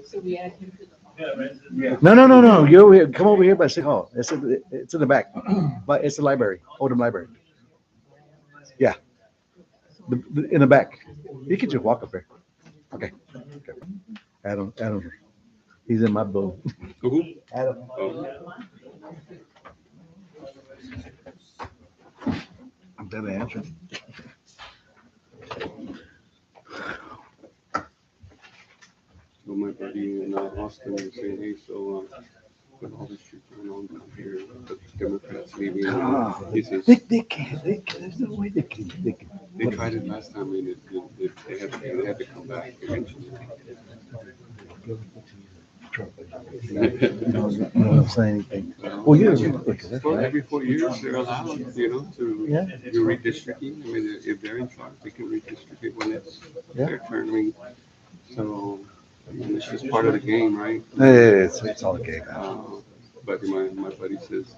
So we add him to the. No. You over here, come over here by City Hall. It's in the back, but it's the library, Odem Library. Yeah, in the back. You can just walk up there. Okay. Adam, he's in my boat. Who? Adam. Oh. I'm done answering. So my buddy in Austin was saying, hey, so with all this shit going on down here, the Democrats leaving, he says, They can't. There's no way they can. they tried it last time and they had to come back eventually. No, don't say anything. Well, Well, every 4 years they're allowed, to redistricting. I mean, if they're in charge, they can redistrict it when it's their turn. I mean, so it's just part of the game, right? It's all a game. But my buddy says,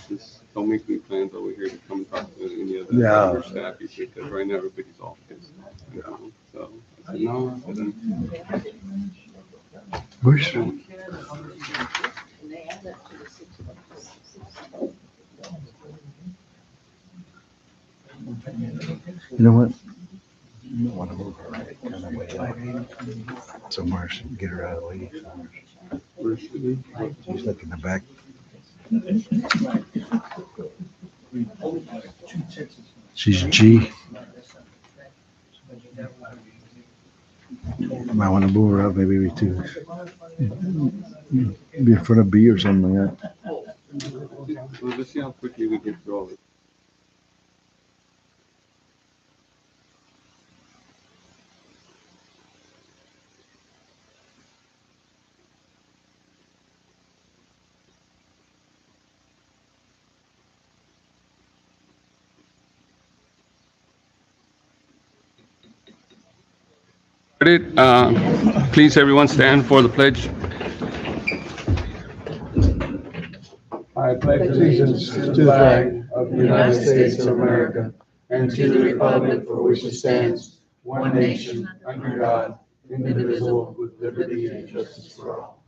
just don't make any plans over here to come talk to any other your staff. He said, because right now everybody's all pissed. So I said, no. I said, Bush. And they add that to the 6. You know what? You don't want to move her right kind of way out somewhere, get her out of the way. where should we? She's like in the back. She's a G. Might want to move her up maybe to be in front of B or something like that. Well, let's see how quickly we get through all this. Please, everyone, stand for the pledge. I pledge allegiance to the flag of the United States of America and to the republic for which it stands, one nation, under God, indivisible, with liberty and justice for all.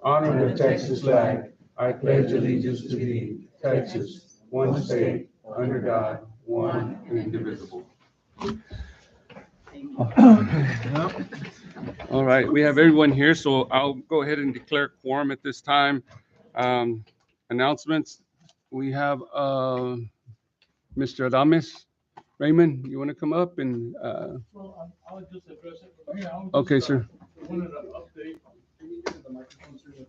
Honor the Texas flag. I pledge allegiance to thee, Texas, one state, under God, one and indivisible. All right, we have everyone here, so I'll go ahead and declare quorum at this time. Announcements. We have Mr. Adames. Raymond, you want to come up and? Well, I'll just address it from here. Okay, sir. Wanted to update. Can you get the microphone through the-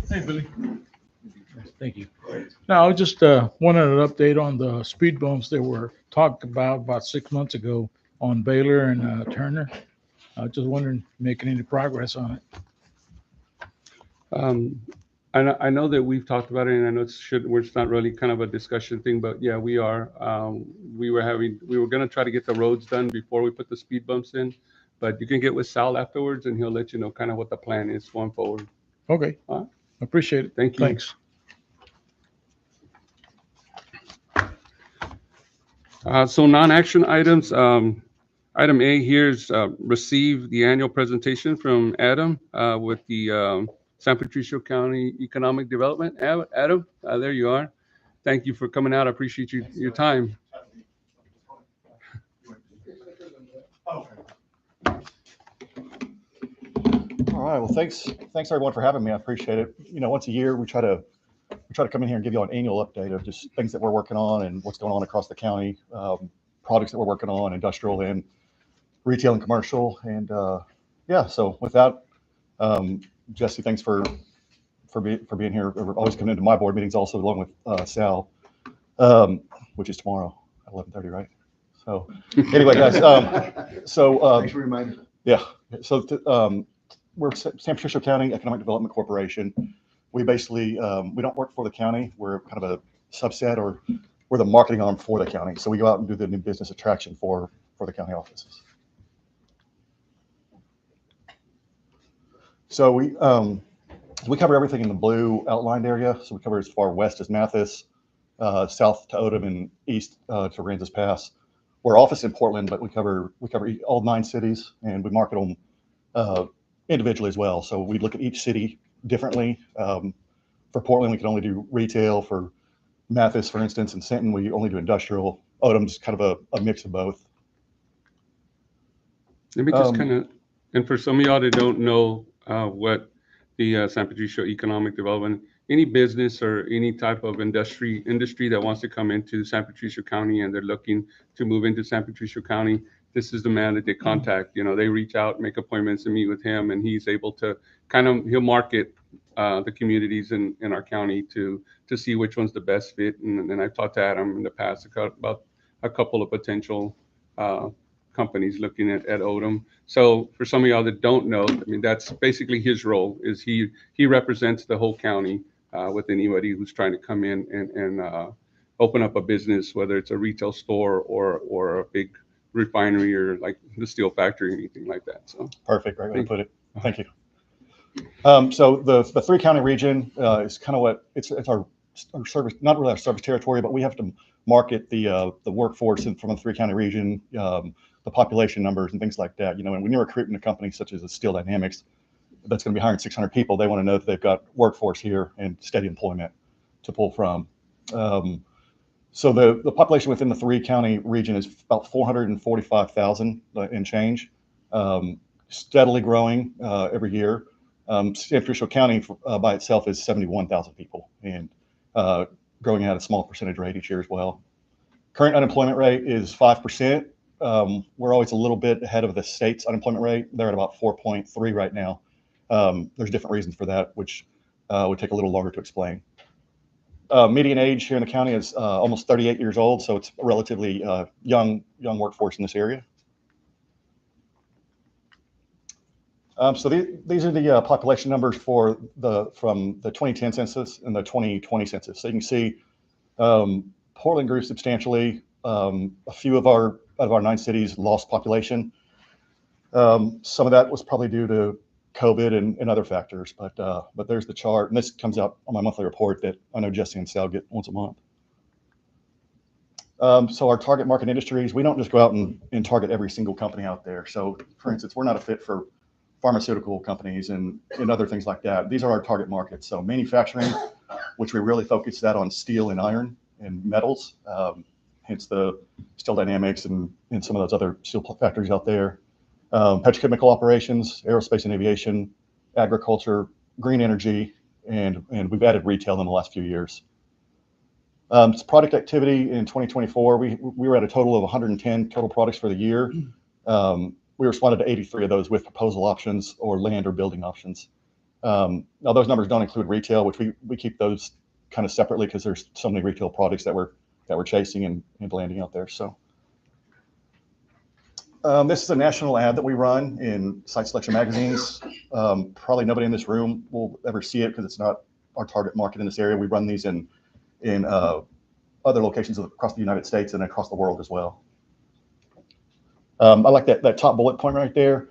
Hey, Billy. Thank you. Now, I just wanted an update on the speed bumps that were talked about 6 months ago on Baylor and Turner. I was just wondering, making any progress on it? I know that we've talked about it, and I know it's not really kind of a discussion thing, but yeah, we are. We were going to try to get the roads done before we put the speed bumps in, but you can get with Sal afterwards, and he'll let you know kind of what the plan is going forward. Okay. All right. Appreciate it. Thank you. Thanks. So non-action items. Item A here is receive the annual presentation from Adam with the San Patricio County Economic Development. Adam, there you are. Thank you for coming out. I appreciate your time. All right. Well, thanks everyone for having me. I appreciate it. Once a year we try to come in here and give you an annual update of just things that we're working on and what's going on across the county, projects that we're working on, industrial and retail and commercial. And so with that, Jesse, thanks for being here. We're always coming into my board meetings also along with Sal, which is tomorrow at 11:30, right? So anyway, guys, Thanks for reminding me. Yeah. So we're San Patricio County Economic Development Corporation. We basically, we don't work for the county. We're kind of a subset, or we're the marketing arm for the county. So we go out and do the new business attraction for the county offices. So we cover everything in the blue outlined area. So we cover as far west as Mathis, south to Odem, and east to Ranzas Pass. we're office in Portland, but we cover all 9 cities, and we market them individually as well. So we look at each city differently. For Portland, we can only do retail. For Mathis, for instance, and Sinton, we only do industrial. Odem's kind of a mix of both. Let me just and for some of y'all that don't know what the San Patricio Economic Development, any business or any type of industry that wants to come into San Patricio County and they're looking to move into San Patricio County, this is the man that they contact. You know, they reach out, make appointments, and meet with him, and he's able to he'll market the communities in our county to see which one's the best fit. And I've talked to Adam in the past about a couple of potential companies looking at Odem. So for some of y'all that don't know, I mean, that's basically his role. Is he represents the whole county with anybody who's trying to come in and open up a business, whether it's a retail store or a big refinery or like the steel factory or anything like that. So Perfect, great way to put it. Thank you. So the 3-county region is kind of what it's our service, not really our service territory, but we have to market the workforce from the 3-county region, the population numbers and things like that. You know, and when you're recruiting a company such as Steel Dynamics that's going to be hiring 600 people, they want to know that they've got workforce here and steady employment to pull from. So the population within the 3-county region is about 445,000 and change, steadily growing every year. San Patricio County by itself is 71,000 people and growing at a small percentage rate each year as well. Current unemployment rate is 5%. We're always a little bit ahead of the state's unemployment rate. They're at about 4.3 right now. There's different reasons for that, which would take a little longer to explain. Median age here in the county is almost 38 years old, so it's a relatively young workforce in this area. So these are the population numbers from the 2010 census and the 2020 census. So you can see Portland grew substantially. A few of our 9 cities lost population. Some of that was probably due to COVID and other factors, but there's the chart, and this comes out on my monthly report that I know Jesse and Sal get once a month. So our target market industries, we don't just go out and target every single company out there. So for instance, we're not a fit for pharmaceutical companies and other things like that. These are our target markets. So manufacturing, which we really focus that on steel and iron and metals, hence the Steel Dynamics and some of those other steel factories out there. Petrochemical operations, aerospace and aviation, agriculture, green energy, and we've added retail in the last few years. Product activity in 2024, we were at a total of 110 total products for the year. We responded to 83 of those with proposal options or land or building options. Now those numbers don't include retail, which we keep those kind of separately because there's so many retail products that we're chasing and landing out there. So this is a national ad that we run in site selection magazines. Probably nobody in this room will ever see it because it's not our target market in this area. We run these in other locations across the United States and across the world as well. I like that top bullet point right there.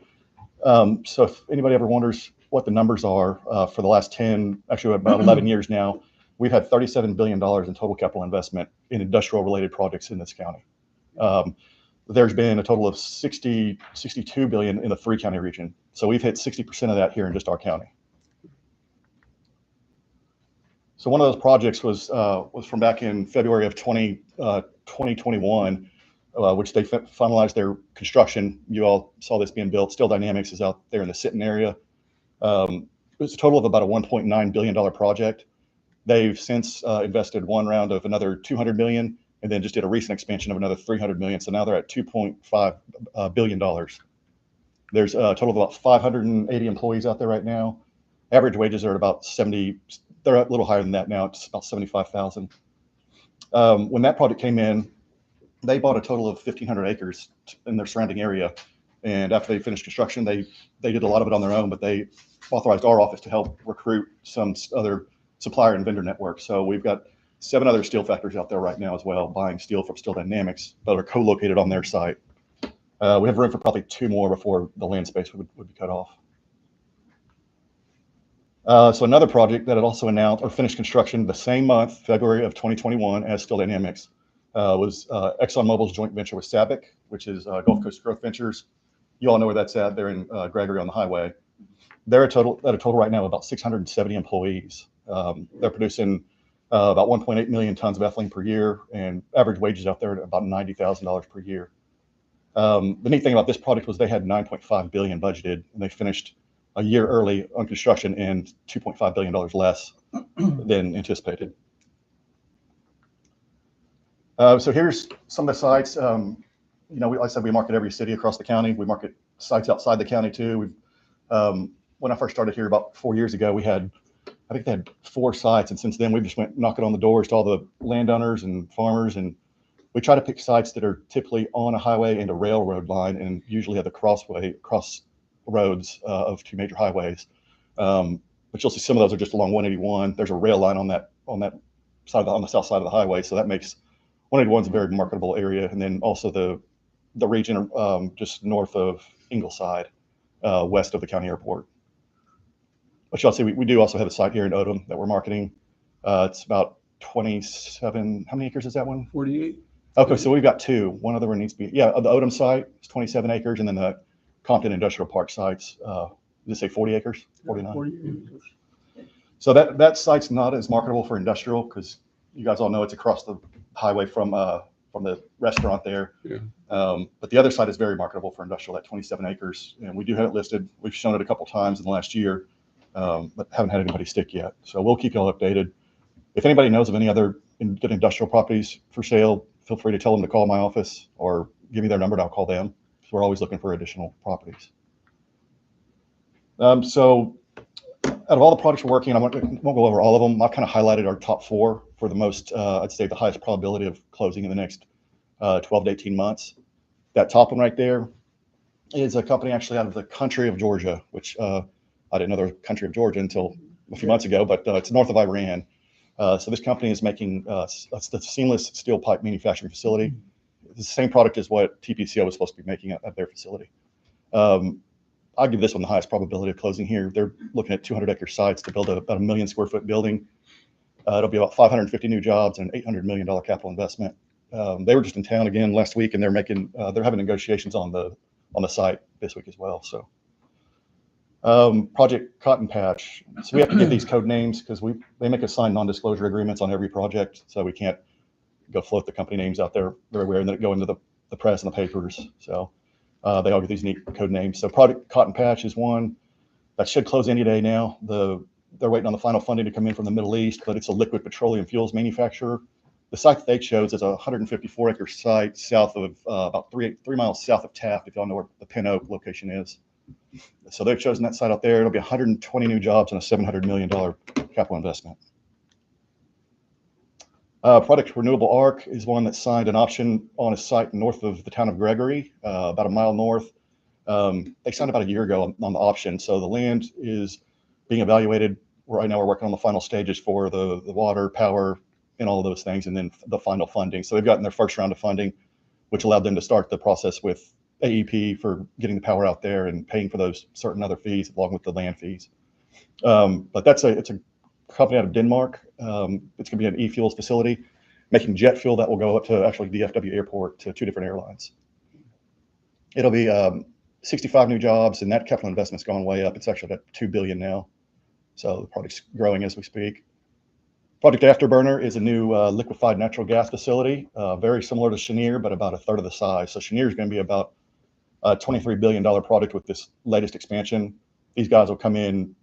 So if anybody ever wonders what the numbers are for the last 10, actually about 11 years now, we've had $37 billion in total capital investment in industrial related projects in this county. There's been a total of 62 billion in the 3-county region. So we've hit 60% of that here in just our county. So one of those projects was from back in February of 2021, which they finalized their construction. You all saw this being built. Steel Dynamics is out there in the Sinton area. It was a total of about a $1.9 billion project. They've since invested one round of another 200 million, and then just did a recent expansion of another 300 million. So now they're at $2.5 billion. There's a total of about 580 employees out there right now. Average wages are at about 70. They're a little higher than that now. It's about 75,000. When that project came in, they bought a total of 1,500 acres in their surrounding area. And after they finished construction, they did a lot of it on their own, but they authorized our office to help recruit some other supplier and vendor network. So we've got 7 other steel factories out there right now as well, buying steel from Steel Dynamics that are co-located on their site. We have room for probably 2 more before the land space would be cut off. So another project that had also announced or finished construction the same month, February of 2021, as Steel Dynamics, was ExxonMobil's joint venture with SABIC, which is Gulf Coast Growth Ventures. You all know where that's at. They're in Gregory on the highway. They're at a total right now of about 670 employees. They're producing about 1.8 million tons of ethylene per year, and average wages out there at about $90,000 per year. The neat thing about this project was they had 9.5 billion budgeted, and they finished a year early on construction and $2.5 billion less than anticipated. So here's some of the sites. Like I said, we market every city across the county. We market sites outside the county too. When I first started here about 4 years ago, I think they had 4 sites, and since then we just went knocking on the doors to all the landowners and farmers, and we try to pick sites that are typically on a highway and a railroad line, and usually have the cross roads of 2 major highways. But you'll see some of those are just along 181. There's a rail line on that side on the south side of the highway, so that makes 181 is a very marketable area. And then also the region just north of Ingleside, west of the county airport. But you'll see we do also have a site here in Odem that we're marketing. It's about 27. How many acres is that one? 48. Okay, so we've got 2. One other one needs to be, the Odem site is 27 acres, and then the Compton Industrial Park sites, did it say 40 acres? 49? 48 acres. So that site's not as marketable for industrial because you guys all know it's across the highway from the restaurant there. Yeah. But the other site is very marketable for industrial at 27 acres, and we do have it listed. We've shown it a couple times in the last year, but haven't had anybody stick yet. So we'll keep you all updated. If anybody knows of any other good industrial properties for sale, feel free to tell them to call my office or give me their number and I'll call them. So we're always looking for additional properties. So out of all the projects we're working on, I won't go over all of them. I've kind of highlighted our top 4 for the most, I'd say the highest probability of closing in the next 12 to 18 months. That top one right there is a company actually out of the country of Georgia, which I didn't know there was a country of Georgia until a few months ago, but it's north of Iran. So this company is making the seamless steel pipe manufacturing facility. It's the same product as what TPCO was supposed to be making at their facility. I'll give this one the highest probability of closing here. They're looking at 200-acre sites to build about 1 million square foot building. It'll be about 550 new jobs and $800 million capital investment. They were just in town again last week, and they're having negotiations on the site this week as well. So Project Cotton Patch. So we have to give these code names because they make us sign non-disclosure agreements on every project, so we can't go float the company names out there everywhere and then go into the press and the papers. So they all get these neat code names. So Project Cotton Patch is one that should close any day now. They're waiting on the final funding to come in from the Middle East, but it's a liquid petroleum fuels manufacturer. The site that they chose is a 154-acre site south of about 3 miles south of Taft, if y'all know where the Pin Oak location is. So they've chosen that site out there. It'll be 120 new jobs and a $700 million capital investment. Project Renewable Arc is one that signed an option on a site north of the town of Gregory, about a mile north. They signed about a year ago on the option. So the land is being evaluated. Right now we're working on the final stages for the water, power, and all of those things, and then the final funding. So they've gotten their first round of funding, which allowed them to start the process with AEP for getting the power out there and paying for those certain other fees along with the land fees. But it's a company out of Denmark. It's going to be an e-fuels facility making jet fuel that will go up to actually DFW airport to 2 different airlines. It'll be 65 new jobs, and that capital investment's gone way up. It's actually at $2 billion now. So the project's growing as we speak. Project Afterburner is a new liquefied natural gas facility, very similar to Cheniere, but about a third of the size. So Cheniere is going to be about a $23 billion project with this latest expansion. These guys will come in,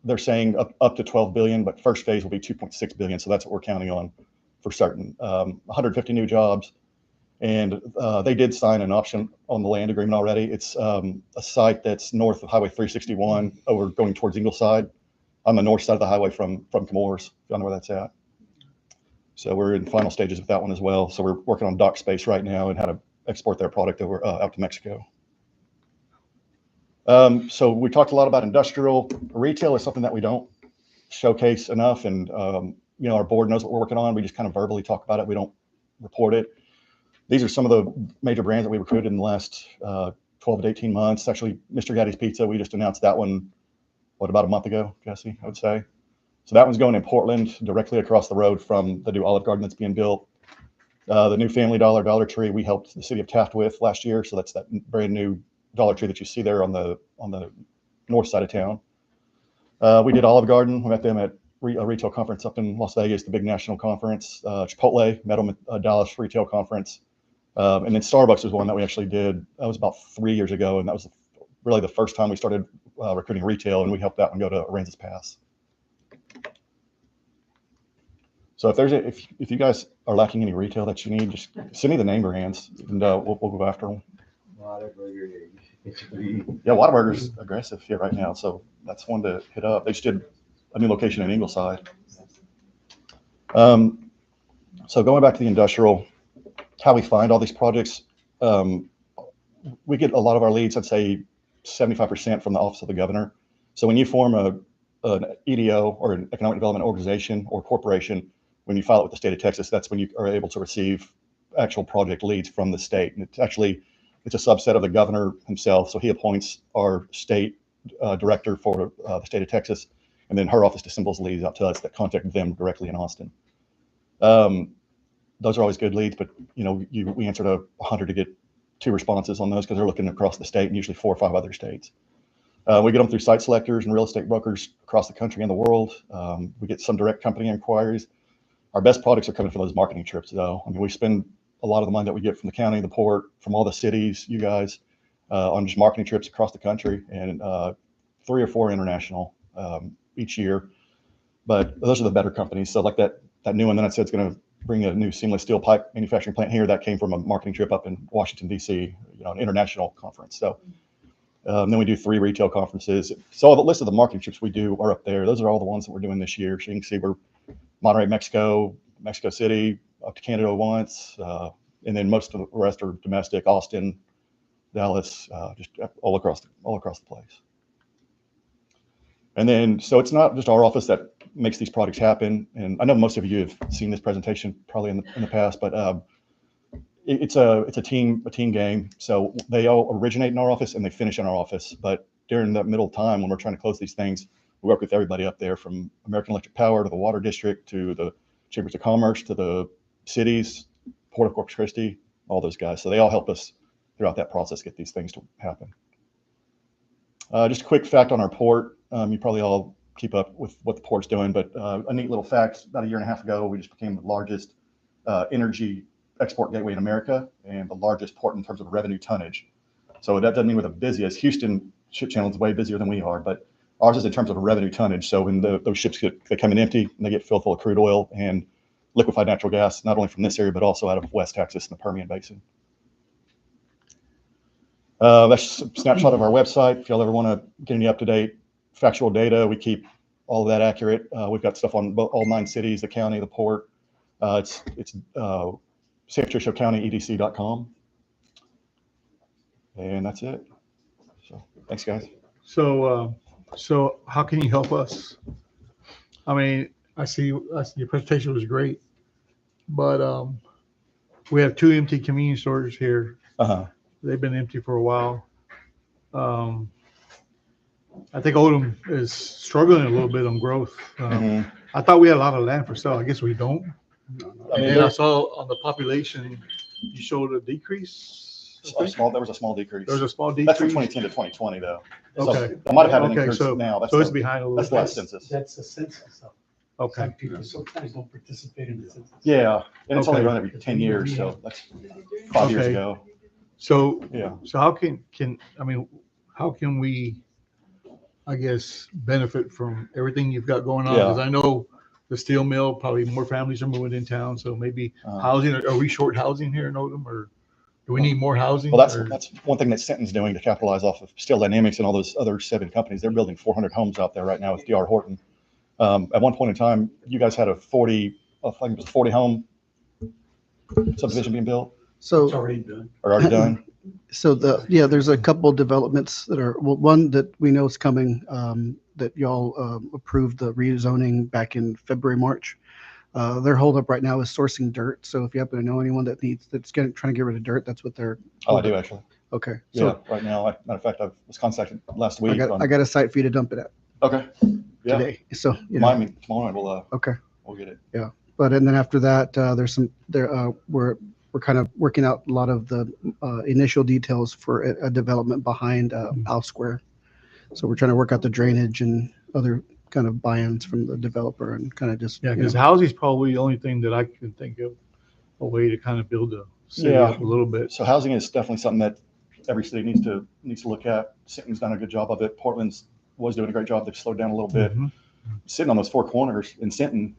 they're saying up to 12 billion, but first phase will be 2.6 billion. So that's what we're counting on for certain. 150 new jobs. And they did sign an option on the land agreement already. It's a site that's north of Highway 361 over going towards Ingleside, on the north side of the highway from Camores. I don't know where that's at. So we're in final stages with that one as well. So we're working on dock space right now and how to export their product over out to Mexico. So we talked a lot about industrial. Retail is something that we don't showcase enough, and our board knows what we're working on. We just kind of verbally talk about it. We don't report it. These are some of the major brands that we recruited in the last 12 to 18 months. Actually, Mr. Gaddy's Pizza, we just announced that one, about a month ago, Jesse, I would say. So that one's going in Portland, directly across the road from the new Olive Garden that's being built. The new Family Dollar Tree, we helped the city of Taft with last year. So that's that brand new Dollar Tree that you see there on the north side of town. We did Olive Garden. We met them at a retail conference up in Las Vegas, the big national conference. Chipotle, met them at Dallas Retail Conference. And then Starbucks was one that we actually did. That was about 3 years ago. And that was really the first time we started recruiting retail, and we helped that one go to Aransas Pass. So if you guys are lacking any retail that you need, just send me the name brands, and we'll go after them. Yeah, Whataburger's aggressive here right now, so that's one to hit up. They just did a new location in Ingleside. So going back to the industrial, how we find all these projects, we get a lot of our leads, I'd say 75% from the Office of the Governor. So when you form an EDO or an economic development organization or corporation, when you file it with the state of Texas, that's when you are able to receive actual project leads from the state. And it's a subset of the governor himself. So he appoints our state director for the state of Texas, and then her office dissembles leads out to us that contact them directly in Austin. Those are always good leads, but we answered 100 to get 2 responses on those because they're looking across the state and usually 4 or 5 other states. We get them through site selectors and real estate brokers across the country and the world. We get some direct company inquiries. Our best products are coming from those marketing trips, though. I mean, we spend a lot of the money that we get from the county, the port, from all the cities, you guys, on just marketing trips across the country, and 3 or 4 international each year. But those are the better companies. So like that new one that I said is going to bring a new seamless steel pipe manufacturing plant here. That came from a marketing trip up in Washington, D.C., an international conference. So then we do 3 retail conferences. So the list of the marketing trips we do are up there. Those are all the ones that we're doing this year. So you can see we're Monterrey, Mexico City, up to Canada once, and then most of the rest are domestic, Austin, Dallas, just all across the place. And then, so it's not just our office that makes these projects happen. And I know most of you have seen this presentation probably in the past, but it's a team game. So they all originate in our office and they finish in our office. But during that middle time when we're trying to close these things, we work with everybody up there, from American Electric Power to the Water District to the Chambers of Commerce to the cities, Port of Corpus Christi, all those guys. So they all help us throughout that process get these things to happen. Just a quick fact on our port. You probably all keep up with what the port's doing, but a neat little fact: about 1.5 years ago, we just became the largest energy export gateway in America and the largest port in terms of revenue tonnage. So that doesn't mean we're the busiest. Houston ship channel is way busier than we are, but ours is in terms of revenue tonnage. So when those ships they come in empty, and they get filled full of crude oil and liquefied natural gas, not only from this area, but also out of West Texas and the Permian Basin. That's just a snapshot of our website. If y'all ever want to get any up-to-date factual data, we keep all of that accurate. We've got stuff on all 9 cities, the county, the port. It's San Patricio County EDC.com. And that's it. So thanks, guys. So how can you help us? I mean, I see your presentation was great, but we have 2 empty convenience stores here. They've been empty for a while. I think Odem is struggling a little bit on growth. I thought we had a lot of land for sale. I guess we don't. I mean, And I saw on the population, you showed a decrease. there was a small decrease. There was a small decrease. That's from 2010 to 2020, though. Okay. So I might have had an Okay, increase so now. so it's behind a little That's bit. the last census. That's the census. So Okay. some people sometimes don't participate in the census. Yeah, and it's only Okay. run every 10 years, so that's 5 years Okay. ago. So Yeah. So how can we, I guess, benefit from everything you've got going on? Yeah. Because I know the steel mill, probably more families are moving in town, so maybe housing. Are we short housing here in Odem, or do we need more housing? Well, or- that's one thing that Sinton's doing to capitalize off of Steel Dynamics and all those other 7 companies. They're building 400 homes out there right now with D.R. Horton. At one point in time, you guys had a 40 home subdivision being built It's So, already done. or already done. there's a couple developments that are, well, one that we know is coming, that y'all approved the rezoning back in February, March. Their holdup right now is sourcing dirt. So if you happen to know anyone that's trying to get rid of dirt, that's what they're. Oh, I do actually. Okay. Yeah, So right now. Matter of fact, I was contacted last week. I got a site for you to dump it at Okay. Yeah. today. So, Remind me tomorrow. We'll Okay. we'll get it. Yeah. But and then after that, we're kind of working out a lot of the initial details for a development behind Al Square. So we're trying to work out the drainage and other kind of buy-ins from the developer and kind of just Yeah, because housing is probably the only thing that I can think of, a way to kind of build a city Yeah. up a little bit. So housing is definitely something that every city needs to look at. Sinton's done a good job of it. Portland's was doing a great job. They've slowed down a little bit. Mhm. Sitting on those four corners in Sinton,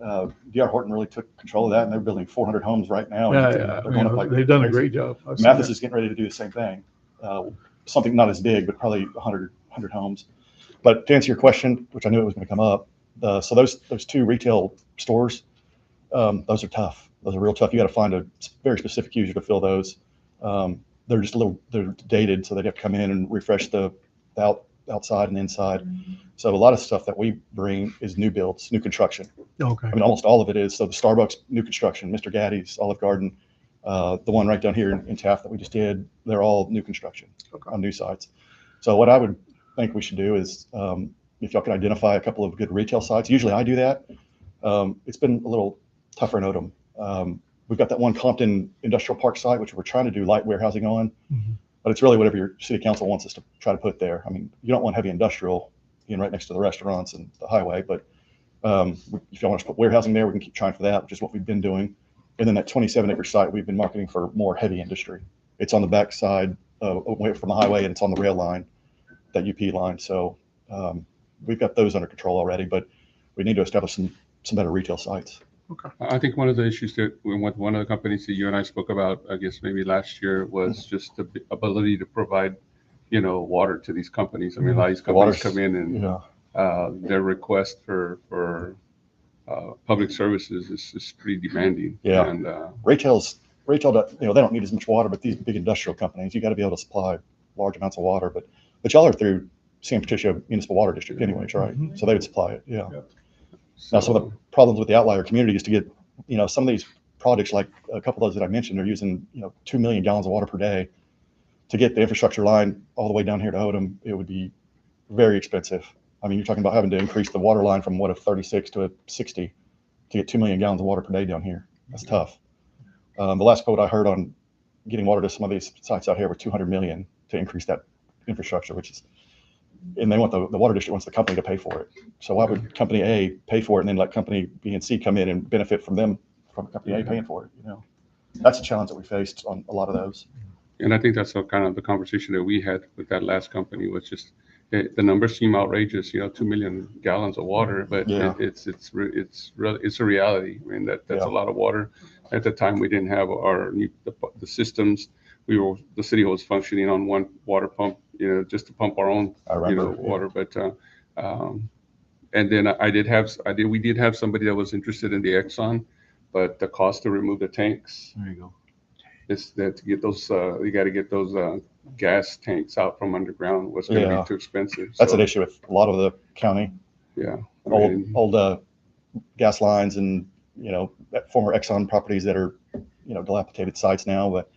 D.R. Horton really took control of that, and they're building 400 homes right now. Yeah, and yeah, they're going up like they've done a crazy. great job. I've seen Mathis that. is getting ready to do the same thing. Something not as big, but probably 100 homes. But to answer your question, which I knew it was going to come up, so those two retail stores, those are tough. Those are real tough. You got to find a very specific user to fill those. They're just they're dated, so they'd have to come in and refresh the outside and inside. So a lot of stuff that we bring is new builds, new construction. Okay. I mean, almost all of it is. So the Starbucks, new construction, Mr. Gaddy's, Olive Garden, the one right down here in Taft that we just did, they're all new construction on new sites. So what I would think we should do is, if y'all can identify a couple of good retail sites, usually I do that. It's been a little tougher in Odem. We've got that one Compton Industrial Park site, which we're trying to do light warehousing on, but it's really whatever your city council wants us to try to put there. I mean, you don't want heavy industrial being right next to the restaurants and the highway, but if you want us to put warehousing there, we can keep trying for that, which is what we've been doing. And then that 27-acre site, we've been marketing for more heavy industry. It's on the back side away from the highway, and it's on the rail line, that UP line. So we've got those under control already, but we need to establish some better retail sites. I think one of the issues that with one of the companies that you and I spoke about, I guess maybe last year, was just the ability to provide, water to these companies. I mean, a lot of these companies come in and their request for public services is pretty demanding. Yeah. And Retail, they don't need as much water, but these big industrial companies, you got to be able to supply large amounts of water. But y'all are through San Patricio Municipal Water District anyways, right? So they would supply it. Yeah. Now, some of the problems with the outlier community is to get, some of these projects, like a couple of those that I mentioned, are using, 2 million gallons of water per day. To get the infrastructure line all the way down here to Odem, it would be very expensive. I mean, you're talking about having to increase the water line from a 36 to a 60 to get 2 million gallons of water per day down here. That's tough. The last quote I heard on getting water to some of these sites out here was 200 million to increase that infrastructure, and they want the water district wants the company to pay for it. So why would company A pay for it and then let company B and C come in and benefit from company A paying for it? That's a challenge that we faced on a lot of those. And I think that's kind of the conversation that we had with that last company, was just the numbers seem outrageous. 2 million gallons of water, but Yeah. it's a reality. I mean, that's a lot of water. At the time, we didn't have the systems. The city was functioning on one water pump, just to pump our own, water. But and then we did have somebody that was interested in the Exxon, but the cost to remove the tanks. There you go. Is that to get those, you got to get those gas tanks out from underground was going to be too expensive. That's So, an issue with a lot of the county. Yeah. Old gas lines and, former Exxon properties that are, dilapidated sites now. But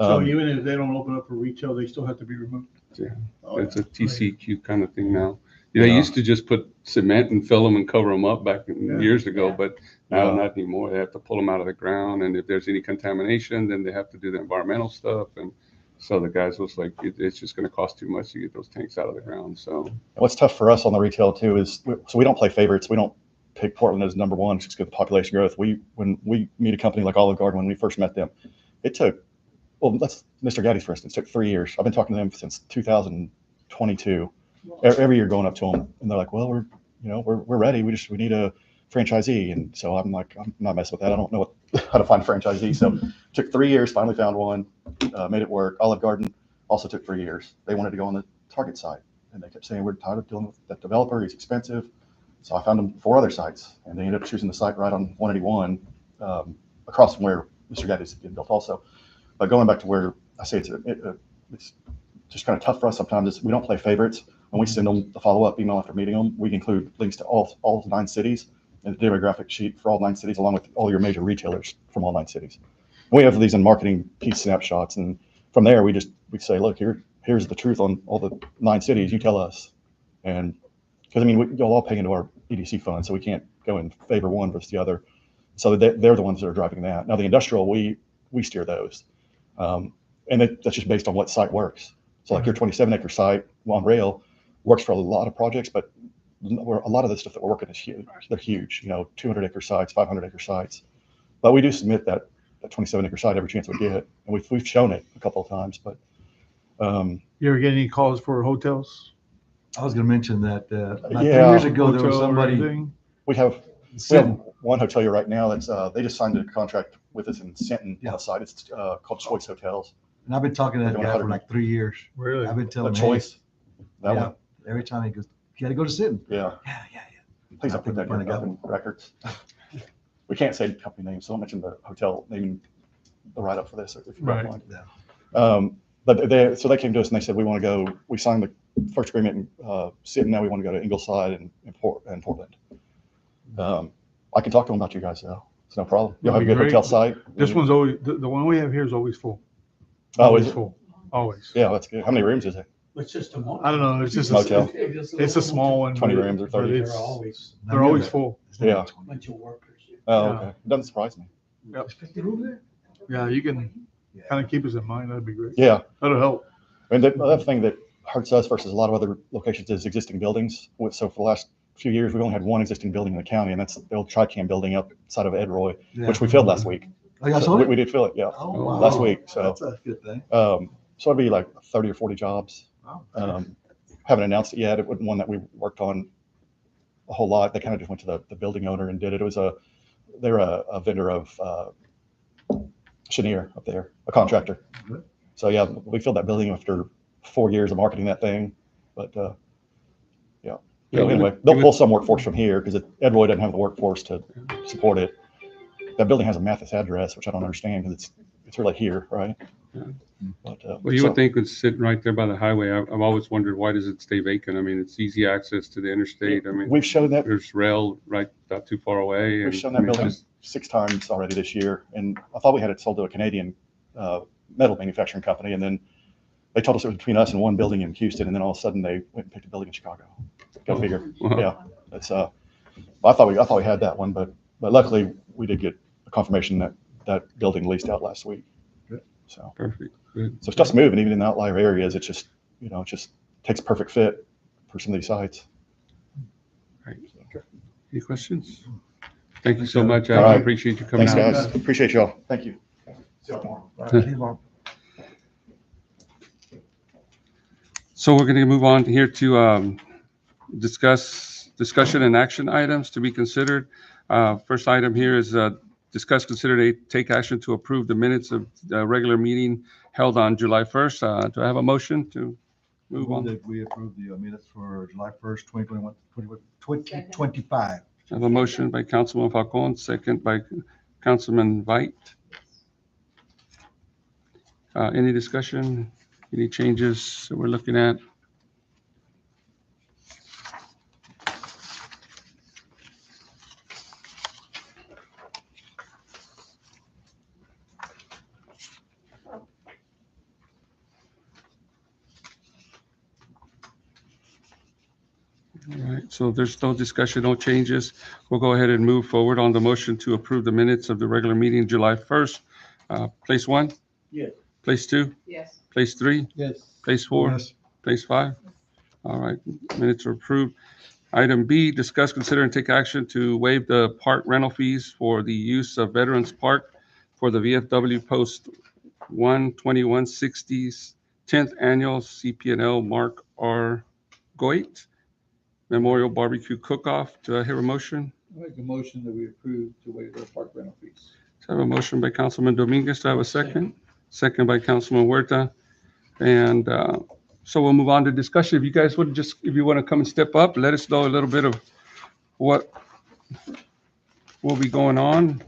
So even if they don't open up for retail, they still have to be removed? Yeah. Oh, It's a yeah. TCQ kind of thing now. They used to just put cement and fill them and cover them up back years ago, but now not anymore. They have to pull them out of the ground, and if there's any contamination, then they have to do the environmental stuff. And so the guys was like, it's just going to cost too much to get those tanks out of the ground. So what's tough for us on the retail too is, so we don't play favorites. We don't pick Portland as number one just because of the population growth. When we meet a company like Olive Garden, when we first met them, it took, that's Mr. Gaddy's, for instance, took 3 years. I've been talking to them since 2022. Every year going up to them, and they're like, well, we're ready. We need a franchisee. And so I'm like, I'm not messing with that. I don't know how to find a franchisee. So it took 3 years, finally found one, made it work. Olive Garden also took 3 years. They wanted to go on the Target site, and they kept saying, we're tired of dealing with that developer. He's expensive. So I found them 4 other sites, and they ended up choosing the site right on 181, across from where Mr. Gaddy's getting built also. But going back to where I say it's just kind of tough for us sometimes is we don't play favorites. When we send them the follow-up email after meeting them, we include links to all 9 cities and the demographic sheet for all 9 cities, along with all your major retailers from all 9 cities. We have these in marketing piece snapshots, and from there we say, look, here's the truth on all the 9 cities. You tell us, and because you'll all pay into our EDC fund, so we can't go and favor one versus the other. So they're the ones that are driving that. Now the industrial, we steer those. And that's just based on what site works. So like your 27-acre site on rail works for a lot of projects, but a lot of the stuff that we're working is huge. They're huge, 200-acre sites, 500-acre sites. But we do submit that 27-acre site every chance we get, and we've shown it a couple of times. But You ever get any calls for hotels? I was gonna mention that, about 3 Yeah. years ago, there was Hotel or somebody. anything? we have one hotelier right now that's they just signed a contract with us in Sinton on Yeah. a site. It's called Choice Hotels. And I've been talking to that They're guy doing for like 3 years. Really? I've been A telling him, hey, Choice. That yeah, one. every time he goes, you gotta go to Sinton. Yeah. Yeah. Please don't put that in your records. We can't say company names, so don't mention the hotel name, the write-up for this. If you don't Right. mind. Yeah. But they came to us and they said, we want to go, we signed the first agreement in Sinton, now we want to go to Ingleside and Portland. I can talk to them about you guys though. It's no problem. You'll have a That'd good be hotel great. site. This one's always, the one we have here is always full. Oh, Always is it? full, always. Yeah, that's good. How many rooms is it? It's just a motel. I don't know, it's just, Motel. it's a small one. 20 but- rooms or but 30? it's- They're always They're always full. Yeah. a bunch of workers. Oh, Yeah. okay. It doesn't surprise me. Yeah, you can kind of keep us in mind, that'd be great. Yeah. That'll help. And the other thing that hurts us versus a lot of other locations is existing buildings. So for the last few years, we've only had one existing building in the county, and that's the old Tricam building outside of Ed Roy, Yeah. which we filled last week. Oh, you guys So saw we it? did fill it, yeah, Oh, wow. last week. So, That's a good thing. so it'd be like 30 or 40 jobs. Wow. Haven't announced it yet. It wasn't one that we worked on a whole lot. They kind of just went to the building owner and did it. It was they're a vendor of Chenier up there, a contractor. Good. So yeah, we filled that building after 4 years of marketing that thing. But yeah. So anyway, they'll pull some workforce from here because Ed Roy doesn't have the workforce to support it. That building has a Mathis address, which I don't understand because it's really here, right? Yeah. But, Well, you would think it's sitting right there by the highway. I've always wondered, why does it stay vacant? I mean, it's easy access to the interstate. I mean, we've shown that there's rail right not too far away. We've and, shown I that mean, building just- 6 times already this year, and I thought we had it sold to a Canadian metal manufacturing company, and then they told us it was between us and one building in Houston, and then all of a sudden they went and picked a building in Chicago. Go figure. Wow. Yeah, that's I thought we had that one, but luckily we did get a confirmation that building leased out last week. Good. So Perfect. Good. stuff's moving even in the outlier areas. It just it just takes perfect fit for some of these sites. Any questions? Thank you so much. All I right. appreciate you coming Thanks, out. guys. Appreciate y'all. Thank you. So we're going to move on here to discussion and action items to be considered. First item here is discuss, consider, take action to approve the minutes of the regular meeting held on July 1st. Do I have a motion to move on? That we approve the minutes for July 1st, 2025. I have a motion by Councilman Falcon, second by Councilman Veit. Any discussion? Any changes that we're looking at? All right, so if there's no discussion, no changes, we'll go ahead and move forward on the motion to approve the minutes of the regular meeting July 1st. Place 1? Yes. Place 2? Yes. Place 3? Yes. Place 4? Yes. Place 5? All right, minutes are approved. Item B, discuss, consider, and take action to waive the park rental fees for the use of Veterans Park for the VFW Post 12160's 10th Annual CP&L Mark R. Goit Memorial Barbecue Cook-Off. Do I hear a motion? I make a motion that we approve to waive the park rental fees. So I have a motion by Councilman Dominguez. Do I have a second? Second by Councilman Huerta. And so we'll move on to discussion. If you guys would just, if you want to come and step up, let us know a little bit of what will be going on.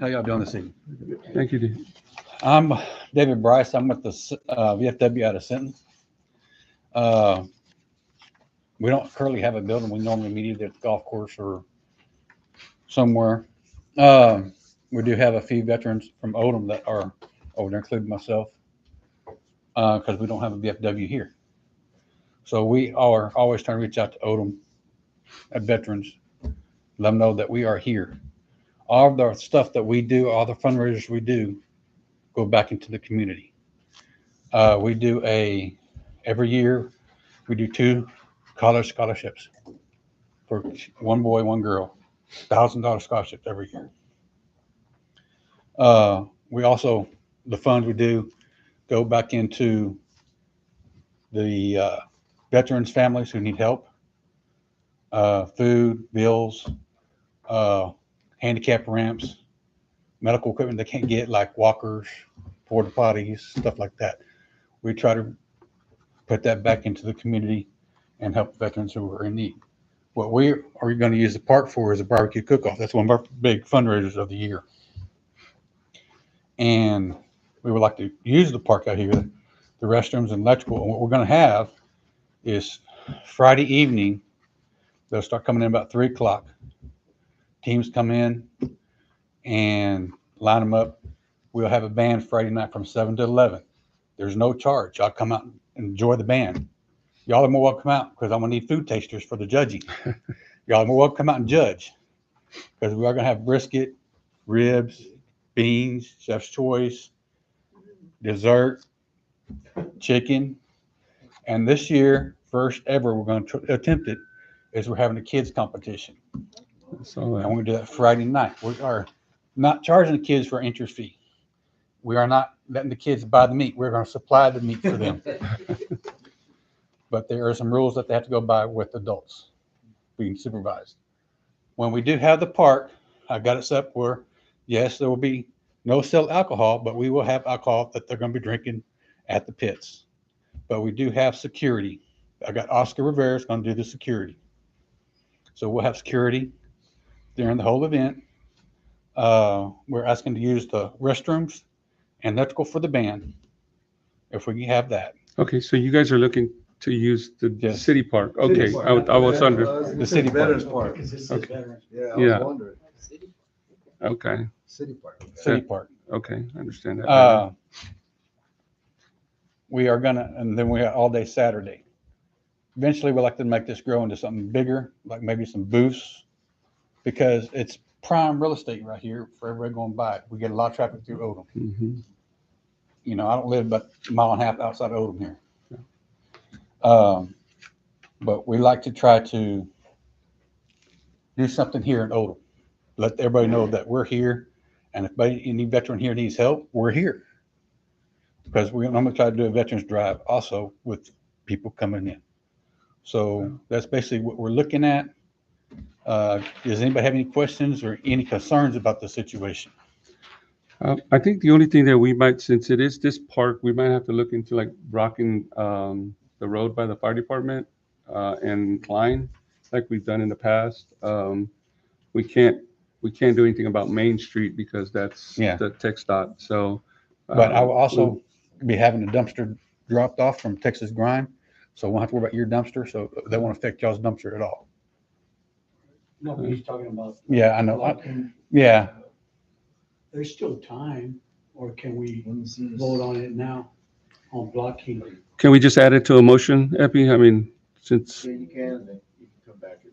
How y'all doing this evening? Thank you, Dee. I'm David Bryce. I'm with the VFW out of Sinton. We don't currently have a building. We normally meet either at the golf course or somewhere. we do have a few veterans from Odem that are over there, including myself, because we don't have a VFW here. So we are always trying to reach out to Odem veterans, let them know that we are here. All of the stuff that we do, all the fundraisers we do, go back into the community. We do every year, we do 2 college scholarships for one boy, one girl, $1,000 scholarships every year. We also, the funds we do go back into the veterans' families who need help, food, bills, handicap ramps, medical equipment they can't get, like walkers, porta potties, stuff like that. We try to put that back into the community and help veterans who are in need. What we are going to use the park for is a barbecue cook-off. That's one of our big fundraisers of the year. And we would like to use the park out here, the restrooms and electrical. And what we're going to have is Friday evening, they'll start coming in about 3 o'clock. Teams come in and line them up. We'll have a band Friday night from 7 to 11. There's no charge. Y'all come out and enjoy the band. Y'all are more welcome to come out because I'm going to need food tasters for the judging. Y'all are more welcome to come out and judge because we are going to have brisket, ribs, beans, chef's choice, dessert, chicken. And this year, first ever, we're going to attempt it, is we're having a kids competition. So, And we're going to do that Friday night. We are not charging the kids for entry fee. We are not letting the kids buy the meat. We're going to supply the meat for them. But there are some rules that they have to go by with adults being supervised. When we do have the park, I got it set up where, yes, there will be no sell alcohol, but we will have alcohol that they're going to be drinking at the pits. But we do have security. I got Oscar Rivera's going to do the security. So we'll have security during the whole event. We're asking to use the restrooms and electrical for the band, if we can have that. okay, so you guys are looking to use the Yes. city park. Okay, I was under, The city park. Veterans Park. okay, Yeah, I Yeah. was wondering. okay, City Park. City park. okay, I understand that. better. We are gonna, and then we have all day Saturday. Eventually, we'd like to make this grow into something bigger, like maybe some booths, because it's prime real estate right here for everybody going by. We get a lot of traffic through Odem. Mhm. You know, I don't live but a mile and a half outside Odem here. But we like to try to do something here in Odem. Let everybody know that we're here, and if any veteran here needs help, we're here. Because I'm gonna try to do a veterans drive also with people coming in. So that's basically what we're looking at. Does anybody have any questions or any concerns about the situation? I think the only thing that we might, since it is this park, we might have to look into like blocking the road by the fire department and Klein, like we've done in the past. We can't do anything about Main Street because that's Yeah. the text dot. So, But I will also be having a dumpster dropped off from Texas Grind. So we won't have to worry about your dumpster. So that won't affect y'all's dumpster at all. No, but he's talking about. Yeah, I know. blocking. Yeah. There's still time, or can we vote on it now on blocking? can we just add it to a motion, Epi? I mean, since Yeah, you can, and then you can come back and,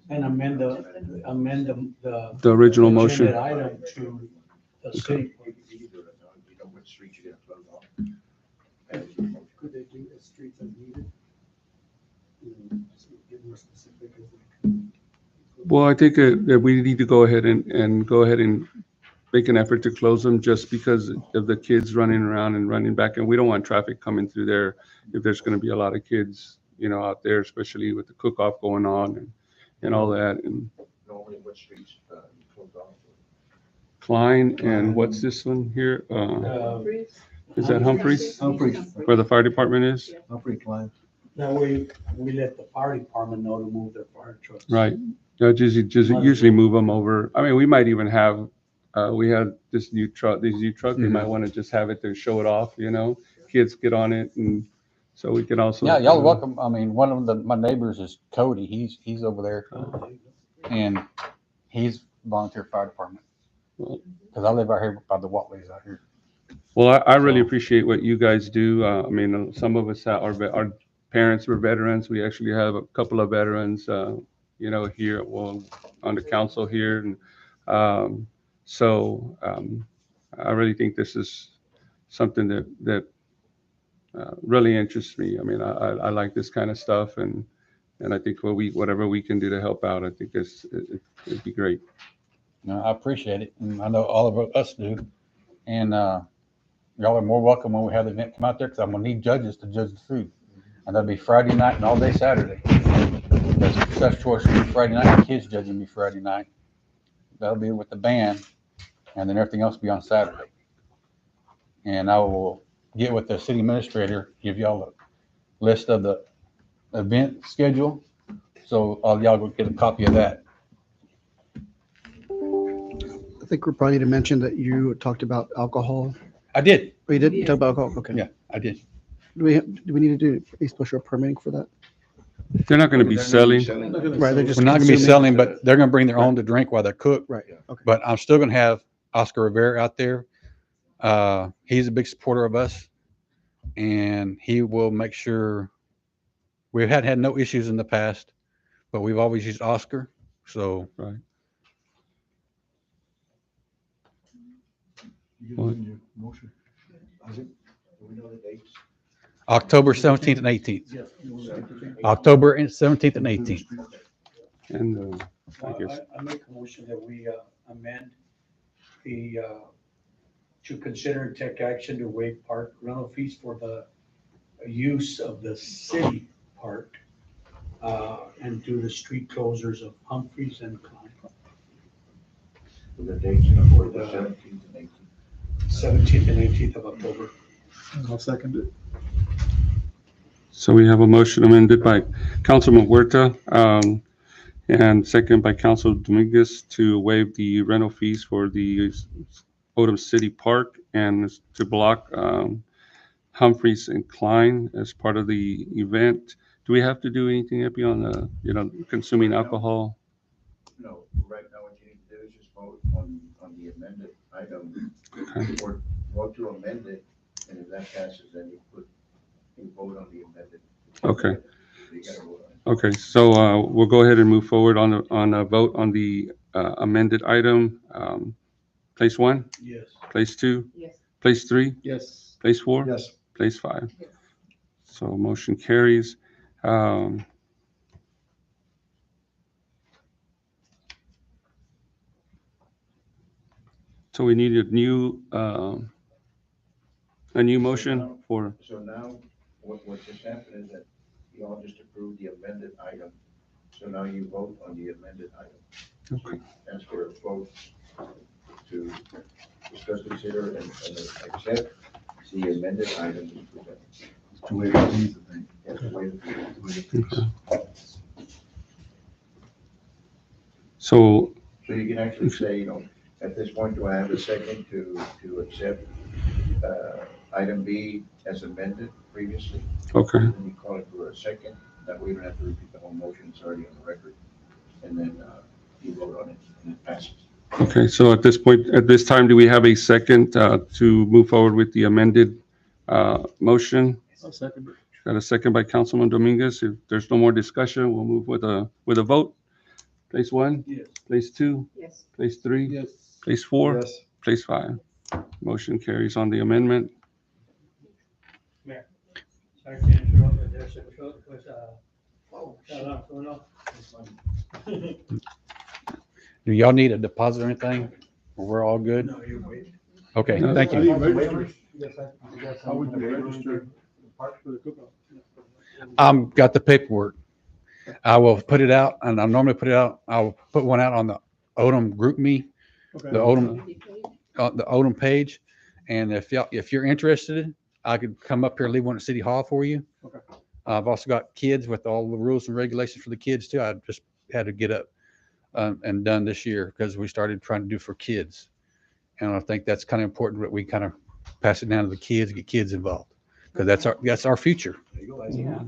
And amend the original motion. agenda item to the city. you can do it, you know which street you're gonna close off. Could they do the streets as needed? Get more specific as like. Well, I think that we need to go ahead and go ahead and make an effort to close them just because of the kids running around and running back. And we don't want traffic coming through there if there's going to be a lot of kids, you know, out there, especially with the cook-off going on and all that. And Normally, what streets, you close off? Klein and what's this one here? Is that Humphreys, Humphreys, where the fire department is? Humphrey Klein. That way, we let the fire department know to move their fire trucks. Right. Just usually move them over. I mean, we might even have, we had these new trucks, we might want to just have it there, show it off, you know, kids get on it. And so we can also. Yeah, y'all are welcome. I mean, one of my neighbors is Cody. He's over there and he's volunteer fire department. Because I live out here by the Watleys out here. Well, I really So- appreciate what you guys do. I mean, some of us our parents were veterans. We actually have a couple of veterans, here, well, on the council here. And so I really think this is something that really interests me. I mean, I like this kind of stuff, and I think whatever we can do to help out, I think it'd be great. No, I appreciate it, and I know all of us do. And y'all are more welcome when we have the event come out there, because I'm gonna need judges to judge the food, and that'll be Friday night and all day Saturday. That's Chef's Choice will be Friday night, and kids judging will be Friday night. That'll be with the band, and then everything else will be on Saturday. And I will get with the city administrator, give y'all a list of the event schedule, so all y'all will get a copy of that. I think we probably need to mention that you talked about alcohol. I did. Oh, you did? You talked about alcohol? Okay. Yeah, I did. Do we need to do a special permitting for that? They're not going to be selling. Right, they're just We're not gonna be consuming. selling, but they're gonna bring their own to drink while they're cooked. Right, okay. But I'm still gonna have Oscar Rivera out there. He's a big supporter of us, and he will make sure. We've had no issues in the past, but we've always used Oscar. So Right. October 17th and 18th. October 17th and 18th. And I guess, I make a motion that we amend the, to consider and take action to waive park rental fees for the use of the city park, and do the street closures of Humphreys and Klein. The dates for the 17th and 18th. 17th and 18th of October. I'll second it. so we have a motion amended by Councilman Huerta, and second by Council Dominguez to waive the rental fees for the Odem City Park and to block Humphreys and Klein as part of the event. Do we have to do anything beyond consuming alcohol? No, right now what you need to do is just vote on the amended item. Okay. Or vote to amend it, and if that passes, then you vote on the amended. Okay. You gotta vote on it. Okay, so we'll go ahead and move forward on a vote on the amended item. Place 1, Yes. place 2, Yes. place 3, Yes. place 4, Yes. place 5. Yes. So motion carries. So we need a new motion for, So now, what just happened is that you all just approved the amended item. So now you vote on the amended item. okay, Ask for a vote to discuss, consider, and accept the amended item as presented. To waive the fees, I think. Yes, waive the fee. okay. So, So you can actually say, at this point, do I have a second to accept item B as amended previously? okay, And you call it for a second, that way you don't have to repeat the whole motion, it's already on the record. And then you vote on it, and it passes. okay, so at this time, do we have a second to move forward with the amended motion? I'll second it. Got a second by Councilman Dominguez. If there's no more discussion, we'll move with a vote. Place 1, Yes. place 2, Yes. place 3, Yes. place 4, Yes. place 5. Motion carries on the amendment. Sorry to interrupt, but there's a short, Do y'all need a deposit or anything? Or we're all good? No, you're waiting. Okay, No. thank How you. do you register? How would you register the park for the cookout? Got the paperwork. I will put it out, and I normally put it out, I'll put one out on the Odem Group Me, Okay. the Odem page. And if you're interested, I could come up here and leave one at City Hall for you. Okay. I've also got kids with all the rules and regulations for the kids too. I just had to get up and done this year because we started trying to do for kids. And I think that's kind of important that we kind of pass it down to the kids, get kids involved, because that's our future. Yeah.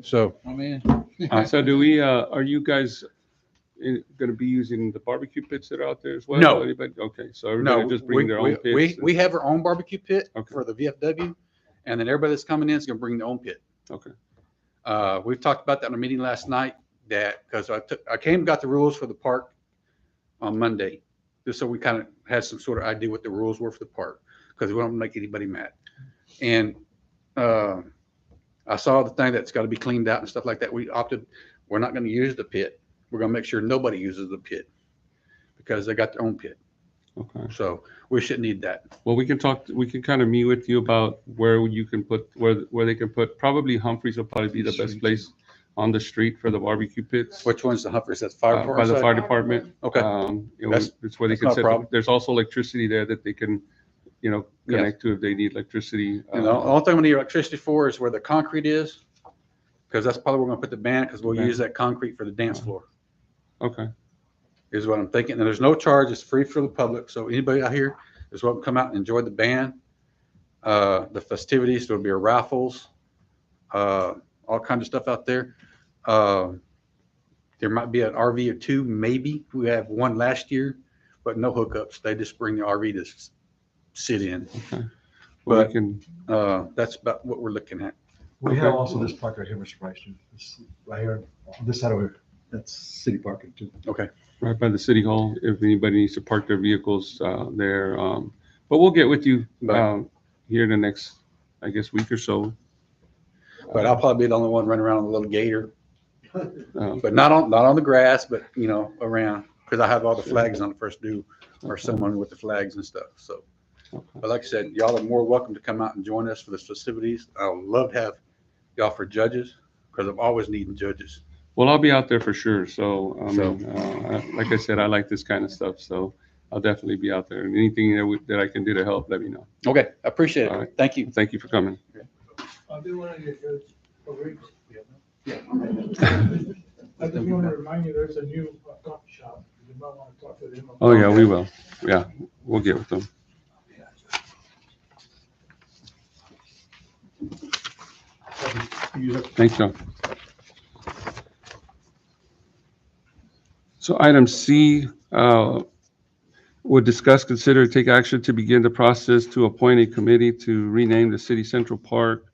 So, So do we, are you guys going to be using the barbecue pits that are out there as well? No. Anybody? Okay, so everybody No, just bring their own pits? we have our own barbecue pit Okay. for the VFW, and then everybody that's coming in is gonna bring their own pit. Okay, We've talked about that in a meeting last night, that, because I came and got the rules for the park on Monday, just so we kind of had some sort of idea what the rules were for the park, because we don't make anybody mad. And I saw the thing that's got to be cleaned out and stuff like that. We're not going to use the pit. We're going to make sure nobody uses the pit because they got their own pit. okay. So we shouldn't need that. Well, we can kind of meet with you about where you can put, where they can put, probably Humphreys will probably be the best place on the street for the barbecue pits. Which one's the Humphreys? That's fire By department the side? fire department. Okay. It's where they that's can not a set, problem. there's also electricity there that they can, Yes. connect to if they need electricity. And the only thing we need electricity for is where the concrete is, because that's probably where we're going to put the band, because we'll Band. use that concrete for the dance floor, Okay, is what I'm thinking. And there's no charge. It's free for the public. So anybody out here is welcome to come out and enjoy the band, the festivities. There'll be raffles, all kinds of stuff out there. There might be an RV or two, maybe. We have one last year, but no hookups. They just bring the RV to sit in. okay. Well, But we can, that's about what we're looking at. We Okay. have also this park right here, Mr. Bryson, this right here, on this side over here. That's city parking too. Okay. right by the city hall, if anybody needs to park their vehicles there. But we'll get with you Right. here in the next, I guess, week or so. But I'll probably be the only one running around on the little gator, Um, but not on the grass, but around, because I have all the flags on the first due, or someone with the flags and stuff. So, but like I said, y'all are more welcome to come out and join us for the festivities. I would love to have y'all for judges, because I'm always needing judges. Well, I'll be out there for sure. So, So- like I said, I like this kind of stuff. So I'll definitely be out there. And anything that I can do to help, let me know. Okay, I appreciate All it. right. Thank you. Thank you for coming. I'll do one of your shows for weeks. I just want to remind you, there's a new coffee shop. You might want to talk to them. Oh, yeah, we will. Yeah, we'll get with them. Thanks, John. So item C, would discuss, consider, take action to begin the process to appoint a committee to rename the City Central Park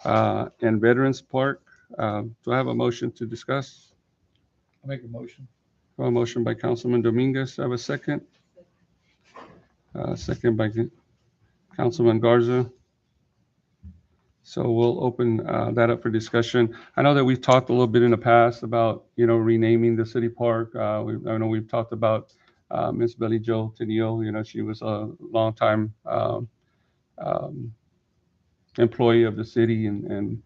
and Veterans Park. Do I have a motion to discuss? I'll make a motion. A motion by Councilman Dominguez. I have a second. Second by Councilman Garza. So we'll open that up for discussion. I know that we've talked a little bit in the past about, renaming the city park. I know we've talked about Miss Billy Jo Tenio. She was a longtime employee of the city, and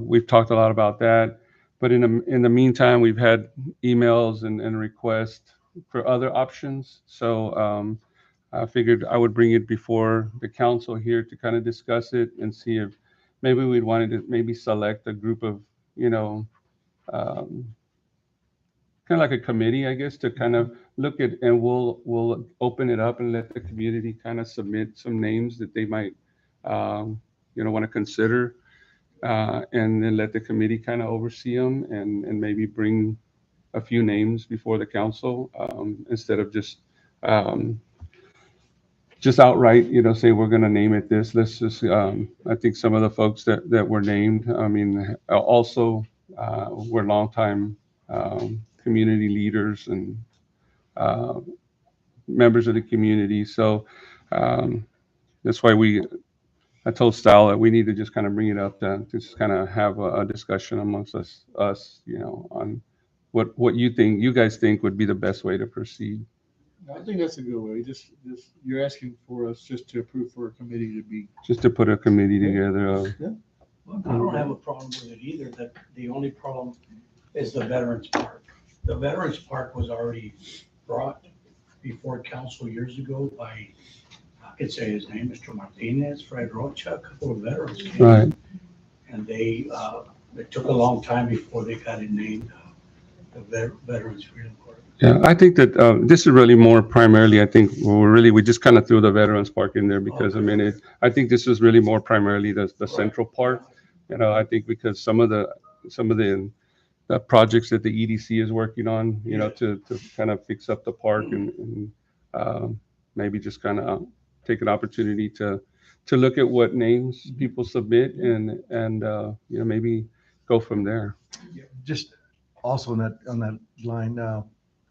we've talked a lot about that. But in the meantime, we've had emails and requests for other options. So I figured I would bring it before the council here to kind of discuss it and see if maybe we'd wanted to maybe select a group of, kind of like a committee, I guess, to kind of look at, and we'll open it up and let the community kind of submit some names that they might, want to consider. And then let the committee kind of oversee them and maybe bring a few names before the council, instead of just outright, say we're going to name it this. Let's just, I think some of the folks that were named, also were longtime community leaders and members of the community. So that's why I told Stal that we need to just kind of bring it up to just kind of have a discussion amongst us, on what you guys think would be the best way to proceed. I think that's a good way. Just you're asking for us just to approve for a committee to be. Just to put a committee together. Well, I don't have a problem with it either. The only problem is the Veterans Park. The Veterans Park was already brought before council years ago by, I could say his name, Mr. Martinez, Fred Rocha, a couple of veterans came. Right. And it took a long time before they got it named the Veterans Freedom Park. Yeah, I think that this is really more primarily, I think we just kind of threw the Veterans Park in there because, I think this is really more primarily the Central Park. I think because some of the the projects that the EDC is working on, you know, to kind of fix up the park and maybe just kind of take an opportunity to look at what names people submit and you know, maybe go from there. Just also on that line,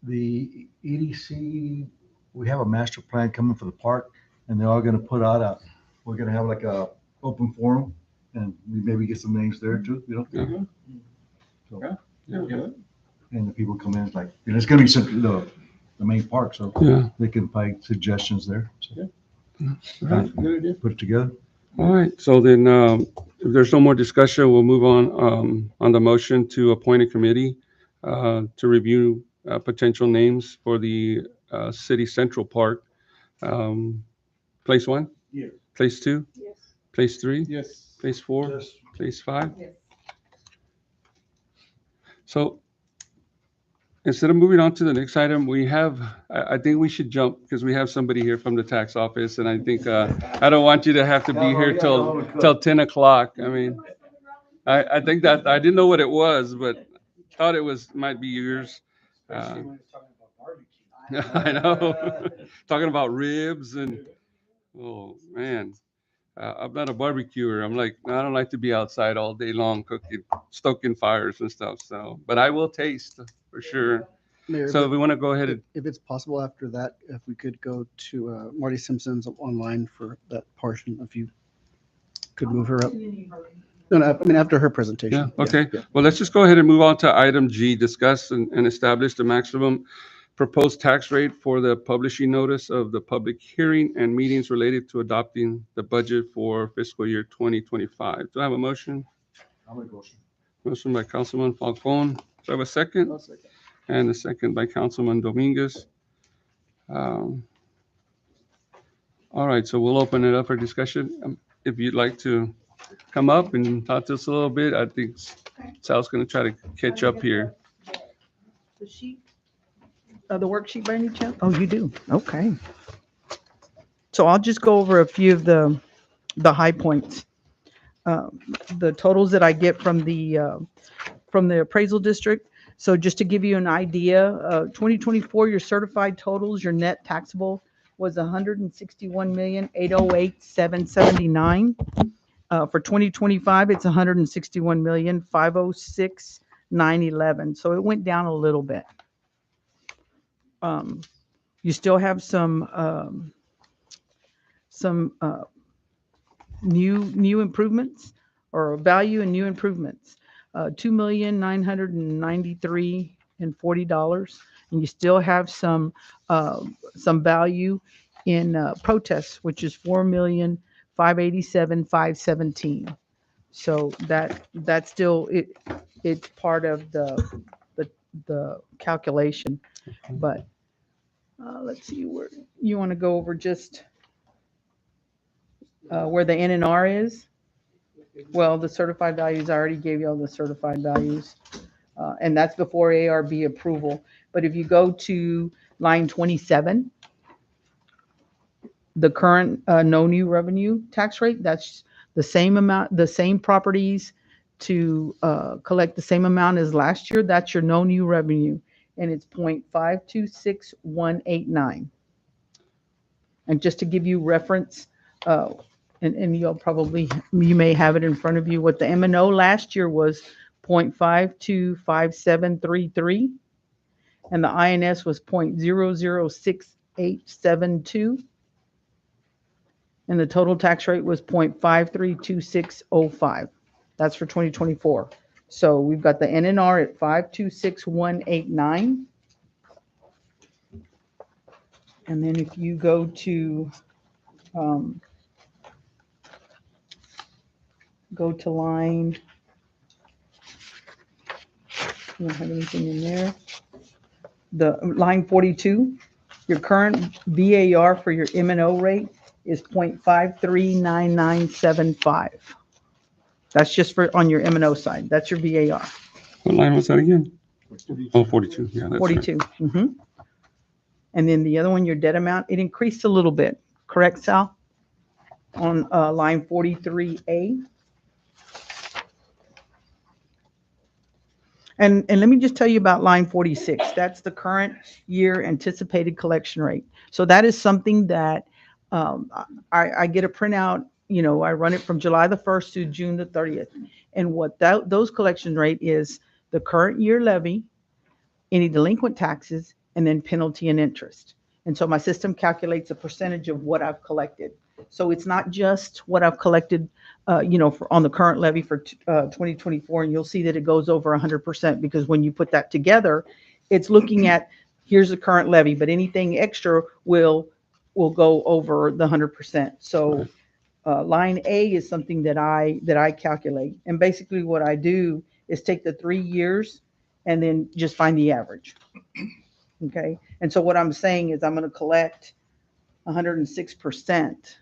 the EDC, we have a master plan coming for the park, and they're all gonna put out we're gonna have like a open forum, and we maybe get some names there too, you know? Yeah. So, Yeah. and the people come in, like, and it's gonna be the main park, so Yeah. they can find suggestions there. So, Right. Good idea. put it together. All right, so then, if there's no more discussion, we'll move on the motion to appoint a committee to review potential names for the City Central Park. Place 1? Yes. Place 2? Yes. Place 3? Yes. Place 4? Yes. Place 5? Yes. So instead of moving on to the next item, I think we should jump because we have somebody here from the tax office, and I think, I don't want you to have to be here till 10 o'clock. I mean, I think that, I didn't know what it was, but thought it might be yours. Especially when it's talking about barbecue. I know, talking about ribs and, oh, man. I'm not a barbecuer. I'm like, I don't like to be outside all day long cooking, stoking fires and stuff. So, but I will taste for sure. Mayor, So if we want to go ahead and, if it's possible after that, if we could go to Marty Simpson's online for that portion, if you could move her up. No, no, I mean, after her presentation. yeah, okay. Yeah. Well, let's just go ahead and move on to item G, discuss and establish the maximum proposed tax rate for the publishing notice of the public hearing and meetings related to adopting the budget for fiscal year 2025. Do I have a motion? I'll make a motion. Motion by Councilman Falcon. Do I have a second? And a second by Councilman Dominguez. Um, All right, so we'll open it up for discussion. If you'd like to come up and talk to us a little bit, I think Sal's going to try to catch up here. The sheet, the worksheet by any chance? Oh, you do? Okay. So I'll just go over a few of the high points. The totals that I get from the appraisal district. So just to give you an idea, 2024, your certified totals, your net taxable was 161,808,779. For 2025, it's 161,506,911. So it went down a little bit. You still have some new improvements or value and new improvements. $2,993,040, and you still have some value in protests, which is $4,587,517. So that's still it's part of the calculation. But let's see where you want to go over just where the N&R is. Well, the certified values, I already gave you all the certified values, and that's before ARB approval. But if you go to line 27, the current no new revenue tax rate, that's the same amount, the same properties to collect the same amount as last year. That's your no new revenue, and it's 0.526189. And just to give you reference, and you may have it in front of you, what the M&O last year was 0.525733, and the INS was 0.006872, and the total tax rate was 0.532605. That's for 2024. So we've got the N&R at 526,189. And then if you go to line, you don't have anything in there. The line 42, your current VAR for your M&O rate is 0.539975. That's just for on your M&O side. That's your VAR. What line was that again? Oh, 42. Yeah, that's 42. And then the other one, your debt amount, it increased a little bit. Correct, Sal? On line 43A. And let me just tell you about line 46. That's the current year anticipated collection rate. So that is something that I get a printout, I run it from July the 1st to June the 30th. And what those collection rate is the current year levy, any delinquent taxes, and then penalty and interest. And so my system calculates a percentage of what I've collected. So it's not just what I've collected, on the current levy for 2024, and you'll see that it goes over 100% because when you put that together, it's looking at here's the current levy, but anything extra will go over the 100%. So line A is something that I calculate, and basically what I do is take the 3 years and then just find the average. Okay, and so what I'm saying is I'm going to collect 106%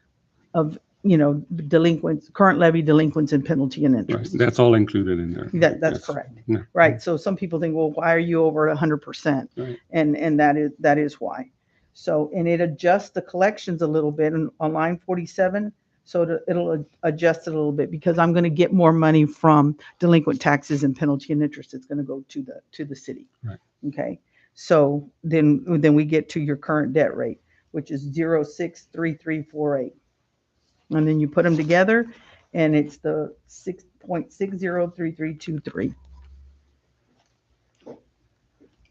of delinquents, current levy, delinquents, and penalty and Right, interest. that's all included in there. That's Yes. correct. Yeah. Right. So some people think, well, why are you over 100%? Right. And that is why. So, and it adjusts the collections a little bit on line 47. So it'll adjust it a little bit because I'm going to get more money from delinquent taxes and penalty and interest. It's going to go to the city. Right. Okay. So then we get to your current debt rate, which is 0.63348. And then you put them together and it's the 6.603323.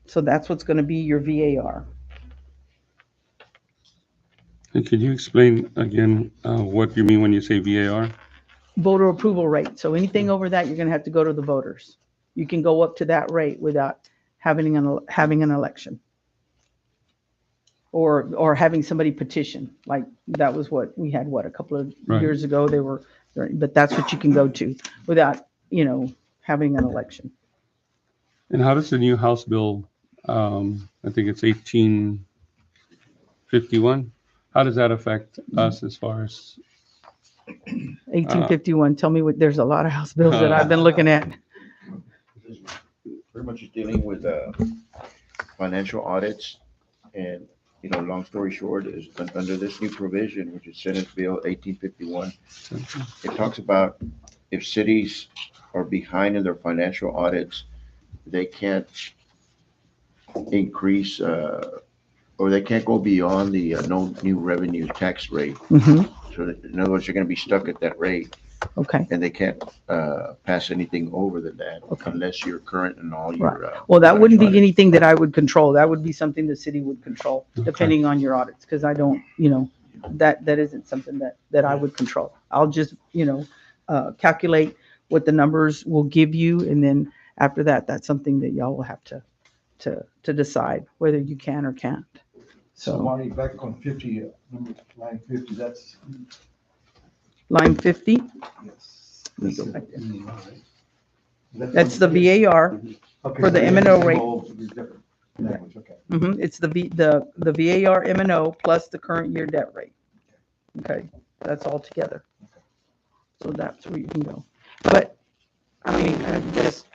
So that's what's going to be your VAR. And could you explain again what you mean when you say VAR? Voter approval rate. So anything over that, you're going to have to go to the voters. You can go up to that rate without having an election. Or having somebody petition, like that was what we had, a couple of Right. years ago, but that's what you can go to without, having an election. And how does the new House bill, I think it's 1851, how does that affect us as far as? 1851, tell me there's a lot of House bills that I've been looking at. Pretty much is dealing with financial audits. And, long story short is under this new provision, which is Senate Bill 1851, it talks about if cities are behind in their financial audits, they can't increase or they can't go beyond the no new revenue tax rate. Mm-hmm. So in other words, you're going to be stuck at that rate. Okay. And they can't pass anything over than that unless you're current in all your. Well, that wouldn't be audits. anything that I would control. That would be something the city would control, depending on your audits, because I don't, that isn't something that I would control. I'll just, calculate what the numbers will give you, and then after that, that's something that y'all will have to decide whether you can or can't. So So Marty, back on 50, line 50, that's. line 50, Yes. let me go back there. That's the VAR. Okay, for the so M&O it's rate. involved with different language, okay. It's the VAR M&O plus the current year debt rate. Okay, that's all together. So that's where you can go. But, I mean, just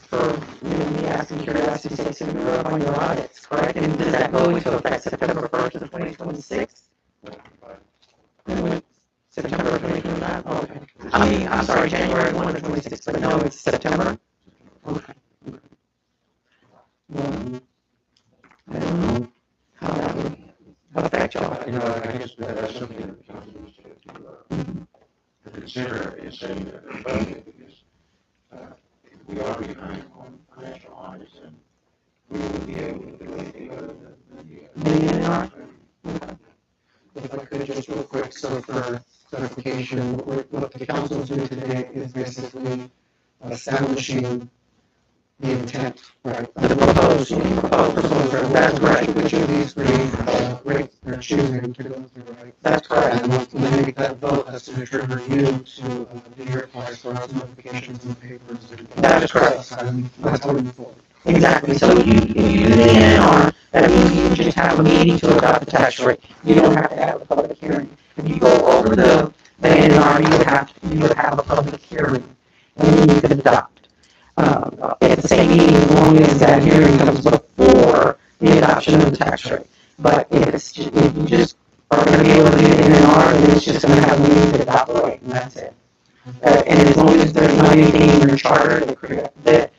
for me asking curiosity sake, so you're up on your audits, correct? And does that go into effect September 1st of 2026? September of 2029? Okay. I mean, I'm sorry, January 1 of 2026, but no, it's September? Okay. Well, I don't know how that would affect y'all. I guess that's something that the council needs to consider is saying that the budget, because we are behind on financial audits and we won't be able to do anything other than the. If I could just real quick, so for clarification, what the council is doing today is basically establishing the intent, right? The proposed, that's correct. Which of these three rates they're choosing to go through, right? That's correct. And when they make that vote, that's to trigger you to do your part for us notifications and papers. That is correct. That's how we move forward. Exactly. So if you do the NR, that means you just have a meeting to adopt the tax rate. You don't have to have a public hearing. If you go over the NR, you would have a public hearing, and then you could adopt. At the same meeting, as long as that hearing comes before the adoption of the tax rate. But if you just are going to be able to do the NR, then it's just going to have a meeting to adopt the rate, and that's it. And as long as there's not anything in your charter that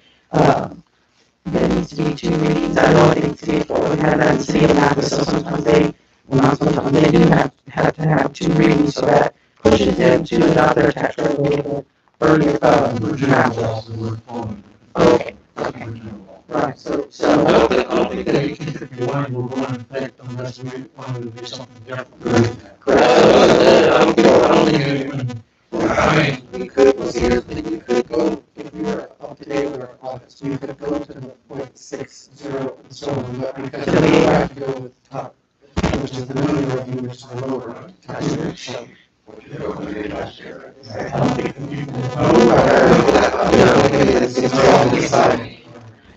to be 2 readings. I know they say, well, we had that in the city of Napa, so sometimes they, well, not sometimes, they do have to have 2 readings, so that pushes them to adopt their tax rate a little bit earlier, now. Okay, right, so. I don't think that the line will go into effect unless we wanted to do something different. I don't think it, I mean, We could, well, seriously, we could go, if we were up to date with our audits, we could go to the 0.60 and so on, but because we have to go with top, which is the money revenue, which is the lower tax rate, so. I don't think the people. It's all decided.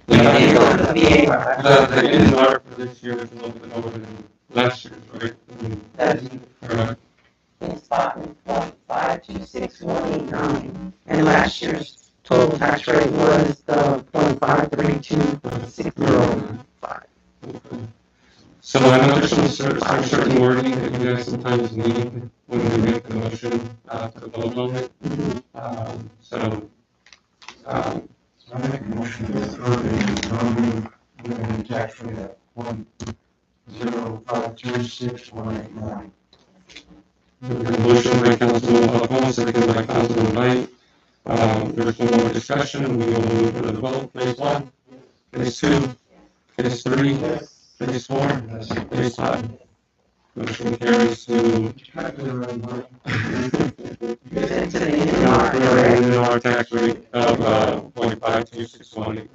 Yeah. You're going to the VA. The NR for this year is a little bit lower than last year, right? Correct. It's 5.526189, and last year's total tax rate was the 0.532605. So I know there's certain wording that you guys sometimes need when we make the motion to vote on it. So, I make a motion to approve the non-moving tax rate at 1.052618. the motion by Councilman Alphonse, second by Councilman Knight. There's no more discussion. We will move to the vote. Phase 1, phase 2, phase 3, phase 4, phase 5. Motion carries to our tax rate of 0.526189.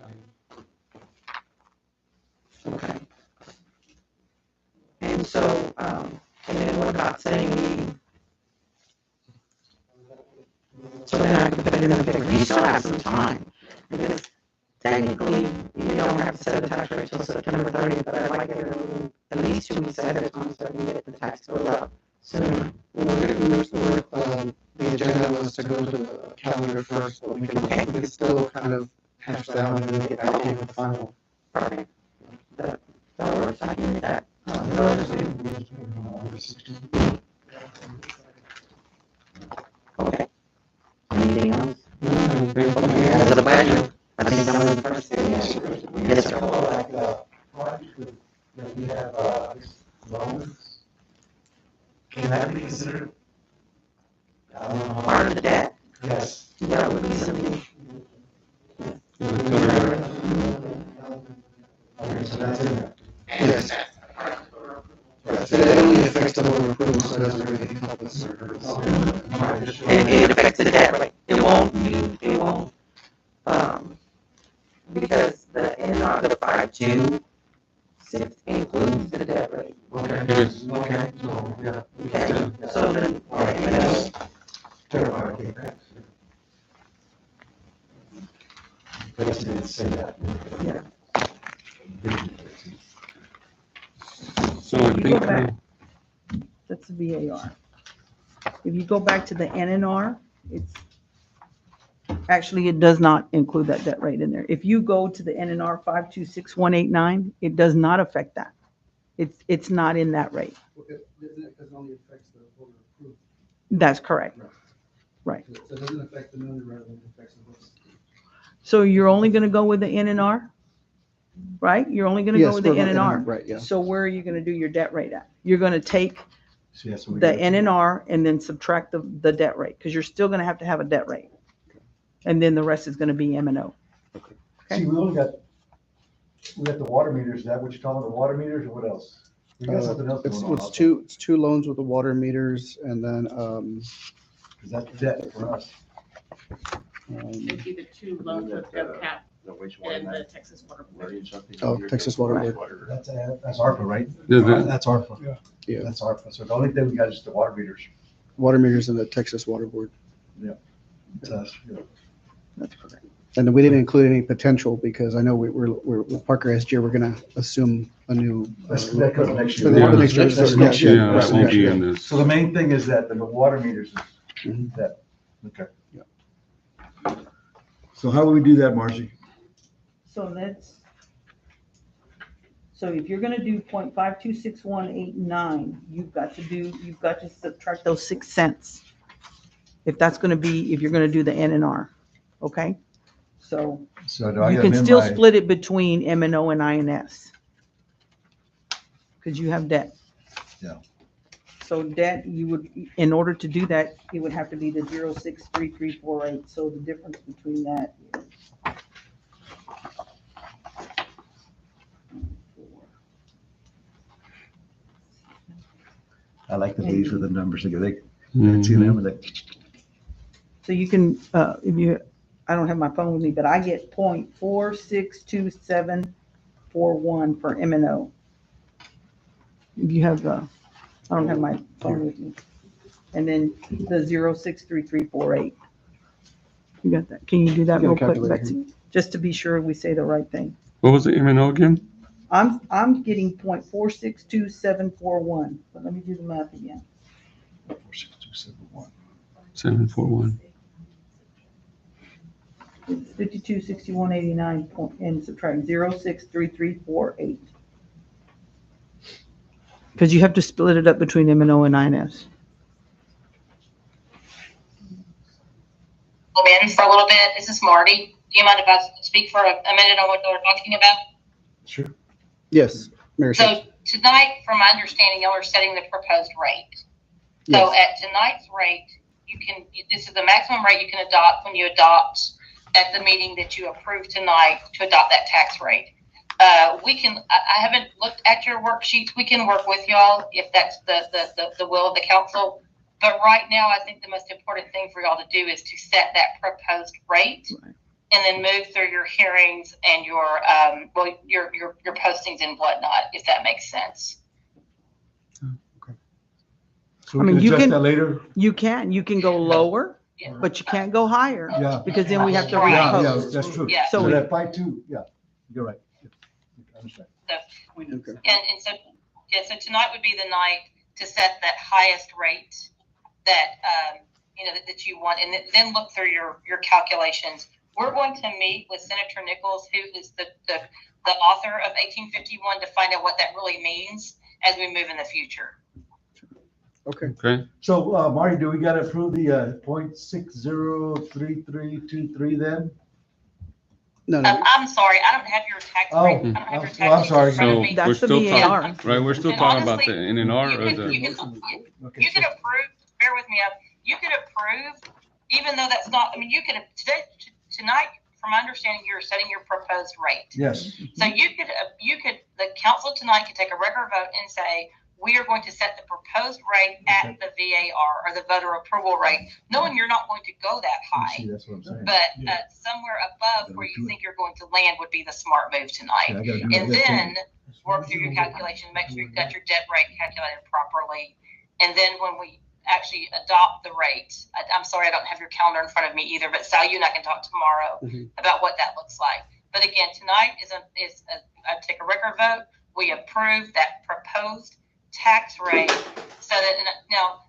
Okay. And so, and then what about saying so then I can put it in the figure. You still have some time, because technically, you don't have to set a tax rate till September 30th, but I'd like it at least 2 weeks ahead of time so we can get the tax bill up sooner. The agenda was to go to the calendar first, but we can still kind of hash that out and then get back to you with the final. Perfect. That works, I can do that. Okay. Anything else? As a budget, I think that was the first thing. Yes, sir. That we have, loans, can that be considered? Part of the debt? Yes. That would be something. Okay, so that's in there. Yes. It only affects the lower approval, so it doesn't really help us. It affects the debt rate. It won't, because the NR, the 5.26 includes the debt rate. Okay. Yes. Okay, so, yeah. Okay, so then, Terrified, okay, thanks. I guess they didn't say that. yeah. So I You go think, back. That's the VAR. If you go back to the NNR, it's, actually, it does not include that debt rate in there. If you go to the NNR 5261189, it does not affect that. It's not in that rate. Because it only affects the voter approved. That's correct. Right. So it doesn't affect the non-resident, it affects the votes. So you're only going to go with the NNR? Right? You're only going to go Yes, with the we're going NNR? right, yeah. So where are you going to do your debt rate at? You're going to take So, yeah, so we the got- NNR and then subtract the debt rate, because you're still going to have a debt rate. And then the rest is going to be M&O. See, we got the water meters, is that what you're talking about, the water meters, or what else? We got something else It's, going on it's also, two loans with the water meters and then, 'cause that's debt for us. It'd be the 2 loans with GovCap The wastewater and the line, Texas Water Board. wording something Oh, here, Texas the Water Board. wastewater. That's ARPA, right? Yeah, That's ARPA. Yeah. That's ARPA. So the only thing we got is the water meters. water meters and the Texas Water Board. It's us, yeah. That's correct. And then we didn't include any potential because I know we're with Parker SG, we're going to assume a new. That comes next For year. the next year. That's next year. yeah, that won't be in this. So the main thing is that the water meters is Mhm. that, okay. Yeah. So how do we do that, Marcy? So so if you're gonna do 0.526189, you've got to subtract those 6 cents. If you're gonna do the NNR, okay? So So do I you gotta can amend still my- split it between M&O and INS. Because you have debt. Yeah. So debt, you would, in order to do that, it would have to be the 063348. So the difference between that is. I like the B's with the numbers. They see them and they. So you can, if you, I don't have my phone with me, but I get 0.462741 for M&O. If you have, I don't have my phone with me. And then the 063348. You got that? Can you do that You got a real quick, calculator Betsy? Just to be sure we say the right thing. What was the M&O again? I'm getting 0.462741, but let me do the math again. 741. It's 526189 and subtract 063348. Because you have to split it up between M&O and INS. In for a little bit. This is Marty. Do you mind if I speak for a minute on what we're talking about? Sure. Yes, Mayor. So tonight, from my understanding, y'all are setting the proposed rate. So at tonight's rate, you can, this is the maximum rate you can adopt when you adopt at the meeting that you approve tonight to adopt that tax rate. We can, I haven't looked at your worksheets. We can work with y'all if that's the will of the council. But right now, I think the most important thing for y'all to do is to set that proposed rate and then move through your hearings and your, your postings and whatnot, if that makes sense. So I we mean, can you adjust can- that later? You can go lower, Yeah. but you can't go higher. Yeah. Because then we have to Right. Yeah, repost. that's true. Yeah. So So that 5.2, yeah, you're right. I understand. And so, yeah, so tonight would be the night to set that highest rate that, you know, that you want, and then look through your calculations. We're going to meet with Senator Nichols, who is the author of 1851, to find out what that really means as we move in the future. Okay. Okay. So, Marty, do we gotta approve the 0.603323 then? No, no. I'm sorry, I don't have your tax Oh, rate. I don't have your tax I'm rate sorry. in front of So me. That's we're the still VAR. talking, right? We're still And talking about honestly, the NNR or You the, Okay, could approve, bear with me, you could approve, even though that's not, I mean, you could, tonight, from my understanding, you're setting your proposed rate. yes. So you could, the council tonight could take a regular vote and say, we are going to set the proposed rate at the VAR or the voter approval rate, knowing you're not going to go that high. See, that's what I'm saying. But somewhere above where you think you're going to land would be the smart move tonight. Yeah, I gotta do And that. then work through your calculation, make sure you've got your debt rate calculated properly. And then when we actually adopt the rate, I'm sorry, I don't have your calendar in front of me either, but Sal, you and I can talk tomorrow about what that looks like. But again, tonight I take a record vote. We approve that proposed tax rate so that, now,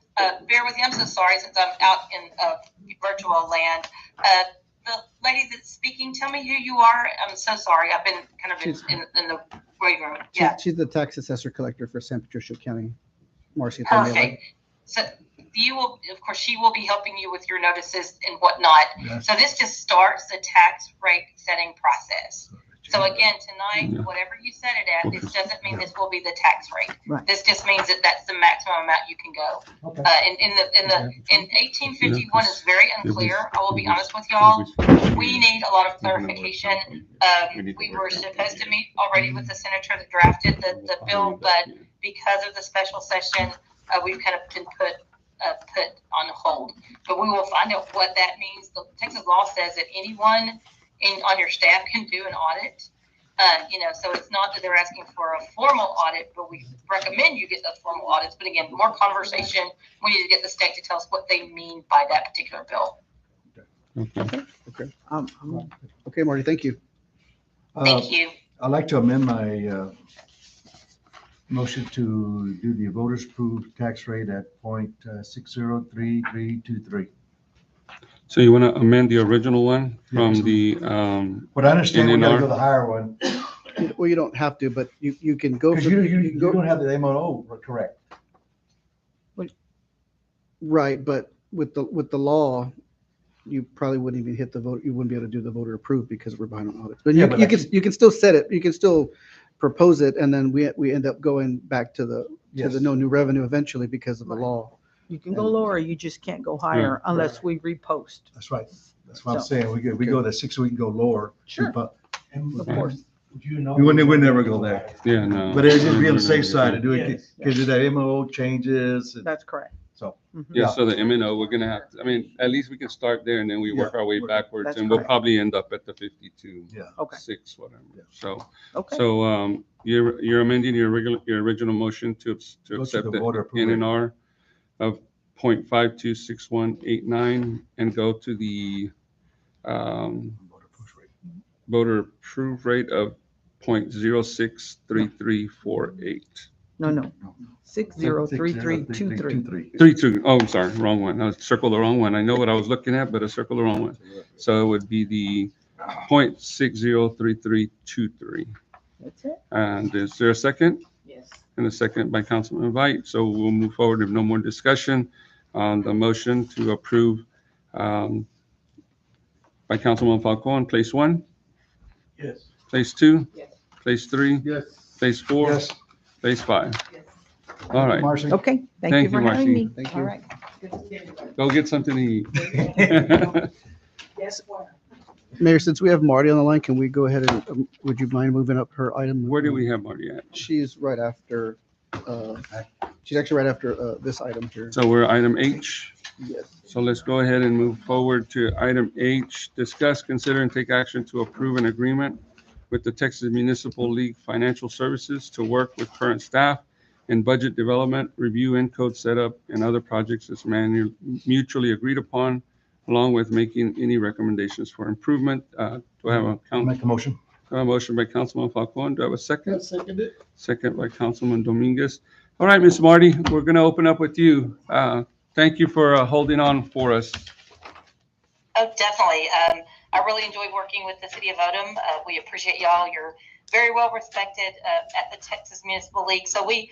bear with me, I'm so sorry since I'm out in virtual land. The lady that's speaking, tell me who you are. I'm so sorry. I've been kind of in the waiting room. Yeah. She's the tax assessor collector for San Patricio County. Marcia. Perfect. So you will, of course, she will be helping you with your notices and whatnot. Yes. So this just starts the tax rate setting process. So again, tonight, whatever you set it at, this doesn't mean this will be the tax rate. Right. This just means that that's the maximum amount you can go. Okay. In 1851 is very unclear. I will be honest with y'all. We need a lot of clarification. We were supposed to meet already with the senator that drafted the bill, but because of the special session, we've kind of been put on hold. But we will find out what that means. The Texas law says that anyone on your staff can do an audit. So it's not that they're asking for a formal audit, but we recommend you get those formal audits. But again, more conversation. We need to get the state to tell us what they mean by that particular bill. Okay. Okay, Marty, thank you. Thank you. I'd like to amend my motion to do the voters approved tax rate at 0.603323. so you want to amend the original one from Yes. the, But I understand we gotta NNR? go the higher one, Well, you don't have to, but you can go because for, you don't have the MO correct. right, but with the law, you probably wouldn't even hit the vote. You wouldn't be able to do the voter approved because we're behind on audits. But Yeah, you, but you I can, you can still set it. You can still propose it, and then we end up going back to the Yes. no new revenue eventually because of the law. You can go lower, you just can't go higher unless we repost. That's right. That's what I'm So- saying. We go to 6, we can go lower. Sure. But Of course. You know. we would never go there. Yeah, no. But it'd just be on the safe side to do it Yes. because of that MO changes. That's correct. So, Mhm. Yeah, so the MNO, we're gonna have, I mean, at least we can start there and then we work our way backwards That's and we'll correct. probably end up at the 52, yeah. Okay. 6, whatever. So, Okay. so, you're amending your original motion to Go to accept the the voter approval. NNR of 0.526189 and go to the, voter approve rate of 0.063348. No. 603323. 32, oh, I'm sorry, wrong one. I circled the wrong one. I know what I was looking at, but I circled the wrong one. So it would be the 0.603323. That's it? And is there a second? Yes. And a second by Councilman Vite. So we'll move forward if no more discussion on the motion to approve by Councilman Falcon, place 1, Yes. place 2, Yes. place 3, Yes. place 4, Yes. place 5. Yes. All right, Marcy. Okay, thank Thank you for you, having Marcy. me. Thank All you. right. Good to see everybody. go get something to eat. Yes, well. Mayor, since we have Marty on the line, can we go ahead and, would you mind moving up her item? Where do we have Marty at? She's right after, she's actually right after this item here. So we're item H. Yes. So let's go ahead and move forward to item H. Discuss, consider, and take action to approve an agreement with the Texas Municipal League Financial Services to work with current staff in budget development, review encode setup, and other projects as mutually agreed upon, along with making any recommendations for improvement. Do I have I'll make the motion. motion by Councilman Falcon? Do I have a second? Second it. Second by Councilman Dominguez. All right, Ms. Marty, we're going to open up with you. Thank you for holding on for us. Oh, definitely. I really enjoy working with the city of Odem. We appreciate y'all. You're very well respected at the Texas Municipal League. So we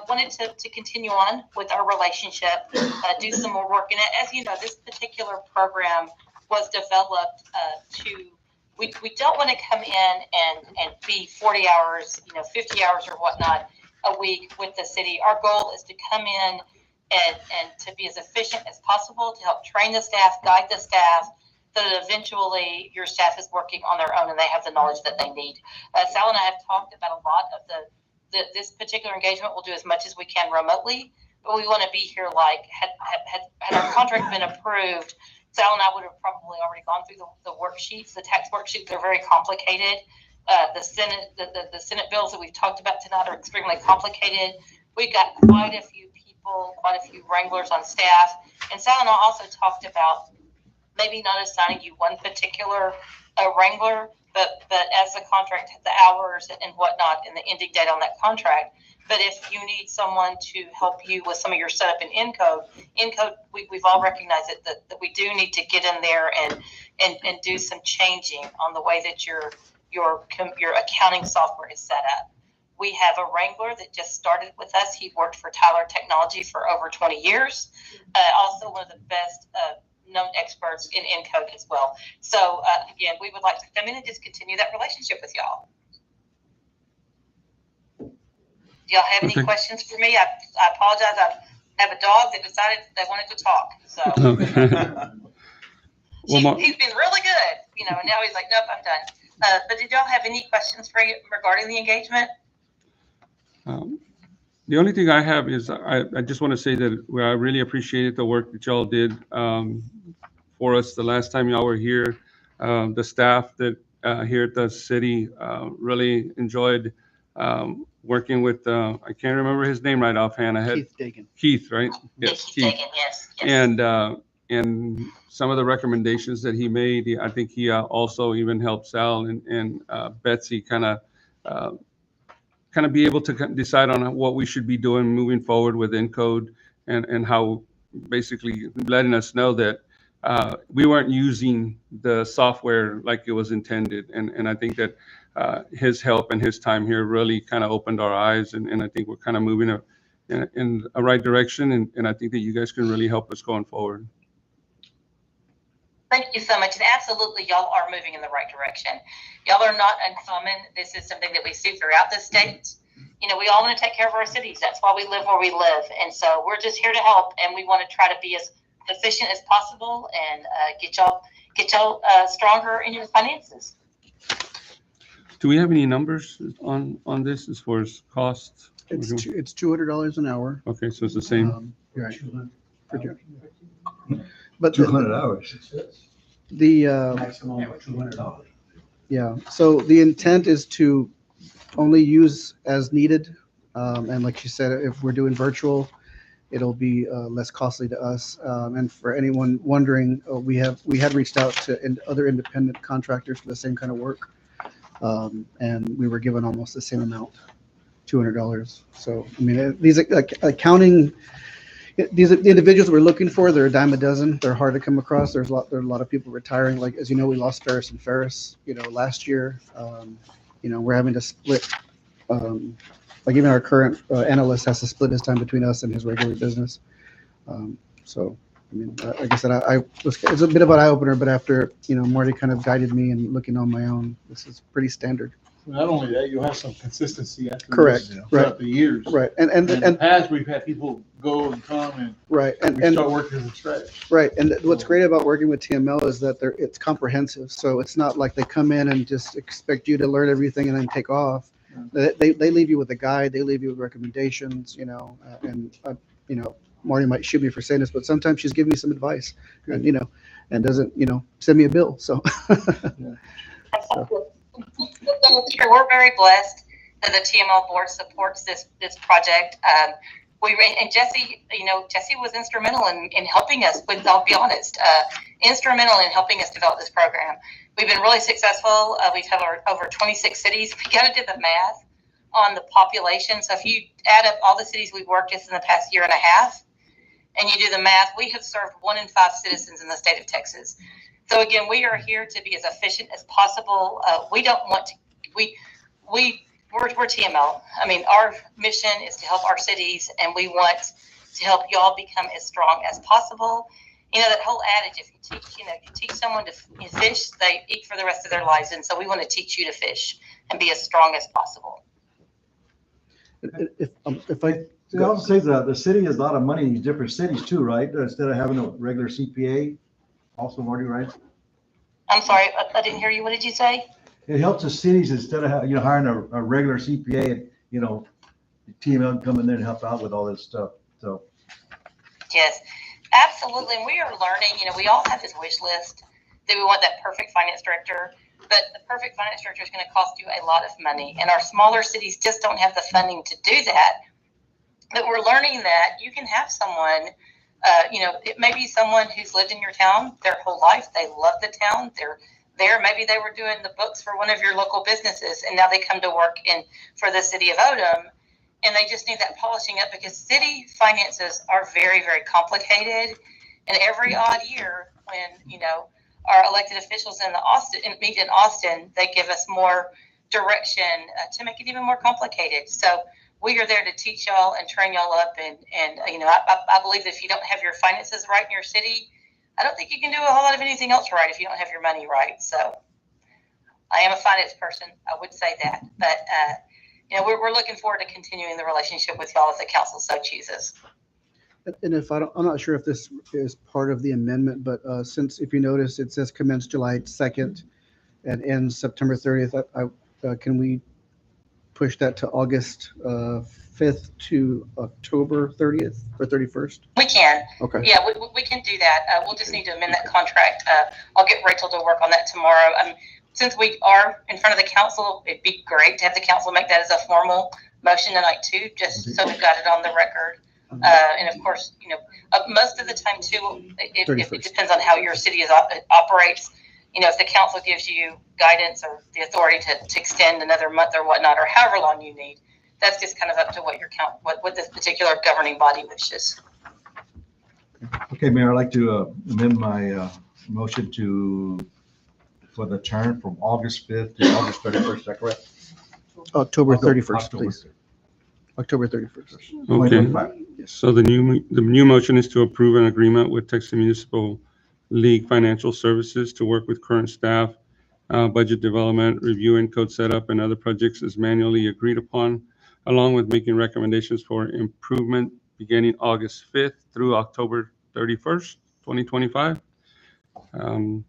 wanted to continue on with our relationship, do some more work in it. As you know, this particular program was developed we don't want to come in and be 40 hours, 50 hours or whatnot a week with the city. Our goal is to come in and to be as efficient as possible, to help train the staff, guide the staff, so that eventually your staff is working on their own and they have the knowledge that they need. Sal and I have talked about a lot of this particular engagement. We'll do as much as we can remotely, but we want to be here. Like had our contract been approved, Sal and I would have probably already gone through the worksheets. The tax worksheets are very complicated. The Senate bills that we've talked about tonight are extremely complicated. We've got quite a few people, quite a few wranglers on staff, and Sal and I also talked about maybe not assigning you one particular wrangler, but as the contract, the hours and whatnot, and the ending date on that contract. But if you need someone to help you with some of your setup in Encode, we've all recognized it, that we do need to get in there and do some changing on the way that your accounting software is set up. We have a wrangler that just started with us. He worked for Tyler Technology for over 20 years. Also one of the best known experts in Encode as well. So again, we would like to come in and just continue that relationship with y'all. Do y'all have any questions for me? I apologize. I have a dog that decided they wanted to talk. So he's been really good, and now he's like, nope, I'm done. But did y'all have any questions for you regarding the engagement? The only thing I have is I just want to say that I really appreciated the work that y'all did for us the last time y'all were here. The staff that here at the city really enjoyed working with, I can't remember his name right offhand. Keith Dagan. Keith, right? Yes, Keith Dagan, yes. And some of the recommendations that he made, I think he also even helped Sal and Betsy kind of be able to decide on what we should be doing moving forward with Encode and how basically letting us know that we weren't using the software like it was intended. And I think that his help and his time here really kind of opened our eyes. And I think we're kind of moving in a right direction. And I think that you guys can really help us going forward. Thank you so much. And absolutely, y'all are moving in the right direction. Y'all are not uncommon. This is something that we see throughout the state. You know, we all want to take care of our cities. That's why we live where we live. And so we're just here to help. And we want to try to be as efficient as possible and get y'all stronger in your finances. Do we have any numbers on this as far as costs? It's $200 an hour. Okay, so it's the same. Right. But 200 hours. the Maximum of $200. yeah, so the intent is to only use as needed. And like you said, if we're doing virtual, it'll be less costly to us. And for anyone wondering, we had reached out to other independent contractors for the same kind of work. And we were given almost the same amount, $200. So, I mean, these accounting, the individuals we're looking for, they're a dime a dozen. They're hard to come across. There's a lot of people retiring. Like, as you know, we lost Ferris and Ferris, last year. We're having to split, like even our current analyst has to split his time between us and his regular business. So, I mean, like I said, it's a bit of an eye opener, but after, Marty kind of guided me and looking on my own, this is pretty standard. Not only that, you'll have some consistency after Correct. this, Right. throughout the years. Right. In the past, we've had people go and come and right. we start working from scratch. Right. And what's great about working with TML is that it's comprehensive. So it's not like they come in and just expect you to learn everything and then take off. They leave you with a guide. They leave you with recommendations, Marty might shoot me for saying this, but sometimes she's giving me some advice and, and doesn't, send me a bill. So. We're very blessed that the TML board supports this project. And Jesse, Jesse was instrumental in helping us. I'll be honest, instrumental in helping us develop this program. We've been really successful. We've had over 26 cities. We kind of did the math on the population. So if you add up all the cities we've worked with in the past year and a half, and you do the math, we have served 1 in 5 citizens in the state of Texas. So again, we are here to be as efficient as possible. We don't want to. We're TML. I mean, our mission is to help our cities, and we want to help y'all become as strong as possible. That whole adage: if you teach someone to fish, they eat for the rest of their lives. And so we want to teach you to fish and be as strong as possible. If I So it also says that the city has a lot of money in these different cities too, right? Instead of having a regular CPA, also Marty, right? I'm sorry, I didn't hear you. What did you say? It helps the cities instead of hiring a regular CPA, TML come in there and help out with all this stuff. So yes, absolutely. And we are learning. We all have this wish list that we want that perfect finance director, but the perfect finance director is going to cost you a lot of money, and our smaller cities just don't have the funding to do that. But we're learning that you can have someone. It may be someone who's lived in your town their whole life. They love the town. They're there. Maybe they were doing the books for one of your local businesses, and now they come to work for the city of Odem, and they just need that polishing up because city finances are very, very complicated. And every odd year, when our elected officials meet in Austin, they give us more direction to make it even more complicated. So we are there to teach y'all and train y'all up. And I believe that if you don't have your finances right in your city, I don't think you can do a whole lot of anything else right if you don't have your money right. So I am a finance person. I would say that. But, we're looking forward to continuing the relationship with y'all if the council so chooses. And I'm not sure if this is part of the amendment, but since, if you notice, it says commence July 2nd and ends September 30th, can we push that to August 5th to October 30th or 31st? We can. Okay. Yeah, we can do that. We'll just need to amend that contract. I'll get Rachel to work on that tomorrow. Since we are in front of the council, it'd be great to have the council make that as a formal motion tonight too, just so we've got it on the record. And of course, most of the time too, it depends on how your city operates. If the council gives you guidance or the authority to extend another month or whatnot, or however long you need, that's just kind of up to what this particular governing body wishes. okay, Mayor, I'd like to amend my motion for the term from August 5th to August 31st. Is that correct? October 31st, October please. October 31st. Okay. So the new motion is to approve an agreement with Texas Municipal League Financial Services to work with current staff, budget development, review and code setup, and other projects as manually agreed upon, along with making recommendations for improvement beginning August 5th through October 31st, 2025. Um,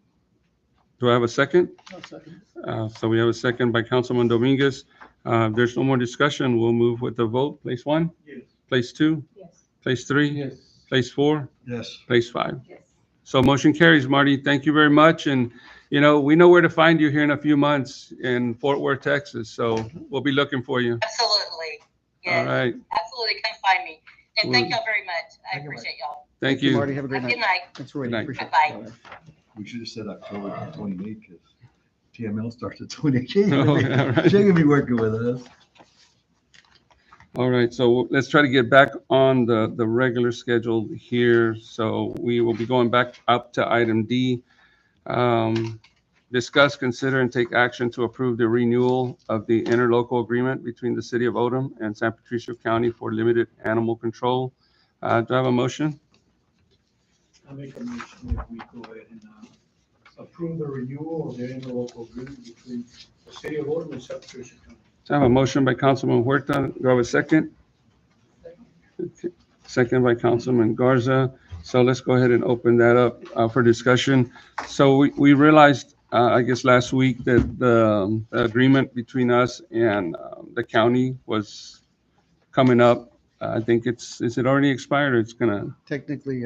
Do I have a second? So we have a second by Councilman Dominguez. If there's no more discussion, we'll move with the vote. Place one? Yes. Place two? Yes. Place three? Yes. Place four? Yes. Place five? Yes. So motion carries, Marty. Thank you very much. And, you know, we know where to find you here in a few months in Fort Worth, Texas. So we'll be looking for you. Absolutely. All Yes, right. absolutely. Come find me. And thank y'all very much. I appreciate y'all. Thank you. Marty. Have a great Have a night. good night. Thanks for waiting. Good night. Appreciate it. Bye-bye. We should have said October 28th because TML starts at 28th. Oh, yeah, right. She ain't gonna be working with us. All right, so let's try to get back on the regular schedule here. So we will be going back up to item D. Discuss, consider, and take action to approve the renewal of the interlocal agreement between the City of Odem and San Patricio County for limited animal control. Do I have a motion? I make a motion if we go ahead and approve the renewal of the interlocal agreement between the city of Odem and San Patricio County. So I have a motion by Councilman Huerta. Do I have a second? Okay. Second by Councilman Garza. So let's go ahead and open that up for discussion. So we realized, I guess last week, that the agreement between us and the county was coming up. I think is it already expired or it's gonna? Technically,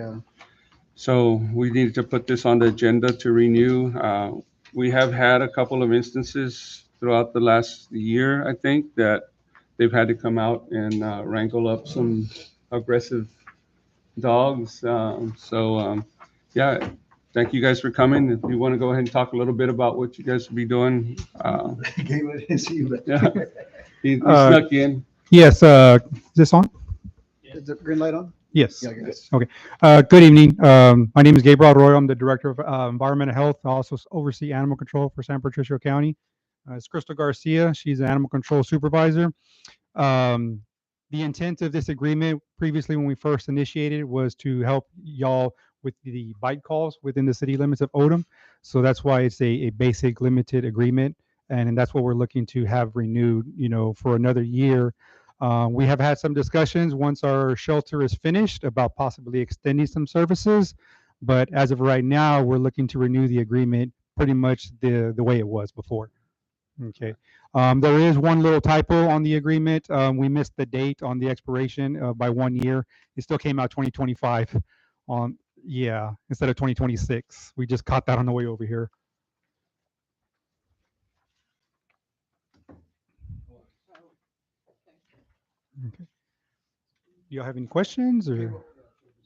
So we needed to put this on the agenda to renew. We have had a couple of instances throughout the last year, I think, that they've had to come out and wrangle up some aggressive dogs. Yeah, thank you guys for coming. If you want to go ahead and talk a little bit about what you guys will be doing. Gave it and see you. Yeah, he snuck in. Yes, is this on? is the green light on? Yes. Yeah, I guess. Okay. Good evening. My name is Gabriel Arroyo. I'm the Director of Environmental Health. I also oversee animal control for San Patricio County. It's Crystal Garcia. She's an animal control supervisor. The intent of this agreement previously when we first initiated was to help y'all with the bite calls within the city limits of Odem. So that's why it's a basic limited agreement. And that's what we're looking to have renewed, for another year. We have had some discussions once our shelter is finished about possibly extending some services. But as of right now, we're looking to renew the agreement pretty much the way it was before. Okay. There is one little typo on the agreement. We missed the date on the expiration by 1 year. It still came out 2025 instead of 2026. We just caught that on the way over here. Okay. Do y'all have any questions or?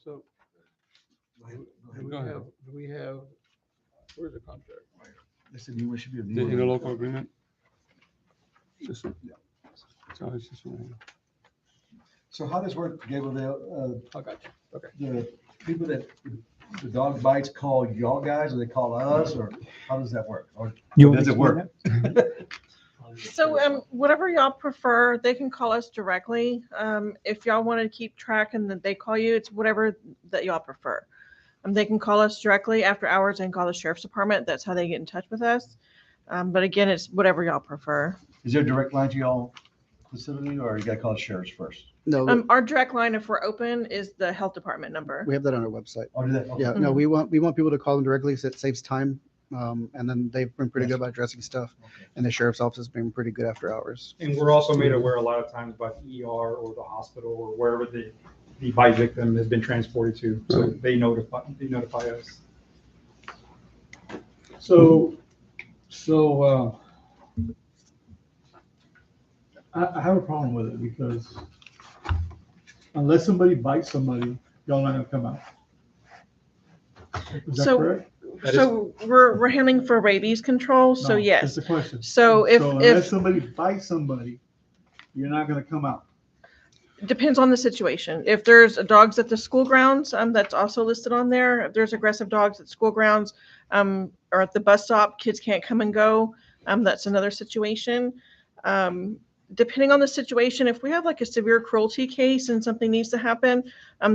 So, Go ahead. where's the contract? That's a new one, should be a The new one. interlocal agreement? This one? So it's just one. So how does this work, Gabriel? I got you. Okay. The people that the dog bites call y'all guys or they call us or how does that work? Or You want does me it to work? So whatever y'all prefer, they can call us directly. If y'all want to keep track and that they call you, it's whatever that y'all prefer. They can call us directly after hours and call the sheriff's department. That's how they get in touch with us. But again, it's whatever y'all prefer. Is there a direct line to y'all facility or you gotta call the sheriffs first? No, Our direct line, if we're open, is the health department number. we have that on our website. Oh, do that? Okay. Yeah, no, we want people to call them directly so it saves time. And then they've been pretty good about addressing stuff. And the sheriff's office has been pretty good after hours. And we're also made aware a lot of times by the ER or the hospital or wherever the bite victim has been transported to. So they notify us. So, I have a problem with it because unless somebody bites somebody, y'all not gonna come out. Is that So- correct? So we're handling for rabies control. So No, yes. That's the question. So unless somebody bites somebody, you're not gonna come out. depends on the situation. If there's dogs at the school grounds, that's also listed on there. If there's aggressive dogs at school grounds, or at the bus stop, kids can't come and go. That's another situation. Depending on the situation, if we have like a severe cruelty case and something needs to happen,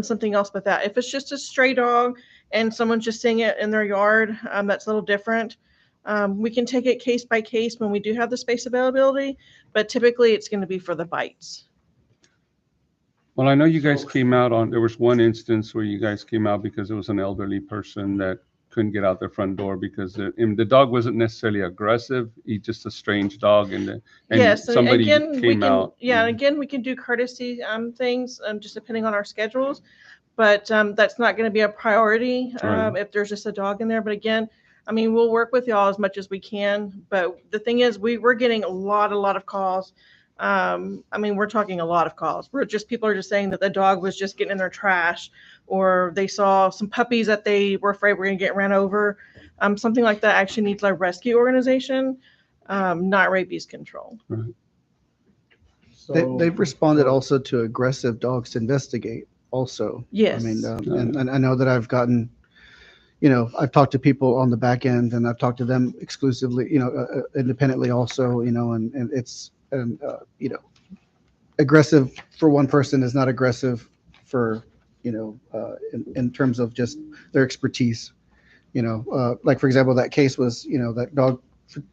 something else but that. If it's just a stray dog and someone's just seeing it in their yard, that's a little different. We can take it case by case when we do have the space availability, but typically it's going to be for the bites. Well, I know you guys came out on, there was one instance where you guys came out because it was an elderly person that couldn't get out their front door because the dog wasn't necessarily aggressive. He's just a strange dog, and Yes, and somebody again, we came can, out. yeah, and again, we can do courtesy things, just depending on our schedules, but that's not going to be a priority Right. if there's just a dog in there. But again, I mean, we'll work with y'all as much as we can. But the thing is, we're getting a lot of calls. I mean, we're talking a lot of calls. People are just saying that the dog was just getting in their trash, or they saw some puppies that they were afraid were going to get ran over. Something like that actually needs a rescue organization, not rabies control. Right. They've responded also to aggressive dogs to investigate also. Yes. I mean, and I know that I've gotten, I've talked to people on the back end, and I've talked to them exclusively, independently also, and it's, aggressive for one person is not aggressive for, in terms of just their expertise. Like for example, that case was, that dog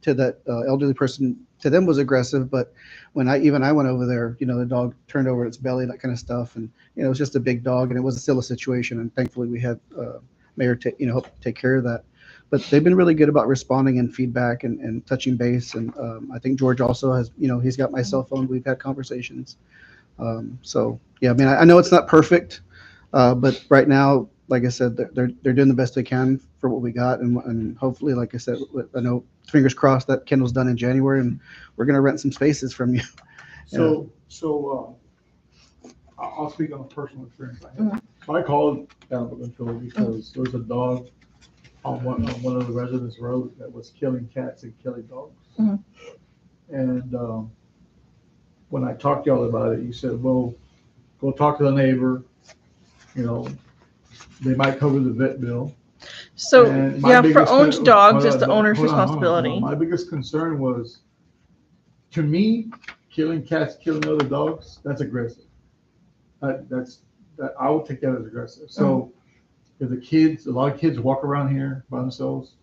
to that elderly person, to them was aggressive, but when I went over there, the dog turned over its belly, that kind of stuff, and it was just a big dog, and it was still a situation, and thankfully we had Mayor help take care of that. But they've been really good about responding and feedback and touching base, and I think George also has, he's got my cell phone. We've had conversations. So yeah, I mean, I know it's not perfect, but right now, like I said, they're doing the best they can for what we got, and hopefully, like I said, I know, fingers crossed that kennel's done in January, and we're gonna rent some spaces from you. So I'll speak on a personal experience I had. So I called animal control because there was a dog on one of the residents' roads that was killing cats and killing dogs. And when I talked to y'all about it, you said, well, go talk to the neighbor, they might cover the vet bill. So And my yeah, for biggest owned con- dogs, hold it's on, the hold on, owner's hold on, hold on. responsibility. My biggest concern was, to me, killing cats, killing other dogs, that's aggressive. That I would take that as aggressive. So if a lot of kids walk around here by themselves,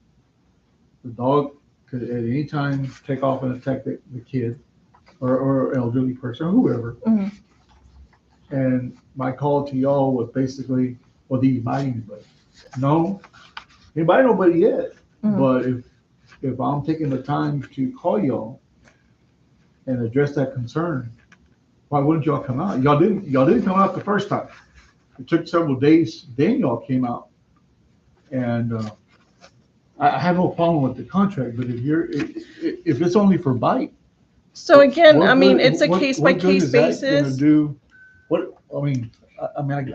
the dog could at any time take off and attack the kid or elderly person or whoever. And my call to y'all was basically, well, did you bite anybody? No, didn't bite nobody yet. But if I'm taking the time to call y'all and address that concern, why wouldn't y'all come out? Y'all didn't come out the first time. It took several days, then y'all came out. And I have no problem with the contract, but if it's only for bite. So again, I mean, what it's a good- case what by good case is that gonna basis. do?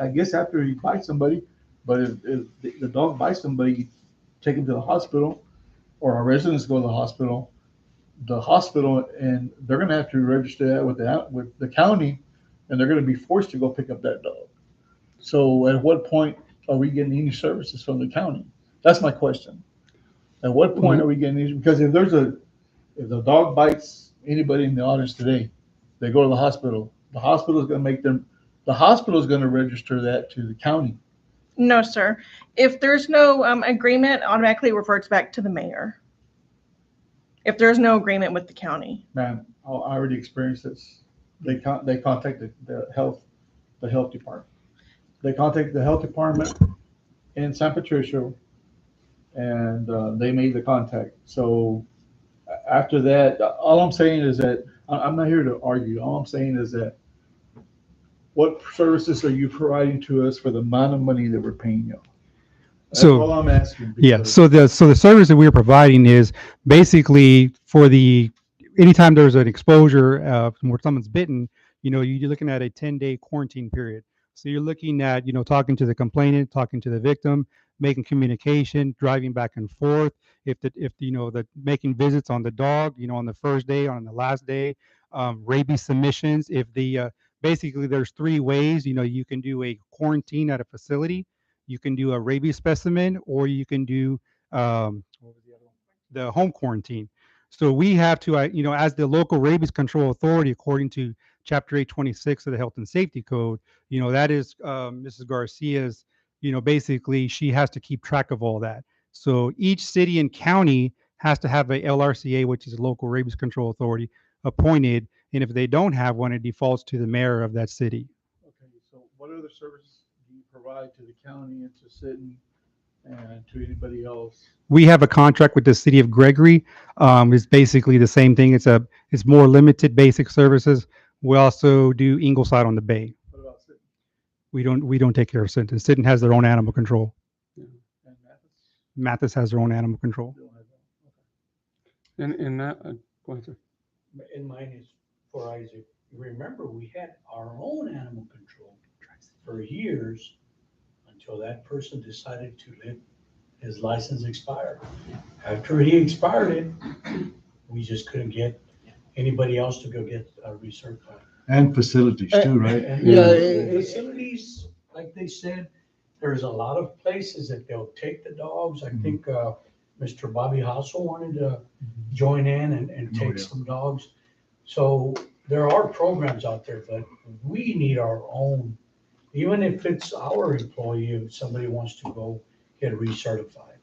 I guess after you bite somebody, but if the dog bites somebody, you take him to the hospital, or our residents go to the hospital, and they're gonna have to register that with the county, and they're gonna be forced to go pick up that dog. So at what point are we getting any services from the county? That's my question. At what point are we getting these? Because if the dog bites anybody in the audience today, they go to the hospital. The hospital is going to register that to the county. No, sir. If there's no agreement, automatically reverts back to the mayor. If there's no agreement with the county. Man, I already experienced this. They contacted the health department. They contacted the health department in San Patricio, and they made the contact. So after that, all I'm saying is that I'm not here to argue. All I'm saying is that what services are you providing to us for the amount of money that we're paying you? That's all I'm asking. Yeah, because- so the service that we're providing is basically for anytime there's an exposure where someone's bitten, you're looking at a 10-day quarantine period. So you're looking at, talking to the complainant, talking to the victim, making communication, driving back and forth. If making visits on the dog, on the first day, on the last day, rabies submissions. Basically there's 3 ways, you can do a quarantine at a facility. You can do a rabies specimen, or you can do what was the other one? The home quarantine. So we have to, as the local rabies control authority, according to Chapter 826 of the Health and Safety Code, that is Mrs. Garcia's basically she has to keep track of all that. So each city and county has to have a LRCA, which is a local rabies control authority, appointed. And if they don't have one, it defaults to the mayor of that city. Okay, so what other services do you provide to the county and to Sinton and to anybody else? We have a contract with the city of Gregory. It's basically the same thing. It's more limited basic services. We also do Ingleside on the Bay. What about Sinton We don't take care of Sinton. Sinton has their own animal control. and Mathis? Mathis has their own animal control. They don't have that. Okay. And that, go ahead, sir. And mine is for Isaac. Remember, we had our own animal control for years until that person decided to let his license expire. After he expired it, we just couldn't get anybody else to go get recertified. And facilities too, right? And Yeah. facilities, like they said, there's a lot of places that they'll take the dogs. I think Mr. Bobby Hassel wanted to join in and take some dogs. So there are programs out there, but we need our own, even if it's our employee, if somebody wants to go get recertified.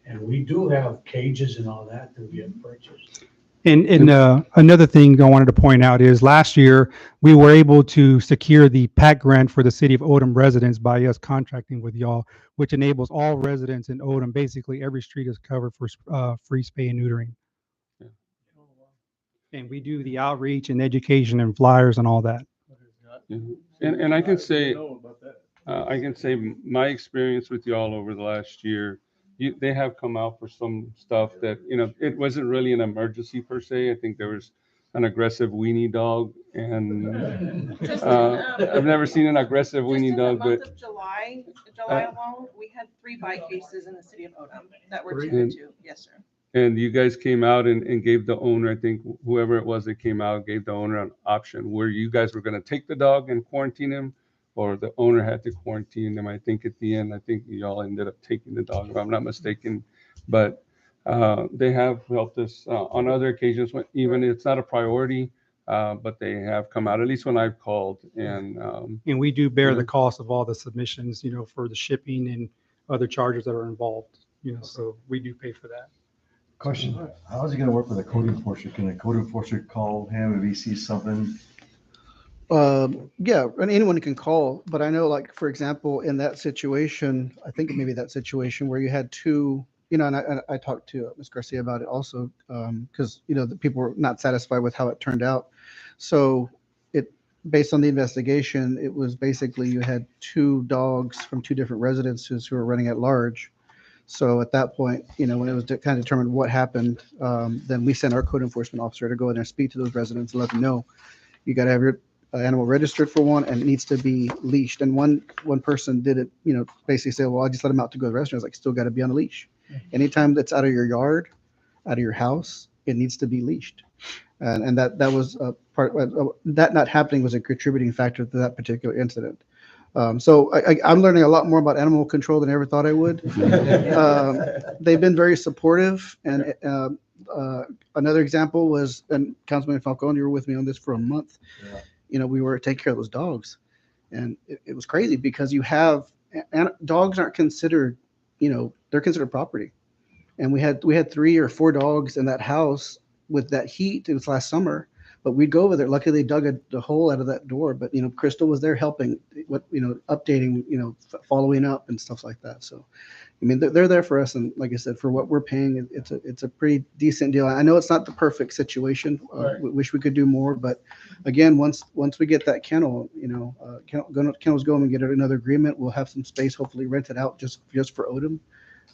And we do have cages and all that we have purchased. And another thing I wanted to point out is last year we were able to secure the PAC grant for the city of Odem residents by us contracting with y'all, which enables all residents in Odem. Basically, every street is covered for free spay and neutering. Yeah. And we do the outreach and education and flyers and all that. And I can say, know about that. I can say my experience with y'all over the last year, they have come out for some stuff that, it wasn't really an emergency per se. I think there was an aggressive weenie dog, and I've never seen an aggressive weenie dog, Just in the but month of July alone, we had 3 bite cases in the city of Odem that were Three? tended to. Yes, sir. and you guys came out and gave the owner, I think whoever it was that came out, gave the owner an option where you guys were going to take the dog and quarantine him, or the owner had to quarantine them. I think at the end, I think y'all ended up taking the dog, if I'm not mistaken. But they have helped us on other occasions, even if it's not a priority, but they have come out, at least when I've called. And And we do bear Yeah. the cost of all the submissions, for the shipping and other charges that are involved, so we do pay for that. Question, how is he gonna work with a code enforcer? Can a code enforcer call him if he sees something? Yeah, and anyone can call, but I know, like, for example, in that situation, I think maybe that situation where you had two, and I talked to Ms. Garcia about it also, because, the people were not satisfied with how it turned out. So based on the investigation, it was basically you had 2 dogs from 2 different residences who were running at large. So at that point, when it was kind of determined what happened, then we sent our code enforcement officer to go in there and speak to those residents and let them know, you got to have your animal registered for one, and it needs to be leashed. And one person did it, basically say, well, I just let him out to go to the restaurant. I was like, still got to be on a leash. Anytime that's out of your yard, out of your house, it needs to be leashed. And that was a part, that not happening was a contributing factor to that particular incident. So I'm learning a lot more about animal control than I ever thought I would. They've been very supportive. And another example was, and Councilman Falcone, you were with me on this for a month. We were taking care of those dogs. And it was crazy because dogs aren't considered, they're considered property. And we had 3 or 4 dogs in that house with that heat. It was last summer, but we'd go over there. Luckily, they dug the hole out of that door. But Crystal was there helping, updating, following up and stuff like that. So, they're there for us. And like I said, for what we're paying, it's a pretty decent deal. I know it's not the perfect situation. Right. We wish we could do more, but again, once we get that kennel, kennels go and get another agreement. We'll have some space, hopefully rented out just for Odem,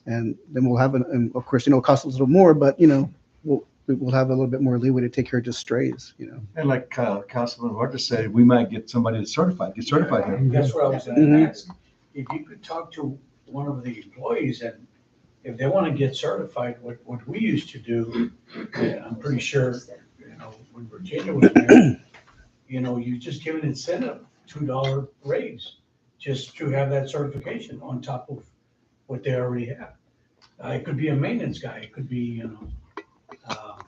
and then we'll have and of course, it costs a little more, but we'll have a little bit more leeway to take care of just strays. And like Councilman Huerta said, we might get somebody that's certified, get certified here. That's what I was going to ask. If you could talk to one of the employees, and if they want to get certified, what we used to do, I'm pretty sure, when Virginia was there, you just give an incentive, $2 raise, just to have that certification on top of what they already have. It could be a maintenance guy. It could be,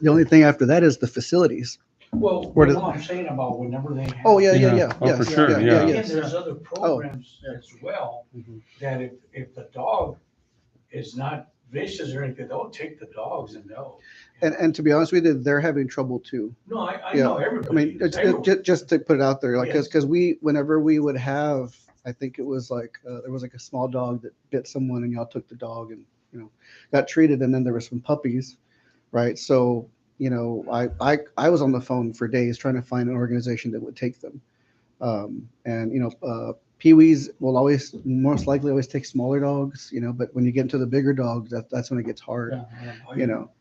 The only thing after that is the facilities. Well, Where you does- know what I'm saying about whenever they have. Oh, yeah, Yeah. yeah. Oh, Yeah. for sure, Yeah, yeah. And yes. there's other programs Oh. as well, Mhm. that if the dog is not vicious or anything, they'll take the dogs and they'll. And to be honest with you, they're having trouble too. No, I Yeah. know I everybody. mean, is. Everyone. just to put it out there, like, Yes. because whenever we would have, I think it was like, there was like a small dog that bit someone and y'all took the dog and, got treated. And then there were some puppies, right? So, I was on the phone for days trying to find an organization that would take them. And Pee-wees will always, most likely always take smaller dogs, but when you get into the bigger dogs, that's when it gets hard,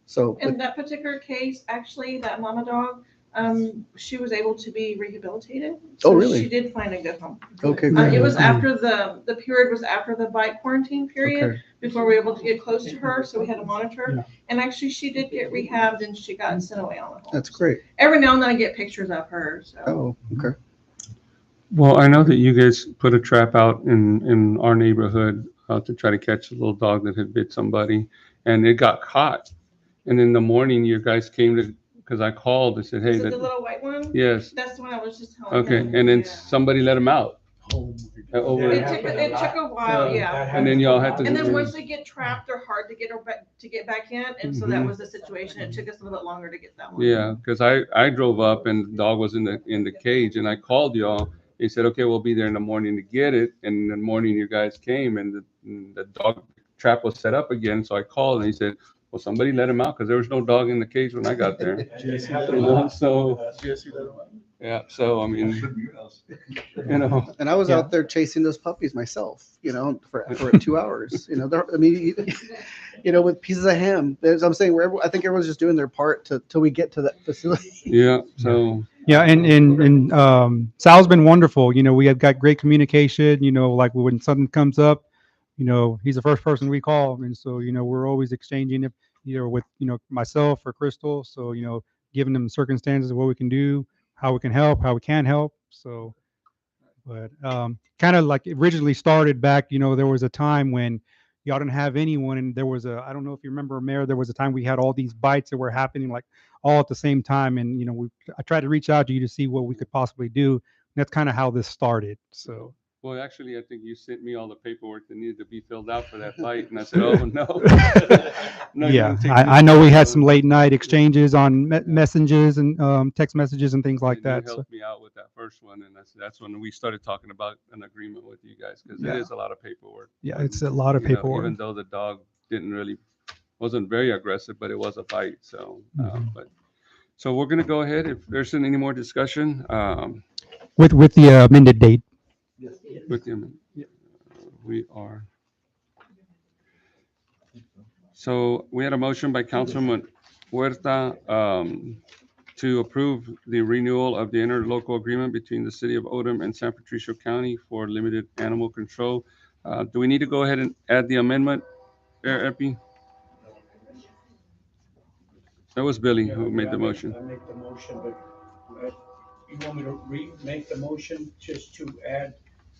so. In that particular case, actually, that mama dog, she was able to be rehabilitated. Oh, So really? She did find a good home. Okay. It good. was after the period was after the bite quarantine period, Okay. before we were able to get close to her, so we had to monitor. Yeah. And actually, she did get rehabbed and she got sent away on the home. That's great. Every now and then I get pictures of her, so. Oh, okay. Well, I know that you guys put a trap out in our neighborhood to try to catch a little dog that had bit somebody, and it got caught. And in the morning, you guys came to, because I called and said, hey, Is it the little white one? yes. That's the one I was just telling Okay, him. and then Yeah. somebody let him out. Over. It took a while, yeah. And then y'all had to. And then once they get trapped, they're hard to get back in, and so that Mhm. was the situation. It took us a little bit longer to get that one. Yeah, because I drove up and the dog was in the cage, and I called y'all. He said, okay, we'll be there in the morning to get it. And in the morning, you guys came, and the dog trap was set up again. So I called, and he said, well, somebody let him out because there was no dog in the cage when I got there. So, yeah, so I mean, And I was Yeah. out there chasing those puppies myself, for 2 hours, I mean, with pieces of ham, as I'm saying, I think everyone's just doing their part till we get to that facility. Yeah, so. Yeah, and Sal's been wonderful. We have got great communication. Like when something comes up, he's the first person we call, and so we're always exchanging it either with myself or Crystal. So giving them circumstances of what we can do, how we can help, how we can help. So, but kind of like it originally started back. There was a time when y'all didn't have anyone, and there was I don't know if you remember, Mayor. There was a time we had all these bites that were happening like all at the same time, and I tried to reach out to you to see what we could possibly do. And that's kind of how this started. So. Well, actually, I think you sent me all the paperwork that needed to be filled out for that fight, and I said, "Oh no." No, you Yeah, didn't take I know we had some late night exchanges on messages and text messages and things like You that. So. helped me out with that first one, and that's when we started talking about an agreement with you guys because Yeah. it is a lot of paperwork. Yeah, it's a lot of You know, paperwork. even though the dog wasn't very aggressive, but it was a bite. So, so we're gonna go ahead. If there's any more discussion, With the amended date. with the we are. So we had a motion by Councilman Huerta to approve the renewal of the interlocal agreement between the City of Odem and San Patricio County for limited animal control. Do we need to go ahead and add the amendment, Epi? That was Billy who made the motion. I make the motion, but you want me to make the motion just to add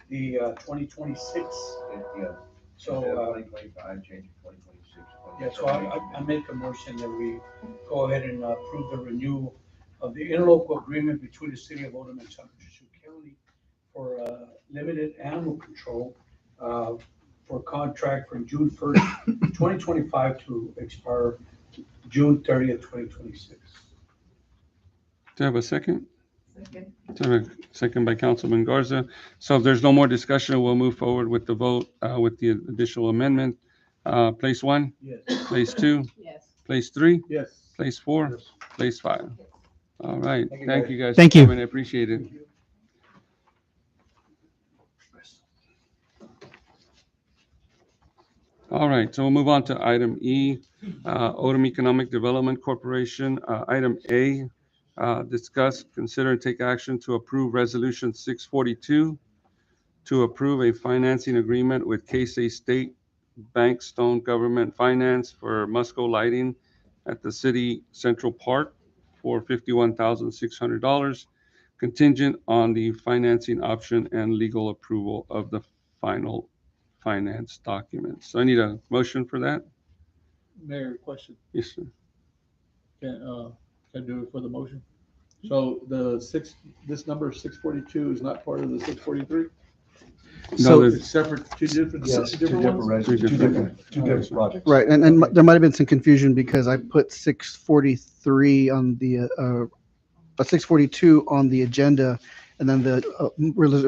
the 2026? Yeah. So, 2025, change to 2026. yeah, so I make a motion that we go ahead and approve the renewal of the interlocal agreement between the City of Odem and San Patricio County for limited animal control for contract from June 1st, 2025 to expire June 30th, 2026. Do I have a second? Second. Do I have a second by Councilman Garza? So if there's no more discussion, we'll move forward with the vote with the additional amendment. Place 1? Yes. Place 2? Yes. Place 3? Yes. Place 4? Place 5? All right. Thank you guys. Thank for you. coming. I appreciate it. All right, so we'll move on to item E, Odem Economic Development Corporation. Item A, discuss, consider, and take action to approve Resolution 642 to approve a financing agreement with K-State State Bankstone Government Finance for Musco Lighting at the City Central Park for $51,600, contingent on the financing option and legal approval of the final finance documents. So I need a motion for that. Mayor, question. Yes, sir. Can I do it for the motion? So this number 642 is not part of the 643? So- It's separate, two different ones? Two different projects. Right, and there might have been some confusion because I put 643 on the, 642 on the agenda, and then the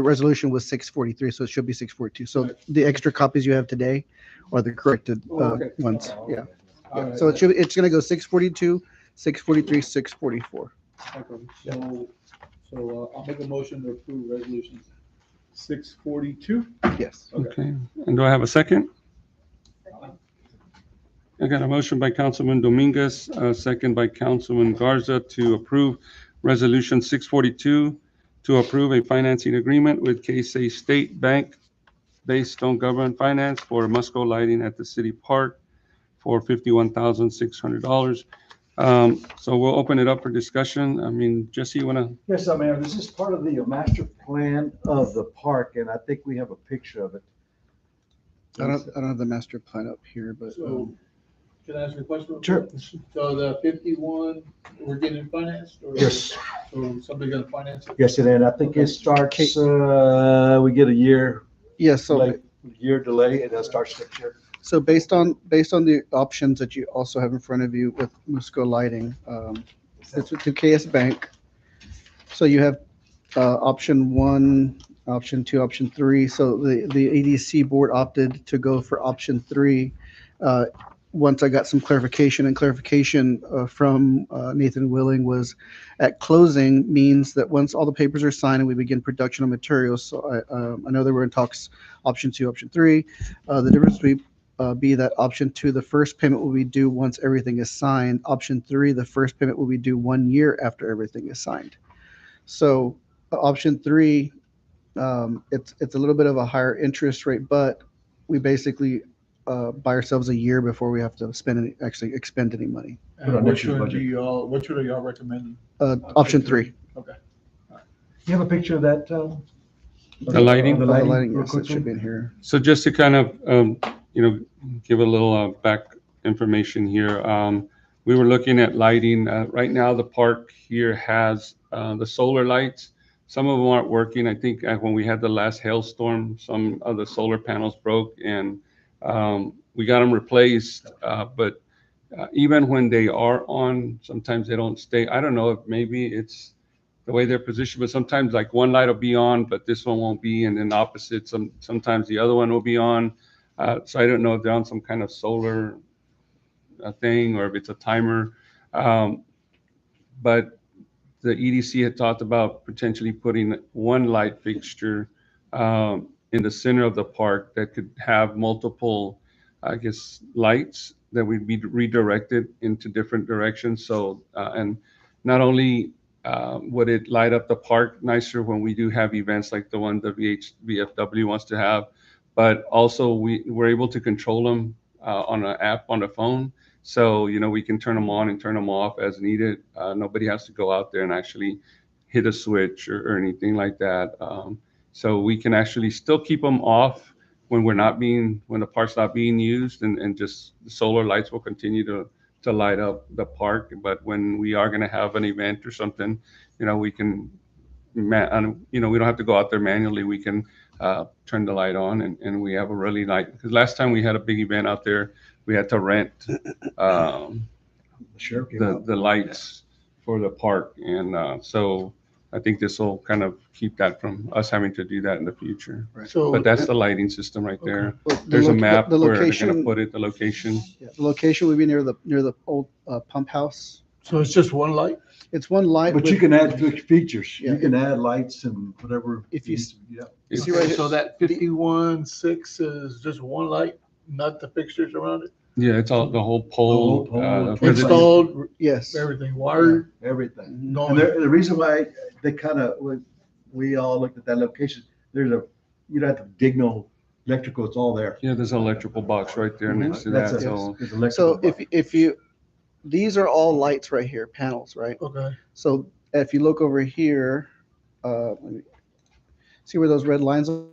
resolution was 643, so it should be 642. So the extra copies you have today are the corrected Okay. ones, yeah. All right. So it's gonna go 642, 643, 644. Okay, so I'll make a motion to approve resolutions 642. Yes. Okay, and do I have a second? I got a motion by Councilman Dominguez, a second by Councilman Garza to approve Resolution 642 to approve a financing agreement with K-Say State Bank based on government finance for Musco lighting at the city park for $51,600. So we'll open it up for discussion. I mean, Jesse, you want to? Yes, Mayor, this is part of the master plan of the park, and I think we have a picture of it. I don't have the master plan up here, but. So, can I ask you a question? Sure. So the 51, we're getting financed? Or Yes. So somebody gonna finance it? Yes, and I think it starts, we get a year. Yes, so. Year delay, and it starts next year. So based on the options that you also have in front of you with Musco Lighting, it's with KS Bank. So you have option 1, option 2, option 3. So the ADC board opted to go for option 3. Once I got some clarification from Nathan Willing was at closing means that once all the papers are signed and we begin production of materials. So I know there were in talks option 2, option 3. The difference would be that option 2, the first payment will be due once everything is signed. Option 3, the first payment will be due 1 year after everything is signed. So option 3, it's a little bit of a higher interest rate, but we basically buy ourselves a year before we have to actually expend any money. And what should y'all recommend? Option 3. Okay. You have a picture of that? The lighting? The lighting, real yes, it should quickly? be in here. So just to kind of, give a little back information here. We were looking at lighting. Right now, the park here has the solar lights. Some of them aren't working. I think when we had the last hailstorm, some of the solar panels broke and we got them replaced. But even when they are on, sometimes they don't stay. I don't know if maybe it's the way they're positioned, but sometimes like one light will be on, but this one won't be, and then opposite, sometimes the other one will be on. So I don't know if they're on some kind of solar thing or if it's a timer. But the EDC had talked about potentially putting one light fixture in the center of the park that could have multiple, I guess, lights that would be redirected into different directions. So, and not only would it light up the park nicer when we do have events like the one the VFW wants to have, but also we're able to control them on an app on the phone. So, we can turn them on and turn them off as needed. Nobody has to go out there and actually hit a switch or anything like that. So we can actually still keep them off when the park's not being used, and just the solar lights will continue to light up the park. But when we are going to have an event or something, we can, we don't have to go out there manually. We can turn the light on, and we have a really light. Because last time we had a big event out there, we had to rent the lights for the park, and so I think this will kind of keep that from us having to do that in the future. Right. But that's the lighting system right there. Well, There's a map the where they're location- going to put it, the location. Yeah, the location would be near the old pump house. So it's just one light? It's one light. But with- you can add features. Yeah. You can add lights and whatever. If you Yeah. You see right here- So that 51.6 is just one light, not the fixtures around it? Yeah, it's all the whole pole. The whole pole. 'cause it's- Installed, Yes. everything wired? Everything. No. And the reason why they kind of, we all looked at that location, you don't have to dig no electrical, it's all there. Yeah, there's an electrical box right there next to That's that. a- So it's electrical So box. if you, these are all lights right here, panels, right? Okay. So if you look over here, let me see where those red lines are?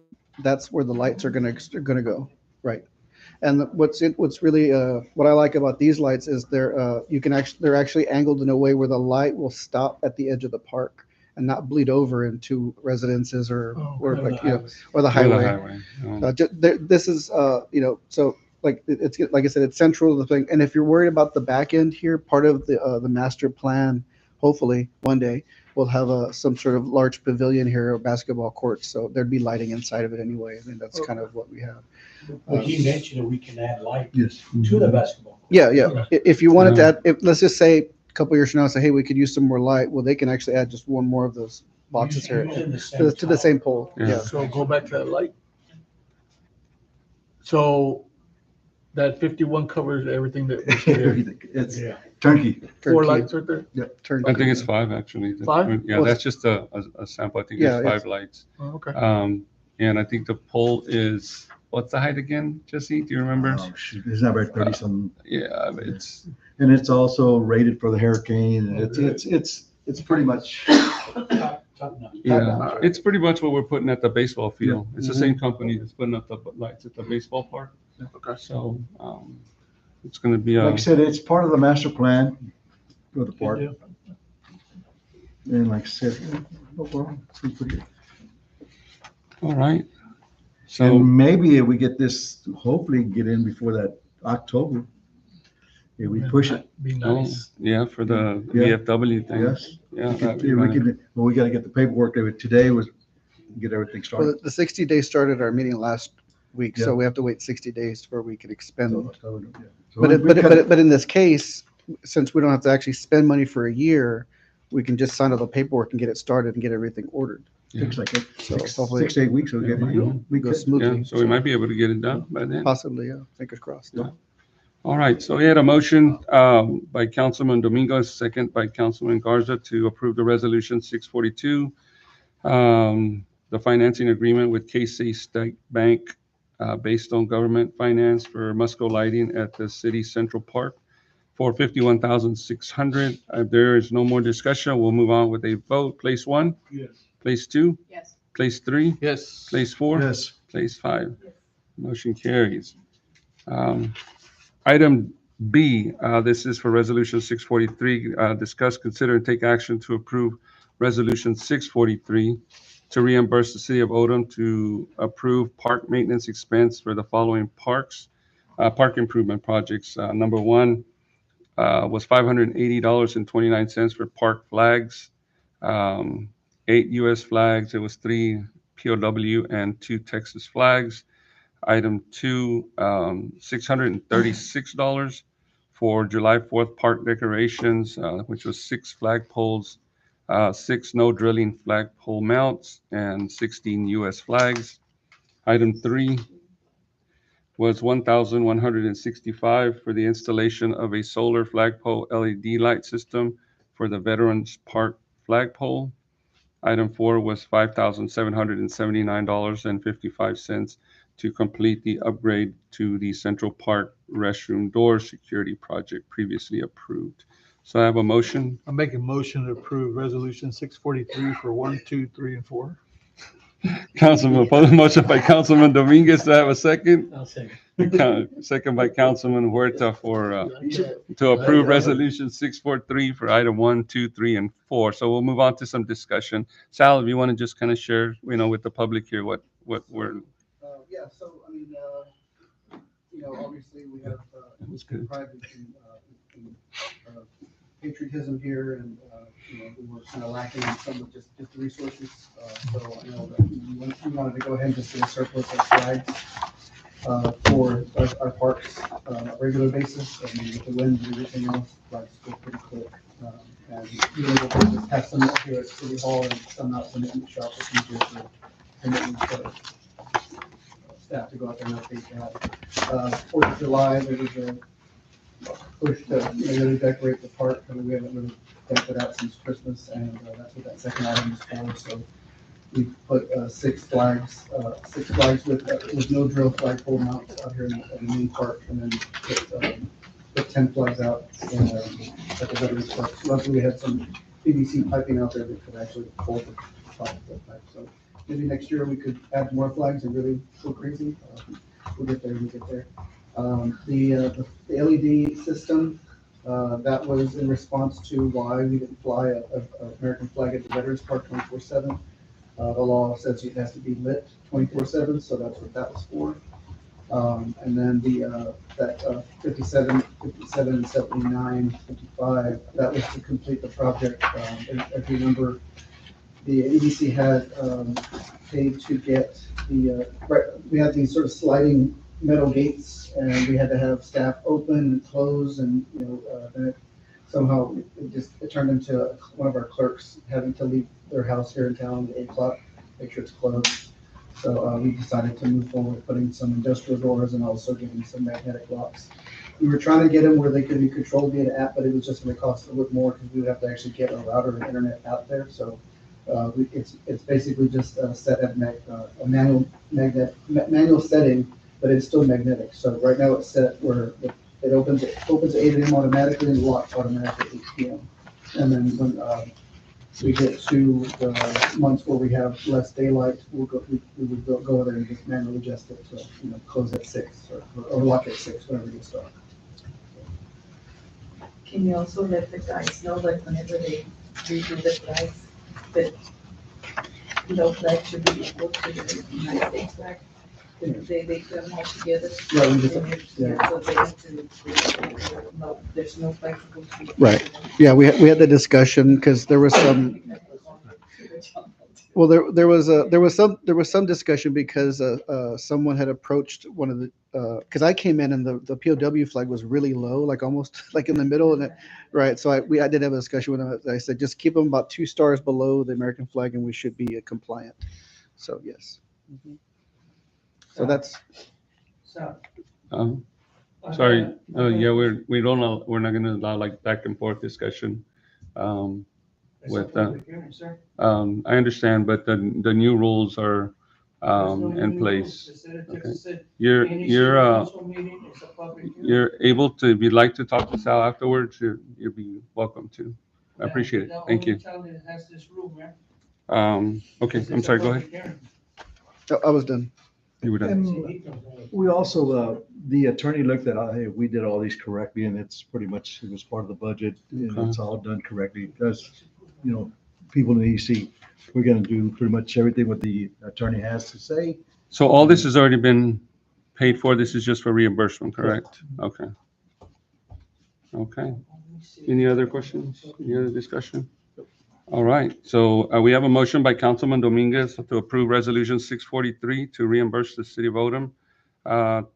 That's where the lights are gonna go, right? And what's really, what I like about these lights is they're actually angled in a way where the light will stop at the edge of the park and not bleed over into residences or like, you know, or the Or highway. oh. This is, you know, so like it's like I said, it's central to the thing. And if you're worried about the back end here, part of the master plan, hopefully one day we'll have some sort of large pavilion here or basketball courts. So there'd be lighting inside of it anyway. I mean, that's kind of what we have. But he mentioned that we can add light Yes. to the basketball. Yeah, yeah. If you wanted to add, let's just say a couple years from now, say, hey, we could use some more light. Well, they can actually add just one more of those boxes here Using the same to the same pole. Yeah. Yeah. So go back to that light. So that 51 covers everything that was there. Everything. It's Yeah. turnkey. Four Turnkey. lights right there? Yep. Turnkey. I think it's 5 actually. Five? Yeah, Well, that's just a sample. I think Yeah, there's 5 lights. Oh, okay. And I think the pole is, what's the height again, Jesse? Do you remember? Oh, shoot, it's not very 30 some, Yeah, it's, and it's also rated for the hurricane. And it's pretty much. Top notch. yeah, it's pretty much what we're putting at the baseball field. It's the Mhm. same company that's putting up the lights at the baseball park. Okay. So, it's gonna be Like I said, it's part of the master plan for the park. deal. And like I said, overall, it's been pretty good. all right. So, And maybe if we get this, hopefully get in before that October. If we push it, Be oh, nice. yeah, for the Yeah. VFW thing. yes. Yeah. We that'd could- be if we nice. could, well, we gotta get the paperwork. Today was get everything Well, started. the 60 days started our meeting last week, Yeah. so we have to wait 60 days before we can expend. So, yeah. So But, we kinda- but in this case, since we don't have to actually spend money for a year, we can just sign all the paperwork and get it started and get everything ordered. Takes like So six, hopefully- 6 to 8 weeks. So we get it. Yeah. We Go could. smoothly. Yeah, so we might be able to get it done by then. Possibly, yeah. Fingers crossed. Yeah. All right, so we had a motion by Councilman Dominguez, second by Councilman Garza to approve the resolution 642, the financing agreement with KC State Bank based on government finance for Musco lighting at the city central park for $51,600. If there is no more discussion, we'll move on with a vote. Place 1, Yes. place 2, Yes. place 3, Yes. place 4, Yes. place 5. Motion carries. Item B, this is for Resolution 643, discuss, consider, and take action to approve Resolution 643 to reimburse the city of Odem to approve park maintenance expense for the following park improvement projects. Number 1 was $580.29 for park flags, 8 U.S. flags. It was 3 POW and 2 Texas flags. Item 2, $636 for July 4th park decorations, which was 6 flagpoles, 6 no drilling flagpole mounts, and 16 U.S. flags. Item 3 was $1,165 for the installation of a solar flagpole LED light system for the Veterans Park flagpole. Item 4 was $5,779.55 to complete the upgrade to the Central Park restroom door security project previously approved. So I have a motion. I'm making motion to approve resolution 643 for 1, 2, 3, and 4. Motion by Councilman Dominguez. Do I have a second? I'll second. Second by Councilman Huerta for, to approve resolution 643 for item 1, 2, 3, and 4. So we'll move on to some discussion. Sal, if you want to just kind of share, with the public here, what we're. Yeah, so, I mean, obviously we have That was good. pride in patriotism here, and, we were kind of lacking in some of just the resources. So I know that we wanted to go ahead and just do a surplus of flags for our parks on a regular basis. I mean, with the wind and everything else, flags go pretty quick. And we were able to just have some up here at City Hall and some out in the maintenance shop. It's easier for maintenance staff to go out there and update that. 4th of July, there was a push to really decorate the park. I mean, we haven't really decked it out since Christmas, and that's what that second item is for. So we put 6 flags with no drill flagpole mounts out here in the main park, and then put 10 flags out in at the Veterans Park. So luckily we had some PVC piping out there that could actually hold the top of the pipe. So maybe next year we could add more flags and really go crazy. We'll get there when we get there. The LED system, that was in response to why we didn't fly a American flag at the Veterans Park 24/7. The law says it has to be lit 24/7, so that's what that was for. And then that 57, 79, 55, that was to complete the project. If you remember, the EDC had paid to get we had these sort of sliding metal gates, and we had to have staff open and close, and, then somehow it turned into one of our clerks having to leave their house here in town at 8 o'clock, make sure it's closed. So we decided to move forward with putting some industrial doors and also getting some magnetic locks. We were trying to get them where they could be controlled via an app, but it was just going to cost a little more because we would have to actually get a router and internet out there. So it's basically just set at a manual setting, but it's still magnetic. So right now it's set where it opens at 8 a.m. automatically and locks automatically at 8 p.m. And then when we get to the months where we have less daylight, we would go there and just manually adjust it to, close at 6 or lock at 6, whenever it gets dark. Can you also let the guys know that whenever they redo the flags, that no flag should be equal to the United States flag? They put them all together. Yeah, we just- And yeah. so they have to, no, there's no flag supposed to be. Right. Yeah, we had the discussion because there was some. Well, there was some discussion because someone had approached one of the because I came in and the POW flag was really low, like almost like in the middle, and right. So I did have a discussion with them. I said just keep them about 2 stars below the American flag, and we should be compliant. So yes. Mhm. So that's. So, Sorry, yeah, we're not gonna allow like back and forth discussion. With, I understand, but the new rules are, in place. Okay. You're able to, if you'd like to talk to Sal afterwards, you'll be welcome to. I appreciate it. Thank you. Okay, I'm sorry, go ahead. I was done. You were done. And we also, the attorney looked at, hey, we did all these correctly, and it's pretty much, it was part of the budget, and Okay. it's all done correctly. Because, people in the EC, we're gonna do pretty much everything what the attorney has to say. So all this has already been paid for. This is just for reimbursement, correct? Okay. Okay. Any other questions? Any other discussion? All right. So we have a motion by Councilman Dominguez to approve Resolution 643 to reimburse the City of Odem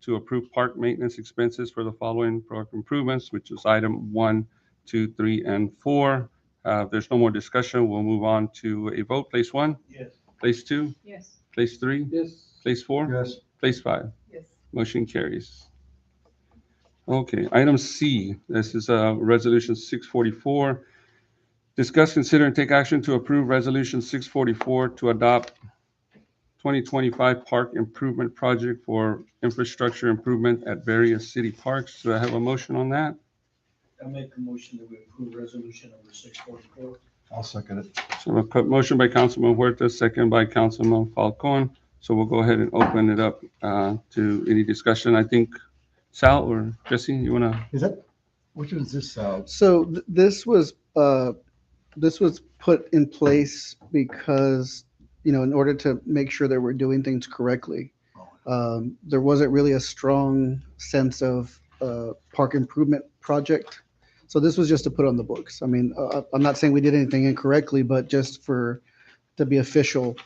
to approve park maintenance expenses for the following park improvements, which is item 1, 2, 3, and 4. If there's no more discussion, we'll move on to a vote. Place 1? yes. Place 2? Yes. Place 3? Yes. Place 4? Yes. Place 5? Yes. Motion carries. Okay, item C, this is Resolution 644. Discuss, consider, and take action to approve Resolution 644 to adopt 2025 Park Improvement Project for infrastructure improvement at various city parks. Do I have a motion on that? I make a motion that we approve resolution number 644. I'll second it. So a motion by Councilman Huerta, second by Councilman Falcon. So we'll go ahead and open it up to any discussion. I think Sal or Jesse, you want to? Is that, which is this, So this was put in place because, in order to make sure that we're doing things correctly. There wasn't really a strong sense of park improvement project. So this was just to put on the books. I mean, I'm not saying we did anything incorrectly, but just to be official,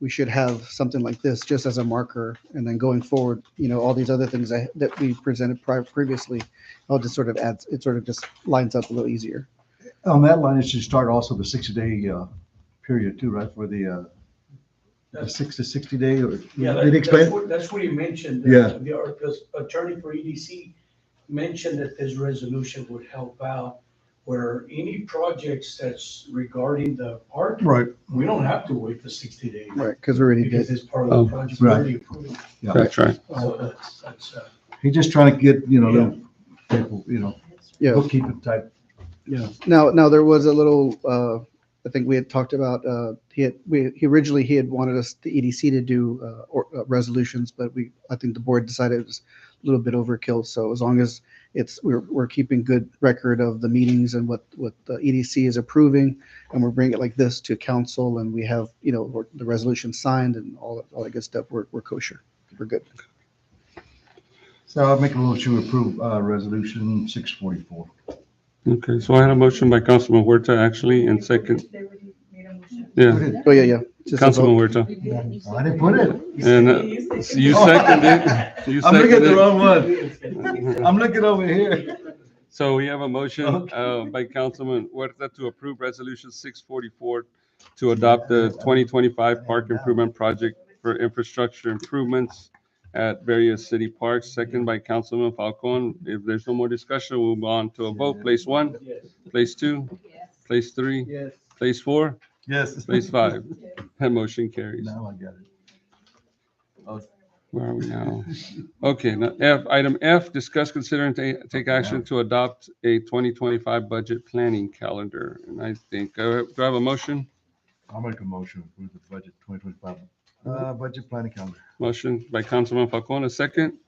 we should have something like this just as a marker. And then going forward, all these other things that we presented previously, I'll just sort of adds, it sort of just lines up a little easier. on that line, it should start also the 60-day period too, right, for the 6 to 60 day, or Yeah, did he explain? that's what he mentioned. Yeah. The attorney for EDC mentioned that this resolution would help out where any projects that's regarding the park. Right. We don't have to wait for 60 days. Right, because we already Because did. it's part of the project Right. already approved. Yeah. That's right. So that's, He's just trying to get, little people, Yeah. bookkeeping type. Yeah. Now there was a little I think we had talked about, he originally, he had wanted us, the EDC to do resolutions, but I think the board decided it was a little bit overkill. So as long as we're keeping good record of the meetings and what the EDC is approving, and we're bringing it like this to council, and we have, the resolution signed and all that good stuff, we're kosher. We're good. So I'll make a motion to approve resolution 644. Okay, so I had a motion by Councilman Huerta actually, and second. Yeah, Oh, yeah. Just a Councilman vote. Huerta. I didn't put it. And you seconded. You I'm looking at the seconded. wrong one. I'm looking over here. So we have a motion by Councilman Huerta to approve Resolution 644 to adopt the 2025 Park Improvement Project for infrastructure improvements at various city parks. Second by Councilman Falcon. If there's no more discussion, we'll move on to a vote. Place 1, place 2, place 3, Yes. place 4, Yes. place 5. That motion carries. Now I got it. Where are we now? Okay, now item F, discuss, consider, and take action to adopt a 2025 budget planning calendar. And I think, do I have a motion? I'll make a motion to approve the budget 2025 budget planning calendar. Motion by Councilman Falcone, a second.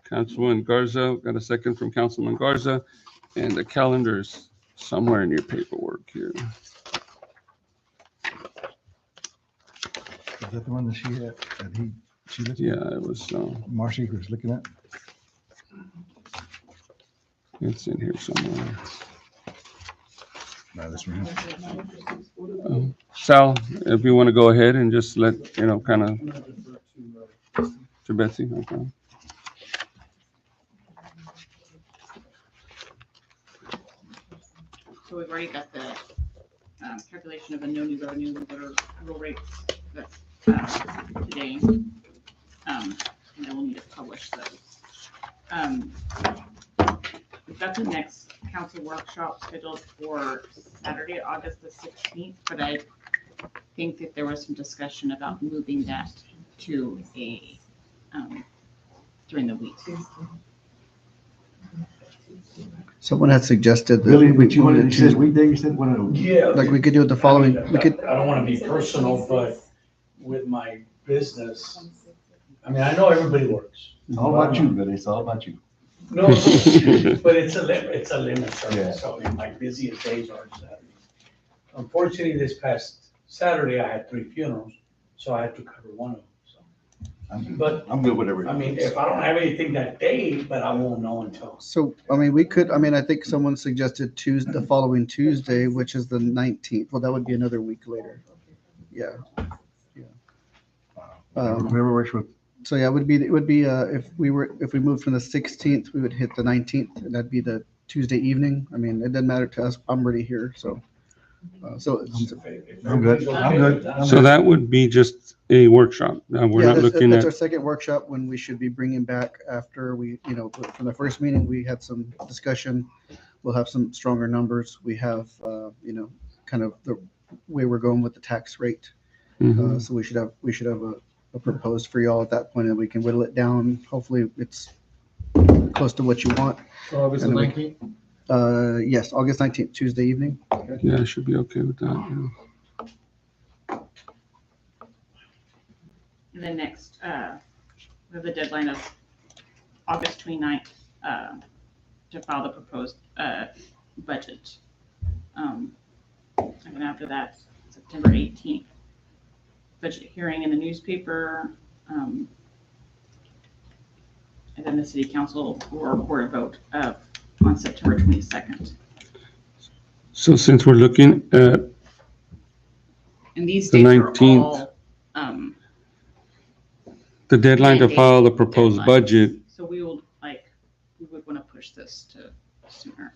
Councilman Garza, got a second from Councilman Garza. And the calendar's somewhere in your paperwork here. Is that the one that she had, she looked at? Yeah, it was, Marcy was looking at? it's in here somewhere. No, this one. Sal, if you want to go ahead and just let, kind of, to Betsy, okay. So we've already got the calculation of the no new revenue rule rates that's today. And then we'll need to publish those. We've got the next council workshop scheduled for Saturday, August the 16th, but I think that there was some discussion about moving that to during the week. Someone had suggested that Really, but you wanted wanted, you said weekday, you said one of Yeah. like we could do it the following, I mean, we could, I don't want to be personal, but with my business, I mean, I know everybody works. It's all about you, Billy. It's all about you. No, but it's a limit, Yeah. so my busiest days are Saturdays. Unfortunately, this past Saturday, I had 3 funerals, so I had to cover one of them, so. I'm good with everything. I mean, if I don't have anything that day, but I won't know until. so, I mean, we could, I mean, I think someone suggested Tuesday, the following Tuesday, which is the 19th. Well, that would be another week later. Yeah. Whoever works with. So yeah, it would be, if we moved from the 16th, we would hit the 19th, and that'd be the Tuesday evening. I mean, it doesn't matter to us. I'm already here, so. So it's, I'm good. I'm good. So that would be just a workshop. We're yeah, not that's looking that's at, our second workshop when we should be bringing back after we, from the first meeting, we had some discussion. We'll have some stronger numbers. We have, kind of the way we're going with the tax rate. Mhm. So we should have a proposed for y'all at that point, and we can whittle it down. Hopefully it's close to what you want. August And then we- 19th? Yes, August 19th, Tuesday evening. yeah, I should be okay with that. Yeah. And then next, we have the deadline of August 29th to file the proposed budget. And then after that, September 18th, budget hearing in the newspaper. And then the city council will report a vote on September 22nd. So since we're looking at And these the dates are 19th, all, the deadline to mandated file the proposed deadlines. budget, So we would want to push this to sooner.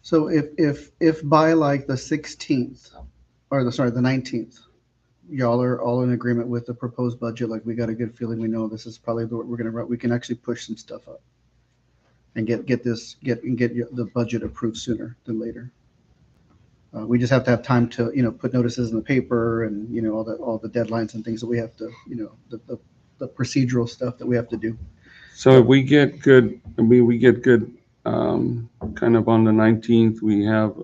So if by like the 16th, or the 19th, y'all are all in agreement with the proposed budget, like we got a good feeling, we know this is probably what we're gonna run, we can actually push some stuff up and get the budget approved sooner than later. We just have to have time to, put notices in the paper and, all the deadlines and things that we have to, the procedural stuff that we have to do. so if we get good, we get good kind of on the 19th, we have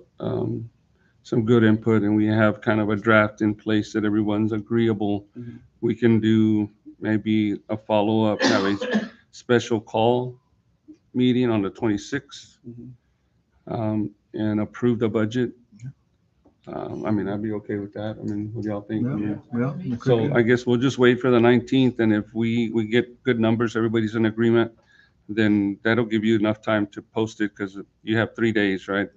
some good input and we have kind of a draft in place that everyone's agreeable. We can do maybe a follow-up, have a special call meeting on the 26th and approve the budget. I mean, I'd be okay with that. I mean, what do y'all think? I mean, Yeah. so I guess we'll just wait for the 19th, and if we get good numbers, everybody's in agreement, then that'll give you enough time to post it, because you have 3 days, right?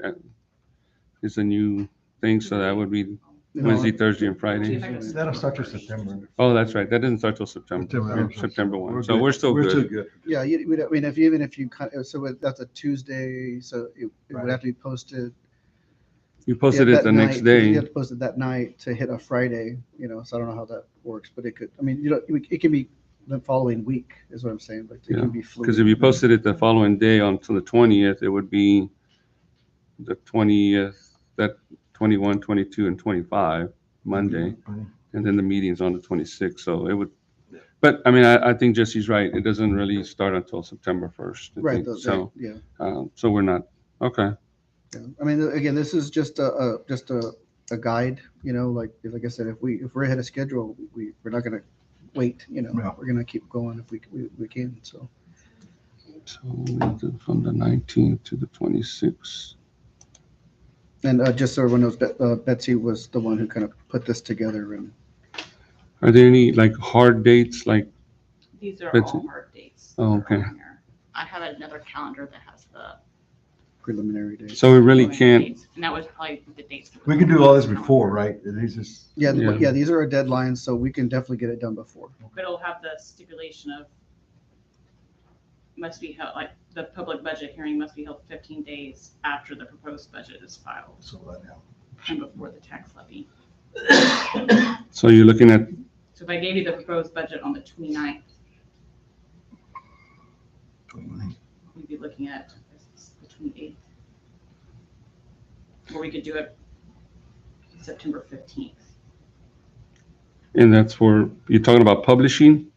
It's a new thing, so that would be Wednesday, Thursday, and Friday. That'll start till September. Oh, that's right. That doesn't start till September. September 1. So we're still good. Yeah, I mean, even if you kind of, so that's a Tuesday, so it would have to be posted. You posted it that the next night, day. You have to post it that night to hit a Friday, so I don't know how that works, but it could, I mean, it can be the following week is what I'm saying, but it Yeah, can be fluid. because if you posted it the following day until the 20th, it would be the 20th, that 21, 22, and 25, Monday. And then the meeting's on the 26th, so it would, but I mean, I think Jesse's right. It doesn't really start until September 1st. I Right, think. So, yeah. So we're not, okay. Yeah. I mean, again, this is just a guide, like I said, if we're ahead of schedule, we're not gonna wait, we're gonna keep going if we can, so. So we'll do from the 19th to the 26th. And just so everyone knows, Betsy was the one who kind of put this together, and Are there any like hard dates, like? These are Betsy? all hard dates. Oh, okay. I have another calendar that has the preliminary dates. So we really preliminary can't, dates, and that was probably the dates. We can do all this before, right? These is. Yeah, Yeah. these are our deadlines, so we can definitely get it done before. But it'll have the stipulation of must be held, like the public budget hearing must be held 15 days after the proposed budget is filed So right now. and before the tax levy. so you're looking at, So if I gave you the proposed budget on the 29th, we'd be looking at the 28th. Or we could do it September 15th. and that's for, you're talking about publishing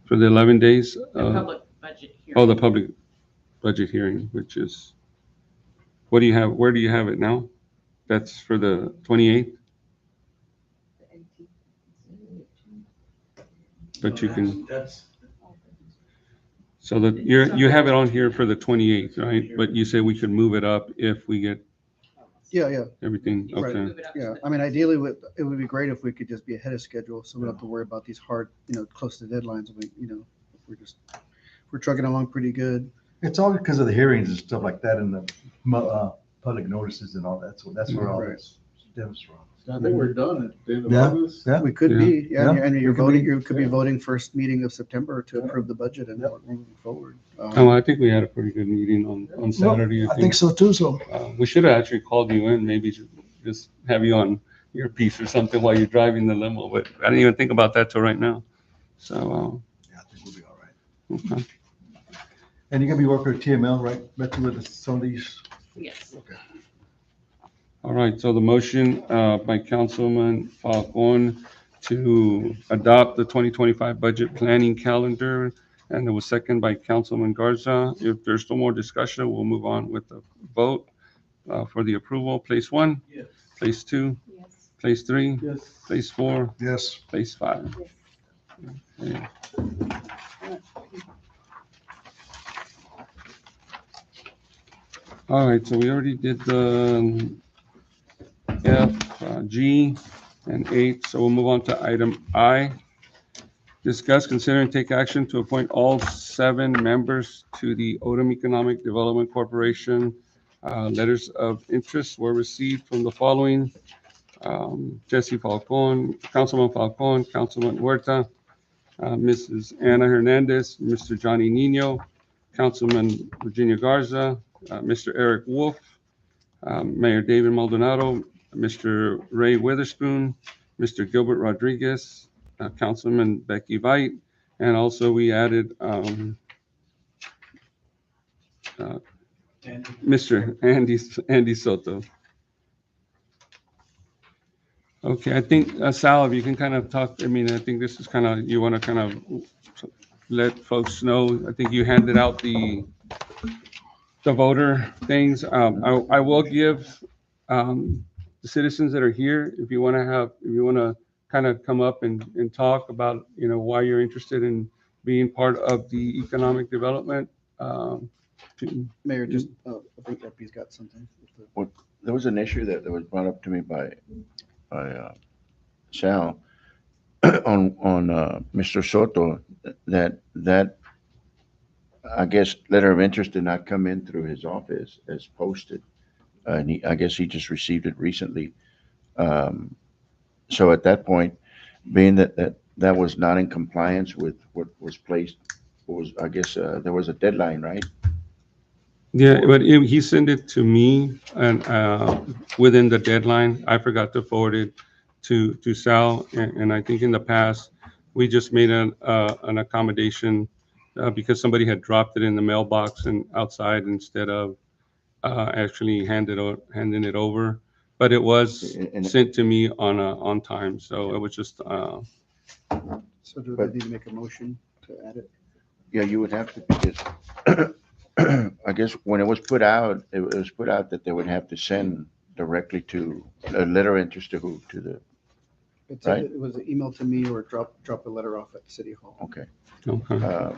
for the 11 days? The public budget hearing. Oh, the public budget hearing, which is, what do you have, where do you have it now? That's for the 28th? But you can, That's, so that you have it on here for the 28th, right? But you say we could move it up if we get Yeah. everything, Right. okay. Yeah, I mean, ideally, it would be great if we could just be ahead of schedule, so we don't have to worry about these hard, close to deadlines. We're trucking along pretty good. It's all because of the hearings and stuff like that and the public notices and all that. So that's where all Right. this stems from. I think we're done at the end of Yeah. August. Yeah. We could Yeah. be, yeah, Yeah. and you're We could voting, be. you could be Yeah. voting first meeting of September to approve the budget, and we're moving forward. Oh, I think we had a pretty good meeting on Saturday. I think so too, so. We should have actually called you in, maybe just have you on your piece or something while you're driving the limo, but I didn't even think about that till right now. So, Yeah, I think we'll be all right. okay. And you're gonna be working with TML, right? Betsy, with some of these? Yes. Okay. All right, so the motion by Councilman Falcon to adopt the 2025 budget planning calendar, and it was second by Councilman Garza. If there's no more discussion, we'll move on with the vote for the approval. Place 1, yes. place 2, Yes. place 3, Yes. place 4, Yes. place 5. Okay. All right, so we already did the F, G, and H, so we'll move on to item I. Discuss, consider, and take action to appoint all 7 members to the Odem Economic Development Corporation. Letters of interest were received from the following: Jesse Falcon, Councilman Falcon, Councilman Huerta, Mrs. Ana Hernandez, Mr. Johnny Nino, Councilman Virginia Garza, Mr. Eric Wolf, Mayor David Maldonado, Mr. Ray Witherspoon, Mr. Gilbert Rodriguez, Councilman Becky Veit, and also we added Mr. Andy Soto. Okay, I think Sal, if you can kind of talk, I mean, I think this is kind of, you want to kind of let folks know, I think you handed out the the voter things. I will give the citizens that are here, if you want to kind of come up and talk about, why you're interested in being part of the economic development. Mayor, just, I think Epi's got something. There was an issue that was brought up to me by Sal on Mr. Soto, that I guess letter of interest did not come in through his office as posted. And I guess he just received it recently. So at that point, being that was not in compliance with what was placed, I guess, there was a deadline, right? Yeah, but he sent it to me and within the deadline. I forgot to forward it to Sal, and I think in the past we just made an accommodation because somebody had dropped it in the mailbox and outside instead of actually handing it over. But it was sent to me on time, so it was just. So do they need to make a motion to add it? Yeah, you would have to, because I guess when it was put out, it was put out that they would have to send directly to a letter of interest to who? To the, right? It was an email to me or drop a letter off at City Hall. Okay. Okay.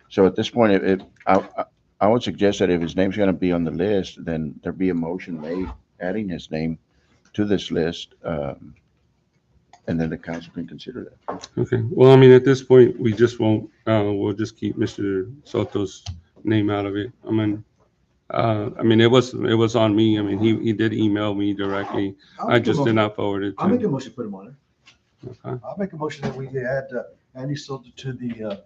So at this point, I would suggest that if his name's gonna be on the list, then there be a motion made adding his name to this list, and then the council can consider that. Okay. Well, I mean, at this point, we just won't. We'll just keep Mr. Soto's name out of it. I mean, it was on me. I mean, he did email me directly. I just did not forward it. I'll make a motion to put him on there. Okay. I'll make a motion that we add Andy Soto to the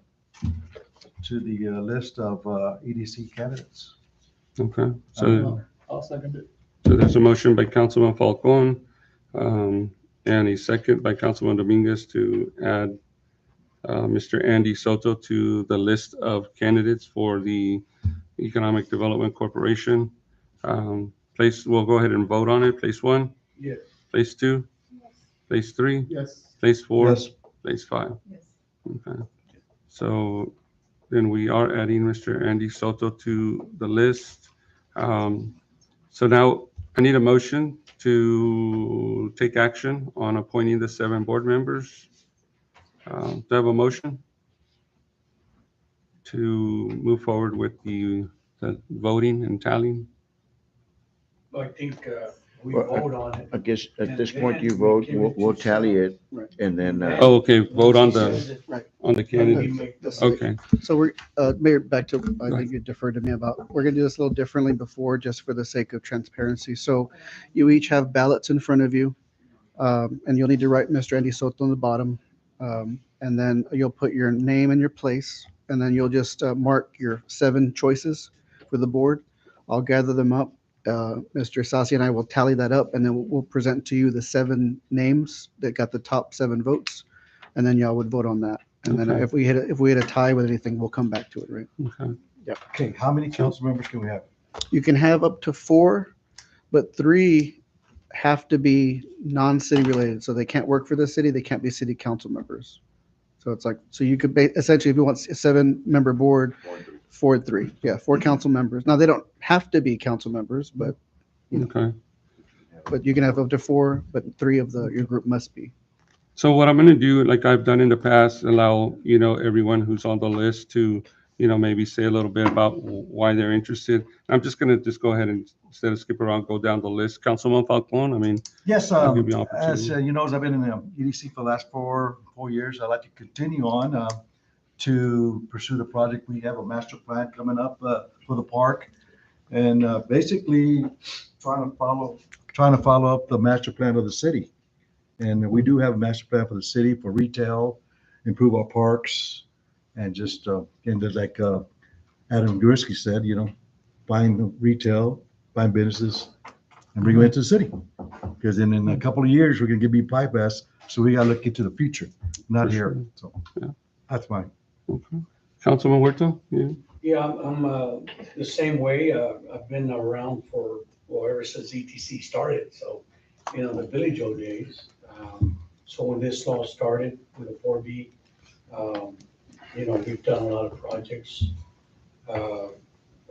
list of EDC candidates. Okay. So I'll second it. So there's a motion by Councilman Falcon, and a second by Councilman Dominguez to add Mr. Andy Soto to the list of candidates for the Economic Development Corporation. We'll go ahead and vote on it. Place 1? Yes. Place 2? Place 3? Yes. Place 4? Yes. Place 5? Yes. Okay. So then we are adding Mr. Andy Soto to the list. So now I need a motion to take action on appointing the 7 board members. Do I have a motion to move forward with the voting and tallying? I think we Well, vote on it. I guess at And this point then you we vote, give it we'll to tally Sal. it, Right. and then, Oh, okay, vote on Right. the candidate. That's Okay. So we're, Mayor, back to, I think you deferred to me about, we're gonna do this a little differently before, just for the sake of transparency. So you each have ballots in front of you, and you'll need to write Mr. Andy Soto on the bottom. And then you'll put your name and your place, and then you'll just mark your 7 choices for the board. I'll gather them up. Mr. Sassi and I will tally that up, and then we'll present to you the 7 names that got the top 7 votes, and then y'all would vote on that. And then Okay. if we hit a tie with anything, we'll come back to it, right? Okay. Okay, how many council members can we have? You can have up to 4, but 3 have to be non-city related. So they can't work for the city, they can't be city council members. So it's like, so you could essentially, if you want a 7-member board, 4 and 3. Yeah, 4 council members. Now, they don't have to be council members, but Okay. you can have up to 4, but 3 of your group must be. So what I'm gonna do, like I've done in the past, allow, everyone who's on the list to, maybe say a little bit about why they're interested. I'm just gonna go ahead and, instead of skip around, go down the list. Councilman Falcon, I mean, Yes, I'll give you as opportunity. you know, as I've been in the EDC for the last 4 years, I'd like to continue on to pursue the project. We have a master plan coming up for the park, and basically trying to follow up the master plan of the city. And we do have a master plan for the city for retail, improve our parks, and just and just like Adam Gursky said, buying retail, buying businesses, and bring them into the city. Because in a couple of years, we're gonna get bypass, so we gotta look into the future, not For here. sure. So Yeah. that's mine. Okay. Councilman Huerta? Yeah. Yeah, I'm the same way. I've been around ever since ETC started. So, the Billy Joe days. So when this all started with the 4B, we've done a lot of projects.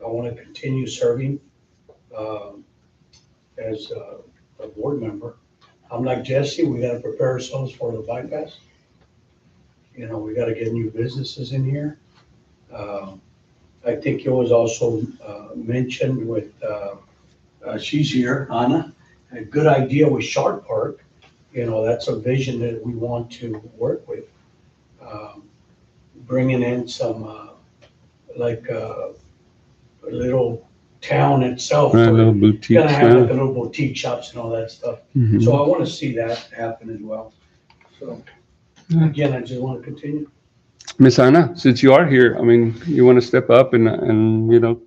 I want to continue serving as a board member. I'm like Jesse, we got to prepare ourselves for the bypass. You know, we got to get new businesses in here. I think it was also mentioned with, she's here, Anna, a good idea with Sharp Park. You know, that's a vision that we want to work with. Bringing in some, like a little town itself. Right, where little you're boutiques, gonna have like yeah. a little boutique shops and all that stuff. Mhm. So I want to see that happen as well. So again, I just want to continue. Miss Anna, since you are here, I mean, you want to step up and, you know,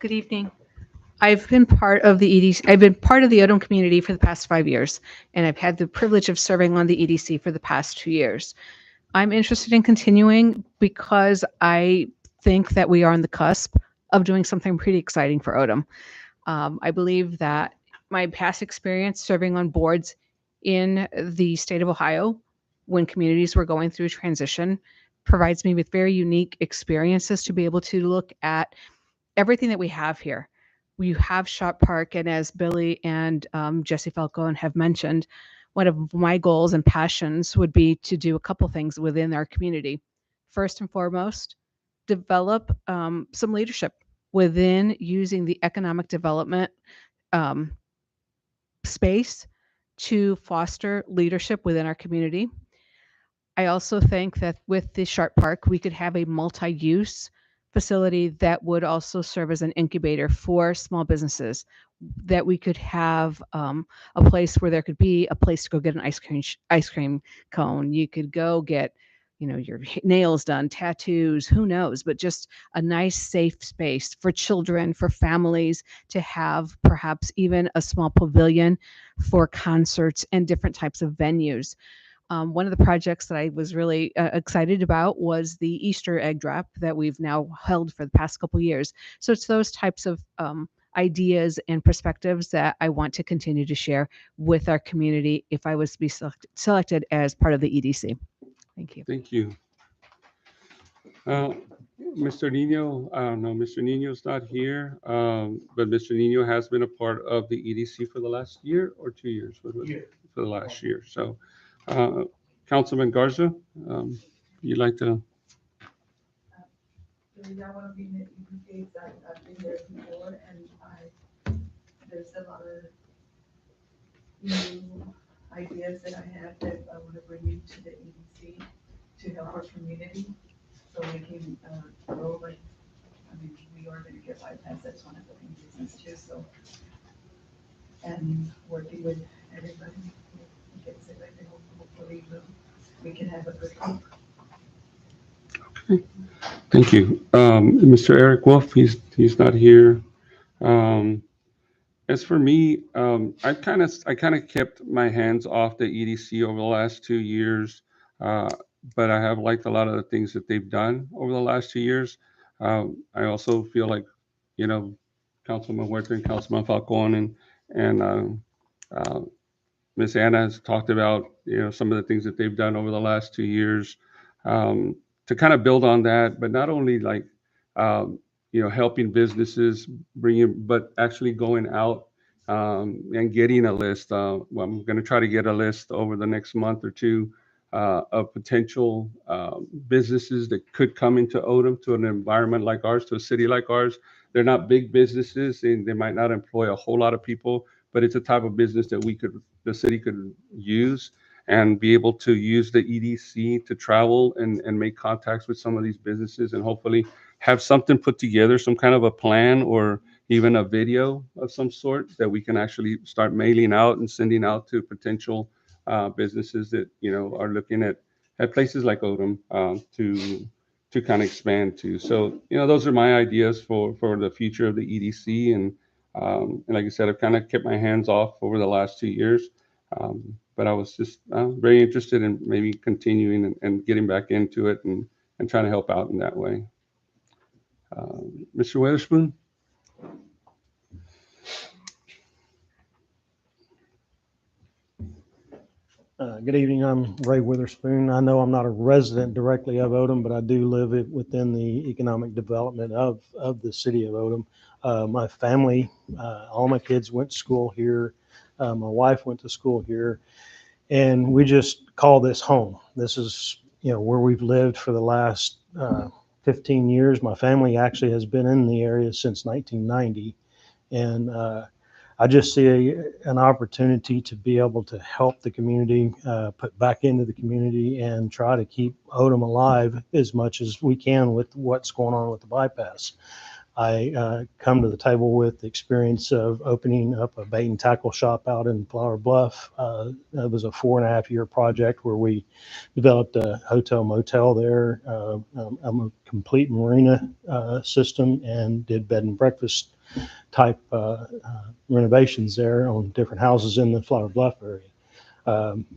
Good evening. I've been part of the EDC, I've been part of the Odem community for the past 5 years, and I've had the privilege of serving on the EDC for the past 2 years. I'm interested in continuing because I think that we are on the cusp of doing something pretty exciting for Odem. I believe that my past experience serving on boards in the state of Ohio when communities were going through transition provides me with very unique experiences to be able to look at everything that we have here. We have Shop Park, and as Billy and Jesse Falcone have mentioned, one of my goals and passions would be to do a couple things within our community. First and foremost, develop some leadership within using the economic development um, space to foster leadership within our community. I also think that with the Sharp Park, we could have a multi-use facility that would also serve as an incubator for small businesses. That we could have a place where there could be a place to go get an ice cream cone. You could go get, you know, your nails done, tattoos, who knows, but just a nice safe space for children, for families to have perhaps even a small pavilion for concerts and different types of venues. One of the projects that I was really excited about was the Easter egg drop that we've now held for the past couple years. So it's those types of ideas and perspectives that I want to continue to share with our community if I was to be selected as part of the EDC. Thank you. thank you. Mr. Nino, no, Mr. Nino's not here, but Mr. Nino has been a part of the EDC for the last year or 2 years? What was it? Year. For the last year. So, Councilman Garza, you'd like to? There's one of the EPKs that I've been there before, and there's a lot of new ideas that I have that I want to bring into the EDC to help our community, so we can grow. Like, I mean, we are going to get bypass. That's one of the main reasons too. So, and working with everybody, we can say like, hopefully we can have a good group. Okay, thank you. Mr. Eric Wolf, he's not here. As for me, I kind of kept my hands off the EDC over the last 2 years, but I have liked a lot of the things that they've done over the last 2 years. I also feel like, you know, Councilman Huerta and Councilman Falcon and Ms. Anna has talked about, you know, some of the things that they've done over the last 2 years, to kind of build on that, but not only like, you know, helping businesses but actually going out and getting a list. Well, I'm going to try to get a list over the next month or two of potential businesses that could come into Odem, to an environment like ours, to a city like ours. They're not big businesses, and they might not employ a whole lot of people, but it's a type of business that the city could use and be able to use the EDC to travel and make contacts with some of these businesses, and hopefully have something put together, some kind of a plan or even a video of some sort that we can actually start mailing out and sending out to potential businesses that, you know, are looking at places like Odem to kind of expand to. So, you know, those are my ideas for the future of the EDC. And like I said, I've kind of kept my hands off over the last 2 years. But I was just very interested in maybe continuing and getting back into it and trying to help out in that way. Mr. Weatherspoon? Good Good evening. I'm Ray Witherspoon. I know I'm not a resident directly of Odem, but I do live within the economic development of the city of Odem. My family, all my kids went to school here. My wife went to school here, and we just call this home. This is, where we've lived for the last 15 years. My family actually has been in the area since 1990, and I just see an opportunity to be able to help the community, put back into the community, and try to keep Odem alive as much as we can with what's going on with the bypass. I come to the table with the experience of opening up a bait and tackle shop out in Flower Bluff. It was a 4.5-year project where we developed a hotel motel there, a complete marina system, and did bed and breakfast type renovations there on different houses in the Flower Bluff area.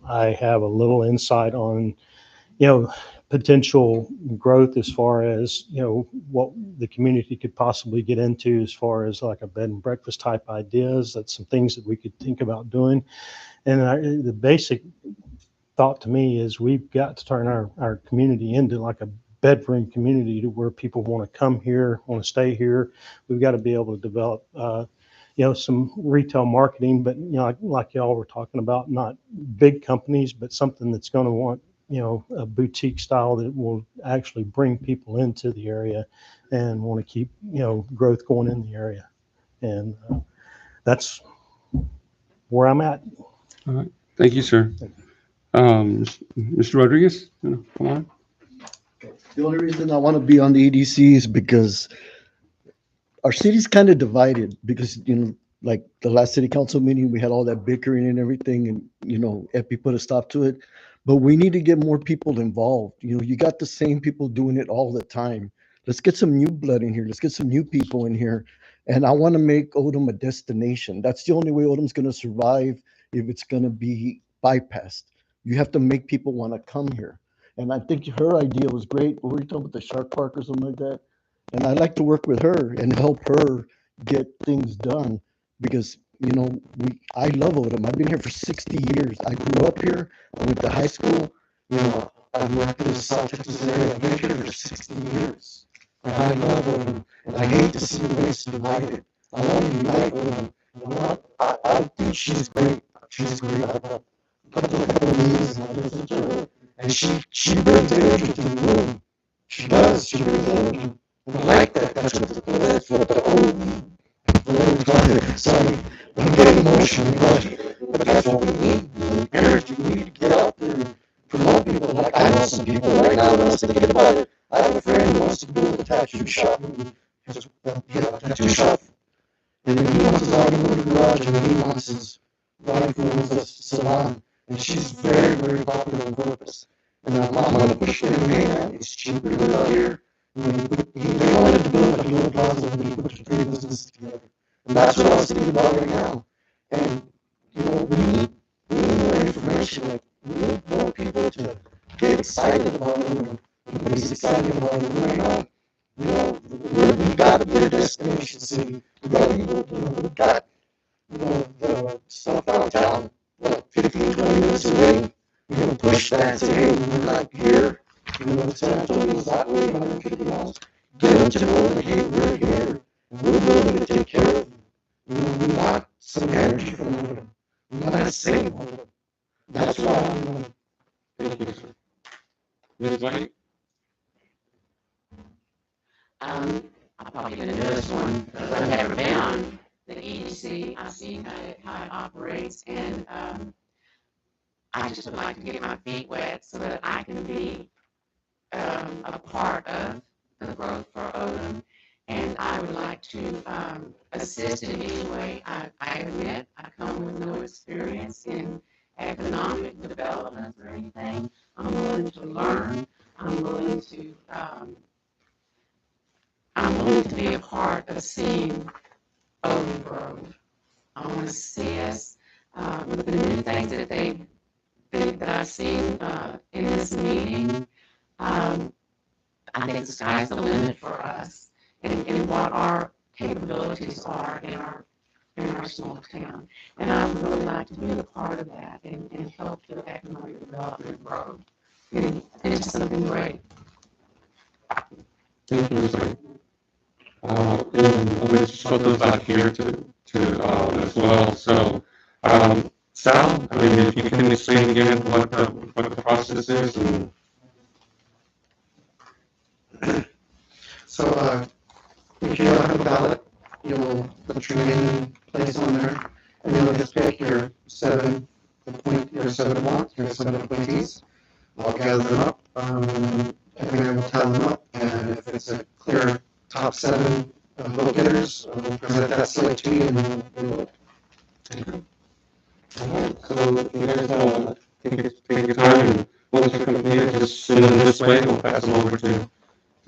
I have a little insight on, potential growth as far as, what the community could possibly get into as far as like a bed and breakfast type ideas. That's some things that we could think about doing. And the basic thought to me is we've got to turn our community into like a bedroom community to where people want to come here, want to stay here. We've got to be able to develop, some retail marketing, but, like y'all were talking about, not big companies, but something that's going to want, a boutique style that will actually bring people into the area and want to keep, growth going in the area. And that's where I'm at. All right. Thank you, sir. Mr. Rodriguez, come on. The only reason I want to be on the EDC is because our city's kind of divided because, like the last city council meeting, we had all that bickering and everything and, Epi put a stop to it. But we need to get more people involved. You got the same people doing it all the time. Let's get some new blood in here. Let's get some new people in here. And I want to make Odem a destination. That's the only way Odem's going to survive if it's going to be bypassed. You have to make people want to come here. And I think her idea was great. What were you talking about, the shark park or something like that? And I'd like to work with her and help her get things done because, I love Odem. I've been here for 60 years. I grew up here. I went to high school. I've worked in the South Texas area. I've been here for 60 years. And I love Odem. And I hate to see the way it's divided. I want to unite Odem. I think she's great. She's great. I've got a couple of meetings and I listen to her. And she brings energy to the room. She does. She brings energy. And I like that. That's what the OE. Sorry, I'm getting emotional, but that's what we need. We need energy. We need to get out there and promote people. Like I know some people right now that wants to think about it. I have a friend who wants to build a tattoo shop. A tattoo shop. And then he wants his automotive garage and then he wants his wife who owns a salon. And she's very, very popular on Corpus. And I'm going to push them, hey man, it's cheaper to live out here. They wanted to build a little plaza and they put the three businesses together. And that's what I was thinking about right now. And, we need more information. Like, we need more people to get excited about it. Everybody's excited about it right now. We got to be a destination city. We got to be, we've got, the stuff downtown, 15, 20 minutes away. We're going to push that and say, hey, we're not here. San Antonio's that way, 150 miles. Get them to know that, hey, we're here. And we're willing to take care of them. We want some energy from them. We want to save them. That's why I'm going to thank you. Anybody? I'm probably going to do this one because I've never been on the EDC. I've seen how it operates, and I just would like to get my feet wet so that I can be a part of the growth for Odem. And I would like to assist in any way. I admit I come with no experience in economic development or anything. I'm willing to learn. I'm willing to be a part of seeing Odem grow. I want to see us with the new things that I've seen in this meeting. I think the sky's the limit for us and what our capabilities are in our in our small town. And I would really like to be a part of that and help the economic development grow into something great. Thank you, sir. And I'm going to show those back here as well. So, Sal, I mean, if you can explain again what the process is and. So, if you don't have a ballot, you'll put your name and place on there, and you'll just pick your your seven appointees. I'll gather them up, and then we'll tally them up, and if it's a clear top seven vote getters, we'll present that slate to you, and then we'll vote. So you guys take your time, and once you're completed, just send them this way. We'll pass them over to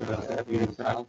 Effie and Sal.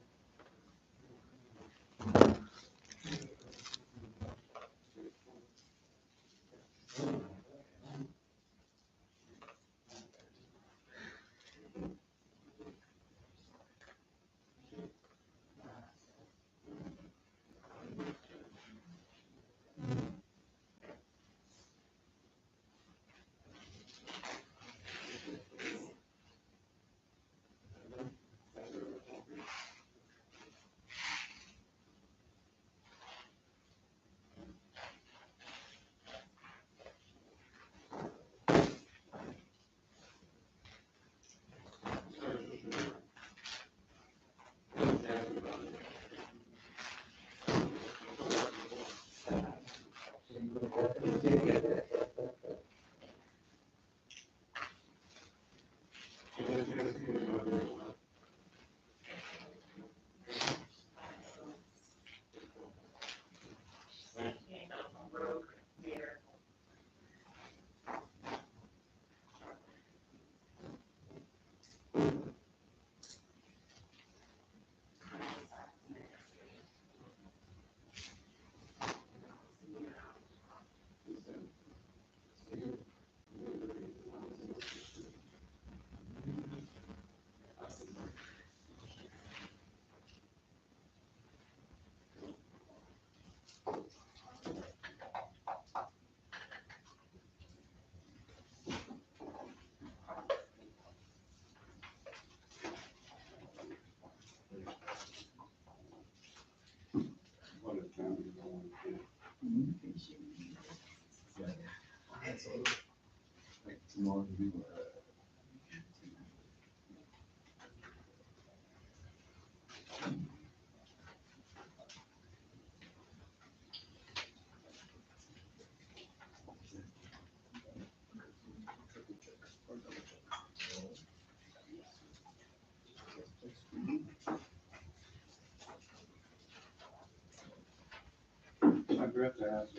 I forgot to ask,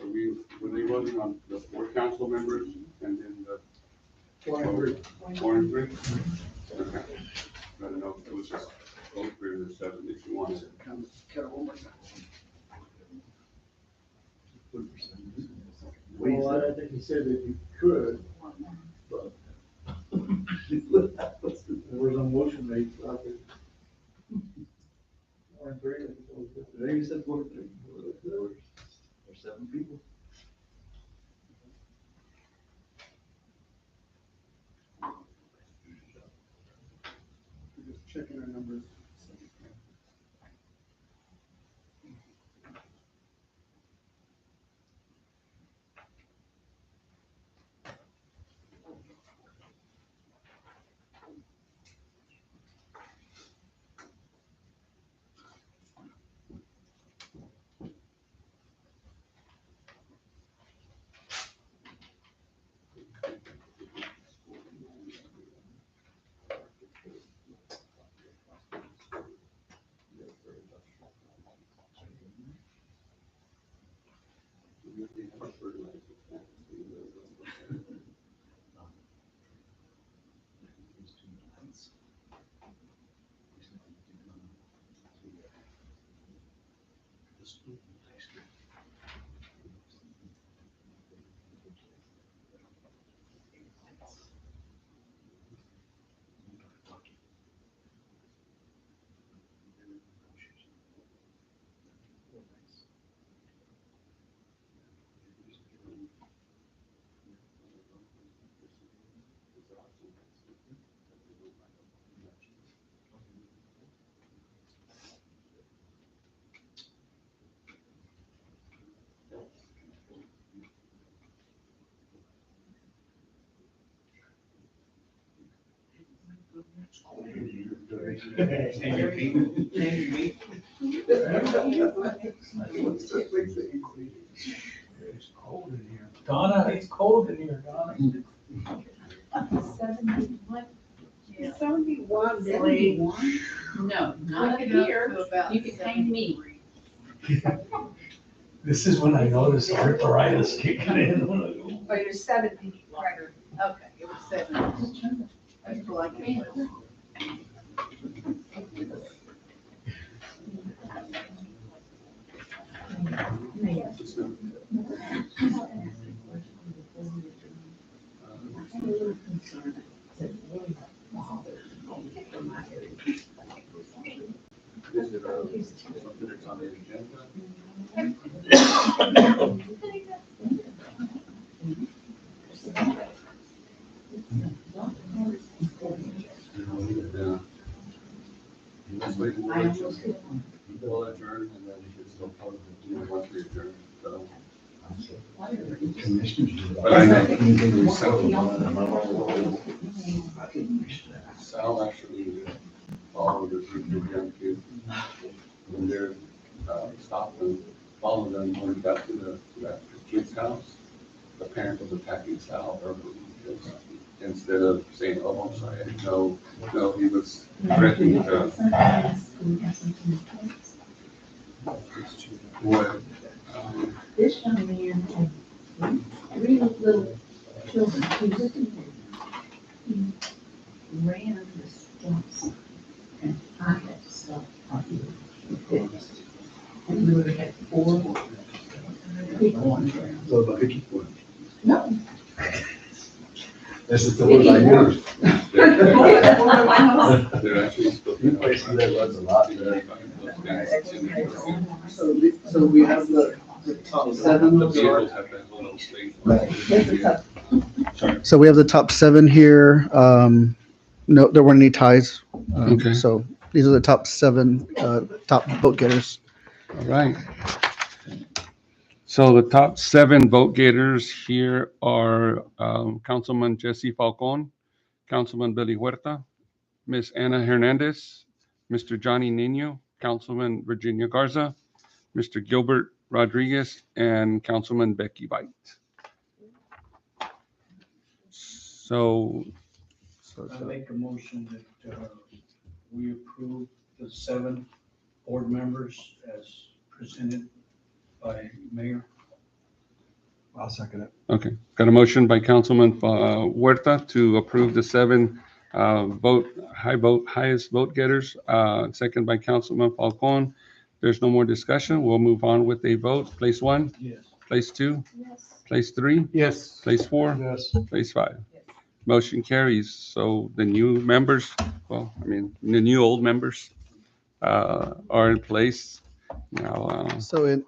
were they voting on the 4 council members and then the 4 and 3? Okay. I don't know if it was just vote for the 7 if you wanted. Well, I think he said that you could, but there was a motion made, so I could. 4 and 3, I think it was good. There you said 4 and 3. There's 7 people. Just checking our numbers. Donna, it's cold in here, Donna. 71, Billy. No, not here. You can hang me. This is when I notice arthritis kicking in. Oh, you're 70, right. Okay, it was 7. That's like me. Sal actually followed the young kids when they're stopped and followed them when he got to that kid's house. The parent was attacking Sal verbally because instead of saying, "Oh, I'm sorry," no, he was threatening to what? This young man had 3 little children. He ran the steps and I had to stop talking. And we would have had 4 people on there. So about 54. No. This is the one I use. They're actually still. You places that runs a lot. So we have the top 7. The vehicles have that little space. So we have the top 7 here. No, there weren't any ties. Okay. So these are the top 7 top vote getters. All right. So the top 7 vote getters here are Councilman Jesse Falcon, Councilman Billy Huerta, Miss Ana Hernandez, Mr. Johnny Nino, Councilman Virginia Garza, Mr. Gilbert Rodriguez, and Councilman Becky White. So I make a motion that we approve the 7 board members as presented by Mayor. I'll second it. okay, got a motion by Councilman Huerta to approve the 7 highest vote getters. Second by Councilman Falcon. There's no more discussion. We'll move on with a vote. Place 1, Yes. place 2, Yes. place 3, Yes. place 4, Yes. place 5. Motion carries. So the new members, well, I mean, the new old members are in place now. So in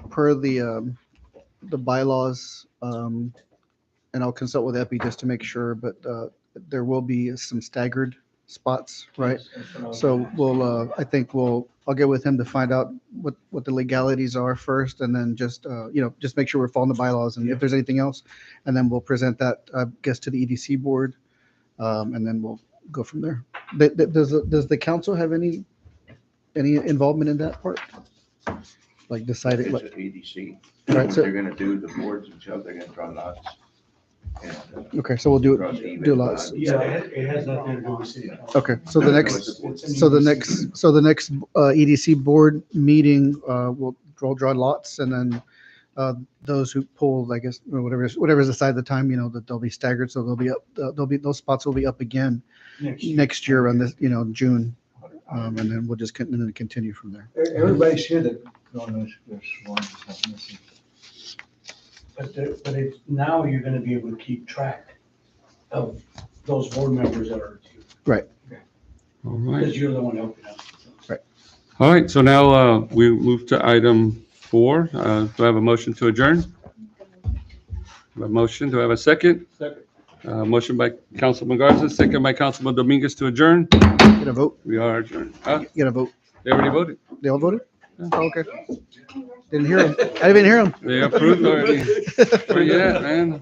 per the bylaws, and I'll consult with Epi just to make sure, but there will be some staggered spots, right? So we'll, I think I'll get with him to find out what the legalities are first, and then just, just make sure we're following the bylaws, and if there's anything else, and then we'll present that, I guess, to the EDC board, and then we'll go from there. Does the council have any involvement in that part? Like deciding, It's like, an EDC. Right, What so- they're gonna do, the boards themselves, they're gonna draw lots. And, okay, so we'll draw do even lots. Yeah, it has nothing to do with city council. Okay, so the No, next, it's a- so the next EDC board meeting, we'll draw lots, and then those who pull, I guess, or whatever's aside the time, that they'll be staggered, so they'll be up, those spots will be up again next year on this, June. And then we'll just continue from there. Everybody's here that, no, there's one that's missing. But it's, now you're gonna be able to keep track of those board members that are, Right. All right. because you're the one helping out. All right, so now we move to item 4. Do I have a motion to adjourn? A motion, do I have a second? Second. Motion by Councilman Garza, second by Councilman Dominguez to adjourn. Get a vote? We are adjourned. Huh? Get a vote? They already voted. They all voted? Oh, okay. Didn't hear them. I didn't even hear them. They approved already. Where you at, man?